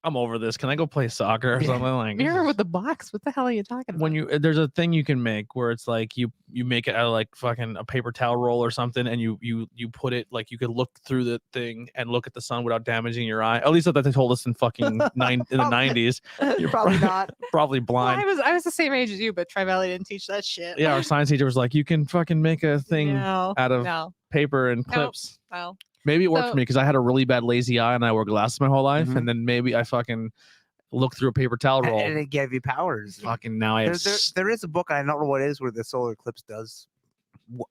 I'm over this. Can I go play soccer or Yeah. something like Mirror with the box. What the hell are you talking about? when you there's a thing you can make where it's like you make it out of like fucking a paper towel roll or something, and you put it like you could look through the thing and look at the sun without damaging your eye. At least that's what they told us in fucking in the 90s. You're probably not. Probably Well, blind. I was the same age as you, but Tri Valley didn't teach that shit. Yeah, our science teacher was like, you can fucking make a thing No, out of no, paper and Nope. clips. well, Maybe it worked So- for me because I had a really bad lazy eye and I wore glasses my whole life, Mhm. and then maybe I fucking looked through a paper towel roll. And it gave you powers. Fucking now I have There is a book, and I don't know what it is, where the solar eclipse does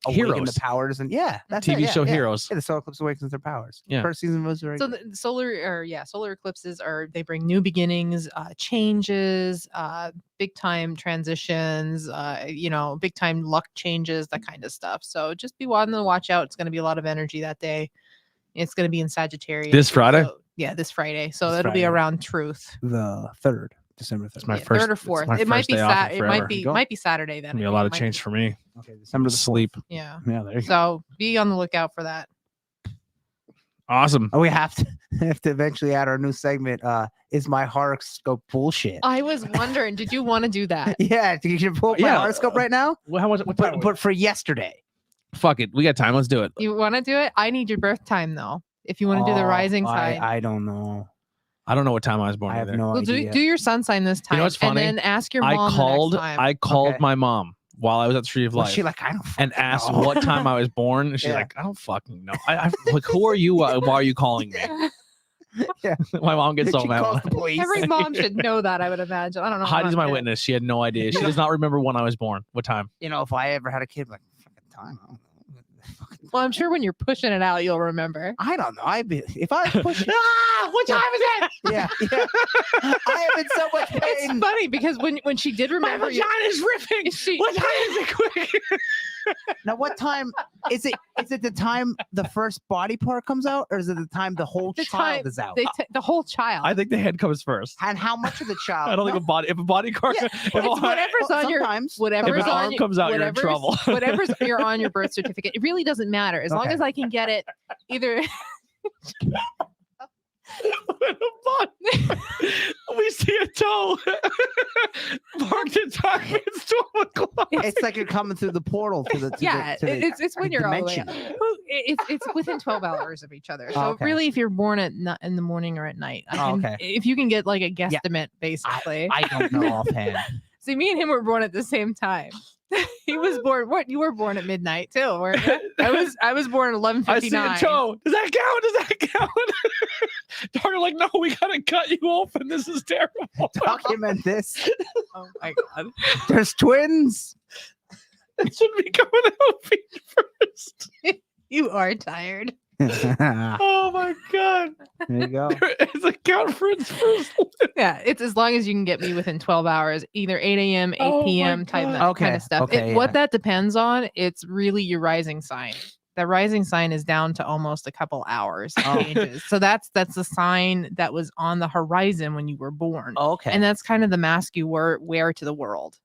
awaken Heroes. the powers, and that's it, TV yeah, show yeah. Heroes. Yeah, the solar eclipse awakens their powers. Yeah. First season was very so good. the solar eclipses they bring new beginnings, changes, big time transitions, big time luck changes, that kind of stuff. So just be on the watch out. It's going to be a lot of energy that day. It's going to be in Sagittarius. This Friday? So, yeah, this Friday. So This it'll be Friday. around truth. The 3rd, December 3rd. It's my Yeah, first- third or it's fourth. my It might first be day off Sat. in It forever. might be Saturday then. Gonna be I a think. lot It of might change be- for me. Okay, December the 4th. Sleep. Yeah. Yeah, there you go. So be on the lookout for that. Awesome. Oh, we have to eventually add our new segment. Is my horoscope bullshit? I was wondering, did you want to do that? Yeah, you should pull up my Yeah, horoscope right now. Well, how much? What time? But for yesterday. Fuck it. We got time. Let's do it. You want to do it? I need your birth time though. If you want to do the Oh, rising sign. I don't know. I don't know what time I was born. I have either. no Well, idea. do your sun sign this time. You know what's funny? And then ask your I mom called. the next time. I called Okay. my mom while I was at the Tree of Was Life she like, I don't and fucking asked know. what time I was born. And she's Yeah. like, I don't fucking know. I like, who are you? Why are you calling me? Yeah. My mom gets so She mad. calls the police. Every mom should know that, I would imagine. I don't know. Heidi's my about it. witness. She had no idea. She does not remember when I was born. What time? You know, if I ever had a kid, like fucking time. I don't know. Fucking- Well, I'm sure when you're pushing it out, you'll remember. I don't know. If I was pushing, What time is it? yeah. I am in so much It's pain. funny because when she did remember you, vagina's ripping. she, What time is it? Quick. Now, what time is it? Is it the time the first body part comes out, or is it the time the whole The child time is out? the whole child. I think the head comes first. And how much of the child? I don't think a body. If a body car, Yeah, if, it's a, whatever's on your sometimes. whatever's if an on arm your- comes out, you're in whatever's- trouble. whatever's you're on your birth certificate. It really doesn't matter as long Okay. as I can get it either. We see a toe parked in time. It's 12 o'clock. It's like you're coming through the portal to the Yeah, it's when you're all the way up. dimension. It's within 12 hours of each other. So Oh, okay. really, if you're born in the morning or at night, Okay. if you can get like a guesstimate, basically. I don't know offhand. See, me and him were born at the same time. He was born. You were born at midnight too, weren't you? I was born at 11:59. I see a toe. Does that count? Does that count? Doctor, like, no, we gotta cut you open. This is terrible. Document this. Oh my god. There's twins. It should be coming out feet first. You are tired. there Oh my god. you go. It's a count for its first. Yeah, it's as long as you can get me within 12 hours, either 8 a.m., 8 Oh my p.m. type God. that kind Okay, of stuff. okay, What yeah. that depends on, it's really your rising sign. The rising sign is down to almost a couple hours Oh. changes. So that's the sign that was on the horizon when you were born. Okay. And that's kind of the mask you wear to the world.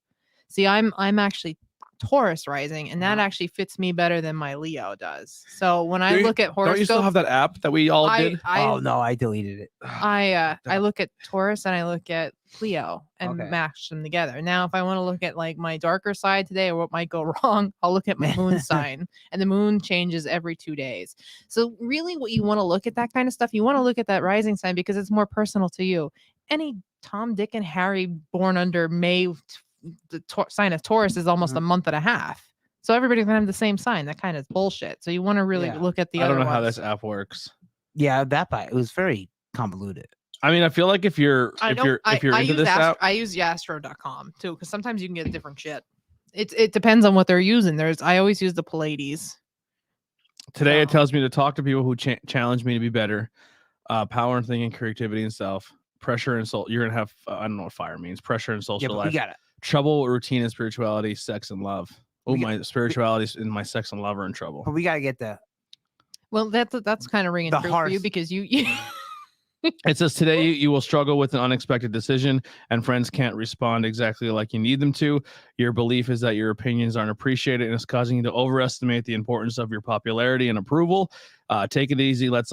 See, I'm actually Taurus rising, and that actually fits me better than my Leo does. So when I look at Don't you still horoscopes, have that app that we all did? Oh no, I deleted it. I look at Taurus and I look at Leo and Okay. match them together. Now, if I want to look at like my darker side today or what might go wrong, I'll look at my moon sign, and the moon changes every 2 days. So really, what you want to look at that kind of stuff, you want to look at that rising sign because it's more personal to you. Any Tom, Dick, and Harry born under May, the sign of Taurus is almost a month and a half. So everybody's gonna have the same sign. That kind of bullshit. So you want to really Yeah. look at the I other don't know how ones. this app works. Yeah, it was very convoluted. I mean, I feel like if you're into this app, I use Yastro.com too, because sometimes you can get different shit. It depends on what they're using. I always use the Pallades. today it tells me to talk to people who challenge me to be better. Power and thinking, creativity and self, pressure and soul. You're gonna have I don't know what fire means. Pressure and social but life. we got it. Trouble, routine and spirituality, sex and love. Oh, my spirituality and my sex and love are in trouble. But we gotta get the Well, that's kind of ringing The true for you hearth. because you It says today you will struggle with an unexpected decision and friends can't respond exactly like you need them to. Your belief is that your opinions aren't appreciated and it's causing you to overestimate the importance of your popularity and approval. Take it easy. Let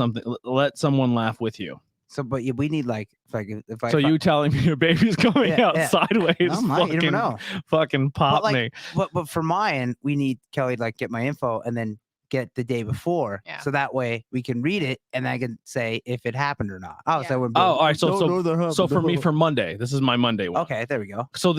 someone laugh with you. so. But we need like if I So you telling me your baby's coming Yeah, out yeah. sideways? No, Mike, you never know. Fucking pop like, me. But for mine, we need Kelly to like get my info and then get the day before, Yeah. so that way we can read it and I can say if it happened or not. Oh, Yeah. so we're Oh, all right. So so for me, for Monday, this is my Monday one. okay, there we go. So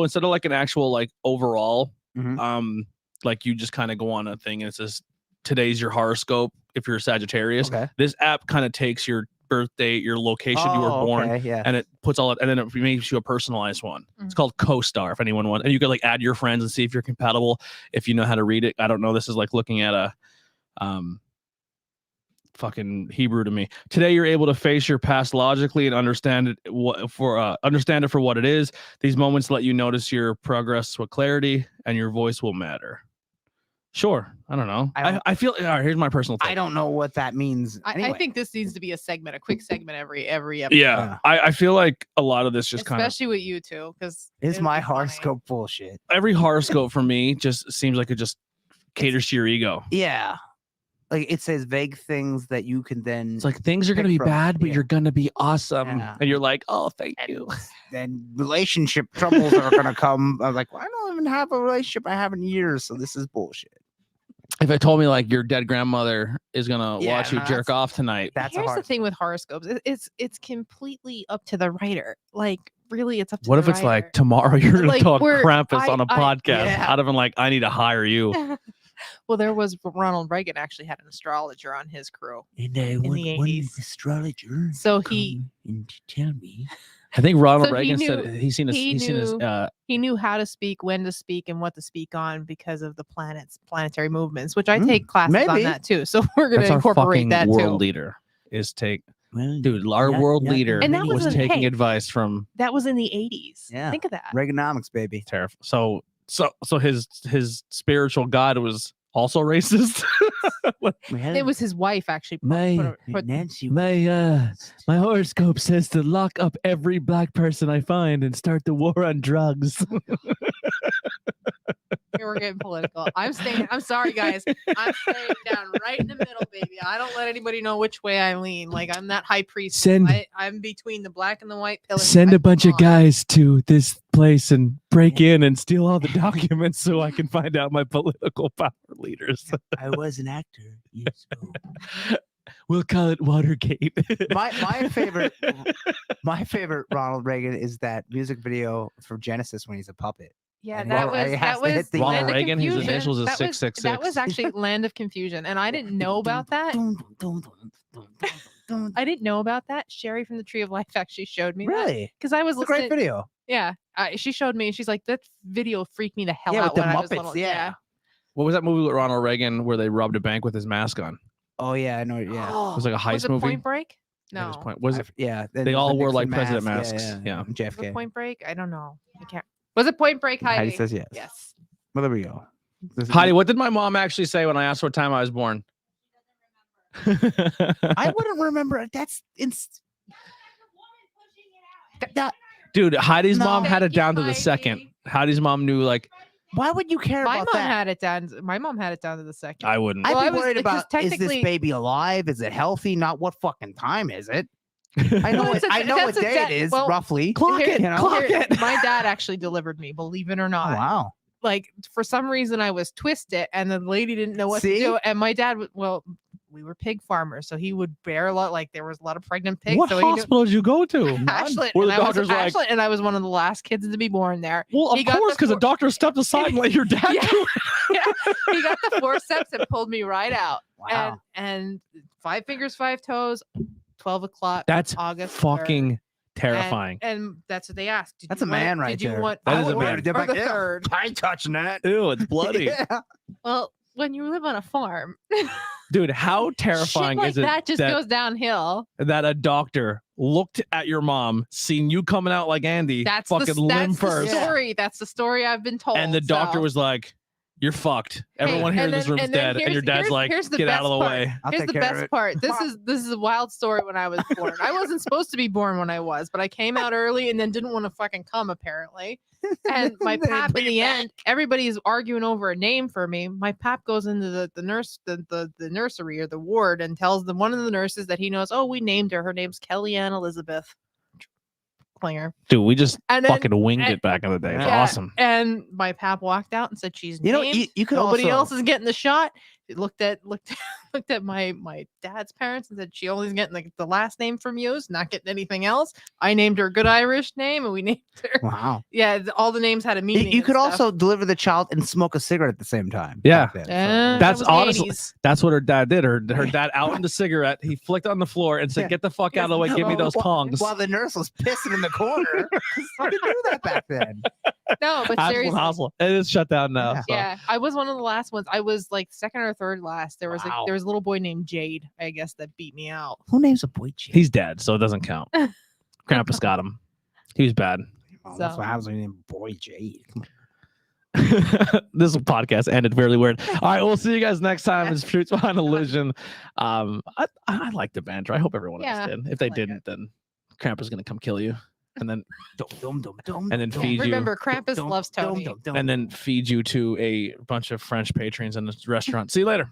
instead of like an actual like overall, Mhm. like you just kind of go on a thing and it says today's your horoscope if you're a Sagittarius. Okay. This app kind of takes your birth date, your location you were born, Okay, yeah. and it puts all it, and then it makes you a personalized one. It's Mhm. called Co-Star if anyone wants, and you could like add your friends and see if you're compatible if you know how to read it. I don't know. This is like looking at a fucking Hebrew to me. Today you're able to face your past logically and understand it for what it is. These moments let you notice your progress with clarity and your voice will matter. Sure. I don't know. I feel all right, here's my personal thing. I don't know what that means. I think this needs to be a quick segment every episode. Yeah. I feel like a lot of this just kind of Especially with you two, because Is my horoscope bullshit? every horoscope for me just seems like it just caters to your ego. Yeah. Like it says vague things that you can then It's like things are gonna Pick be from, bad, but yeah. you're gonna be awesome. Yeah. And you're like, oh, thank you. then relationship troubles are gonna come. I'm like, well, I don't even have a relationship I have in years, so this is bullshit. If I told me like your dead grandmother is gonna Yeah, watch you no, jerk off tonight, That's Here's a hard. the thing with horoscopes. It's completely up to the writer. Like, really, it's up to what the if it's writer. like tomorrow you're gonna Like, talk we're- Krampus on a I- podcast? yeah. I'd have been like, I need to hire you. Well, there was Ronald Reagan actually had an astrologer on his crew. And I in the 80s. astrologer. So he and tell me. I think Ronald So he Reagan said knew- he's seen his he he knew how to speak, when to speak, and what to speak on because of the planetary movements, which I take classes on maybe. that too. So we're gonna that's our incorporate fucking that world too. leader is take Well, dude, our world leader And that was was taking hey. advice from That was in the 80s. Yeah. Think of that. Reaganomics, baby. Tariff. So his spiritual god was also racist. It was his wife actually. Put Nancy. my horoscope says to lock up every black person I find and start the war on drugs. We're getting political. I'm sorry, guys. I'm staying down right in the middle, baby. I don't let anybody know which way I lean. Like I'm that high priest. I'm between the black and the white pillar. Send a bunch of guys to this place and break in and steal all the documents so I can find out my political power leaders. I was an actor years ago. We'll call it Watergate. my favorite Ronald Reagan is that music video for Genesis when he's a puppet. Yeah, And that Ronald was Reagan has that to hit was the- Ronald Land of Reagan, his Confusion. initials is That was- 666. That was actually Land of Confusion, and I didn't know about that. I didn't know about that. Sherry from the Tree of Life actually showed me that Really? because I was It's a great listening. video. Yeah, she showed me. She's like, that video freaked me the hell Yeah, out with the when I was Muppets, little. yeah. What was that movie with Ronald Reagan where they robbed a bank with his mask on? Oh yeah, I know. Yeah. It was like a heist was it movie. Point Break? Yeah, it was No. Point- was it? Yeah. They all wore, like, president masks. Yeah. Was JFK. it Point Break? I don't know. I can't. Was it Point Break, Heidi? Heidi says yes. Yes. Well, there we go. This is- Heidi, what did my mom actually say when I asked what time I was born? I wouldn't remember. That's Dude, Heidi's No. mom had it Thank you, down to the Heidi. second. Heidi's mom knew, like, why would you care My about mom that? had it down. My mom had it down to the second. I wouldn't. I'd Well, be I was- worried because about is this technically- baby alive? Is it healthy? Not what fucking time is it? I know Well, what it's a- I know what that's a day de- it is well, roughly. Clock Here- it, you know? clock here- it. My dad actually delivered me, believe it or Oh, not. wow. Like for some reason I was twisted and the lady didn't know what See? to do. And my dad we were pig farmers, so he would bear a lot, like there was a lot of pregnant pigs. What so he knew hospital did you go to? Ashland, Where and the I was doctor's like, Ashland, and I was one of the last kids to be born there. well, of he got course, the because the for- doctor stepped aside and let your dad Yeah. do it. Yeah, he got the forceps and pulled me right out. Wow. And 5 fingers, 5 toes, 12 o'clock. That's August 3rd. fucking terrifying. And that's what they asked. Did That's you a want it- man right did you there. want That I is a would man. order it. or the Yeah, 3rd? I ain't touching that. Ew, it's bloody. Yeah. Well, when you live on a farm, Dude, how terrifying shit like is it that just that, goes downhill. that a doctor looked at your mom, seen you coming out like Andy, That's fucking the, limb that's first, the story. That's the story I've been told. and the doctor so. was like, "You're fucked. Hey, Everyone here in and this then- room's and then dead," and your dad's like, here's the "Get out best of the part. way." I'll Here's take the care of best it. part. This is a wild story when I was born. I wasn't supposed to be born when I was, but I came out early and then didn't want to fucking come apparently. And my They pap put in you the back. end, everybody's arguing over a name for me. My pap goes into the nursery or the ward and tells them one of the nurses that he knows, oh, we named her. Her name's Kellyanne Elizabeth Klinger. Dude, we just And then fucking winged and- it back in the day. It's Yeah. awesome. And my pap walked out and said she's You know, named. you could Nobody also, else is getting the shot. It looked at my dad's parents and said she only's getting the last name from you, not getting anything else. I named her a good Irish name, and we named her. Wow. Yeah, all the names had a meaning. You and could stuff. also deliver the child and smoke a cigarette at the same time. Yeah. back then, so- That That's was the honestly- 80s. That's what her dad did. Her dad outed the cigarette. He flicked on the floor and said, Yeah. "Get the fuck out of the way. Give me those tongs." While the nurse was pissing in the corner. How did do that back then? No, but Hassle and seriously. hustle. It is shut down now. Yeah. so. Yeah, I was one of the last ones. I was like second or third last. There was Wow. there was a little boy named Jade, I guess, that beat me out. Who names a boy Jade? He's dead, so it doesn't count. Krampus got him. He was bad. Oh, that's So- what happens when you name boy Jade. Come on. This podcast ended really weird. All right, we'll see you guys next time. It's Truths Behind Illusion. I like the banter. I hope everyone else Yeah, did. If they like didn't, it. then Krampus is gonna come kill you, and then And then feed you. Remember, Krampus loves Tony. and then feed you to a bunch of French patrons in the restaurant. See you later.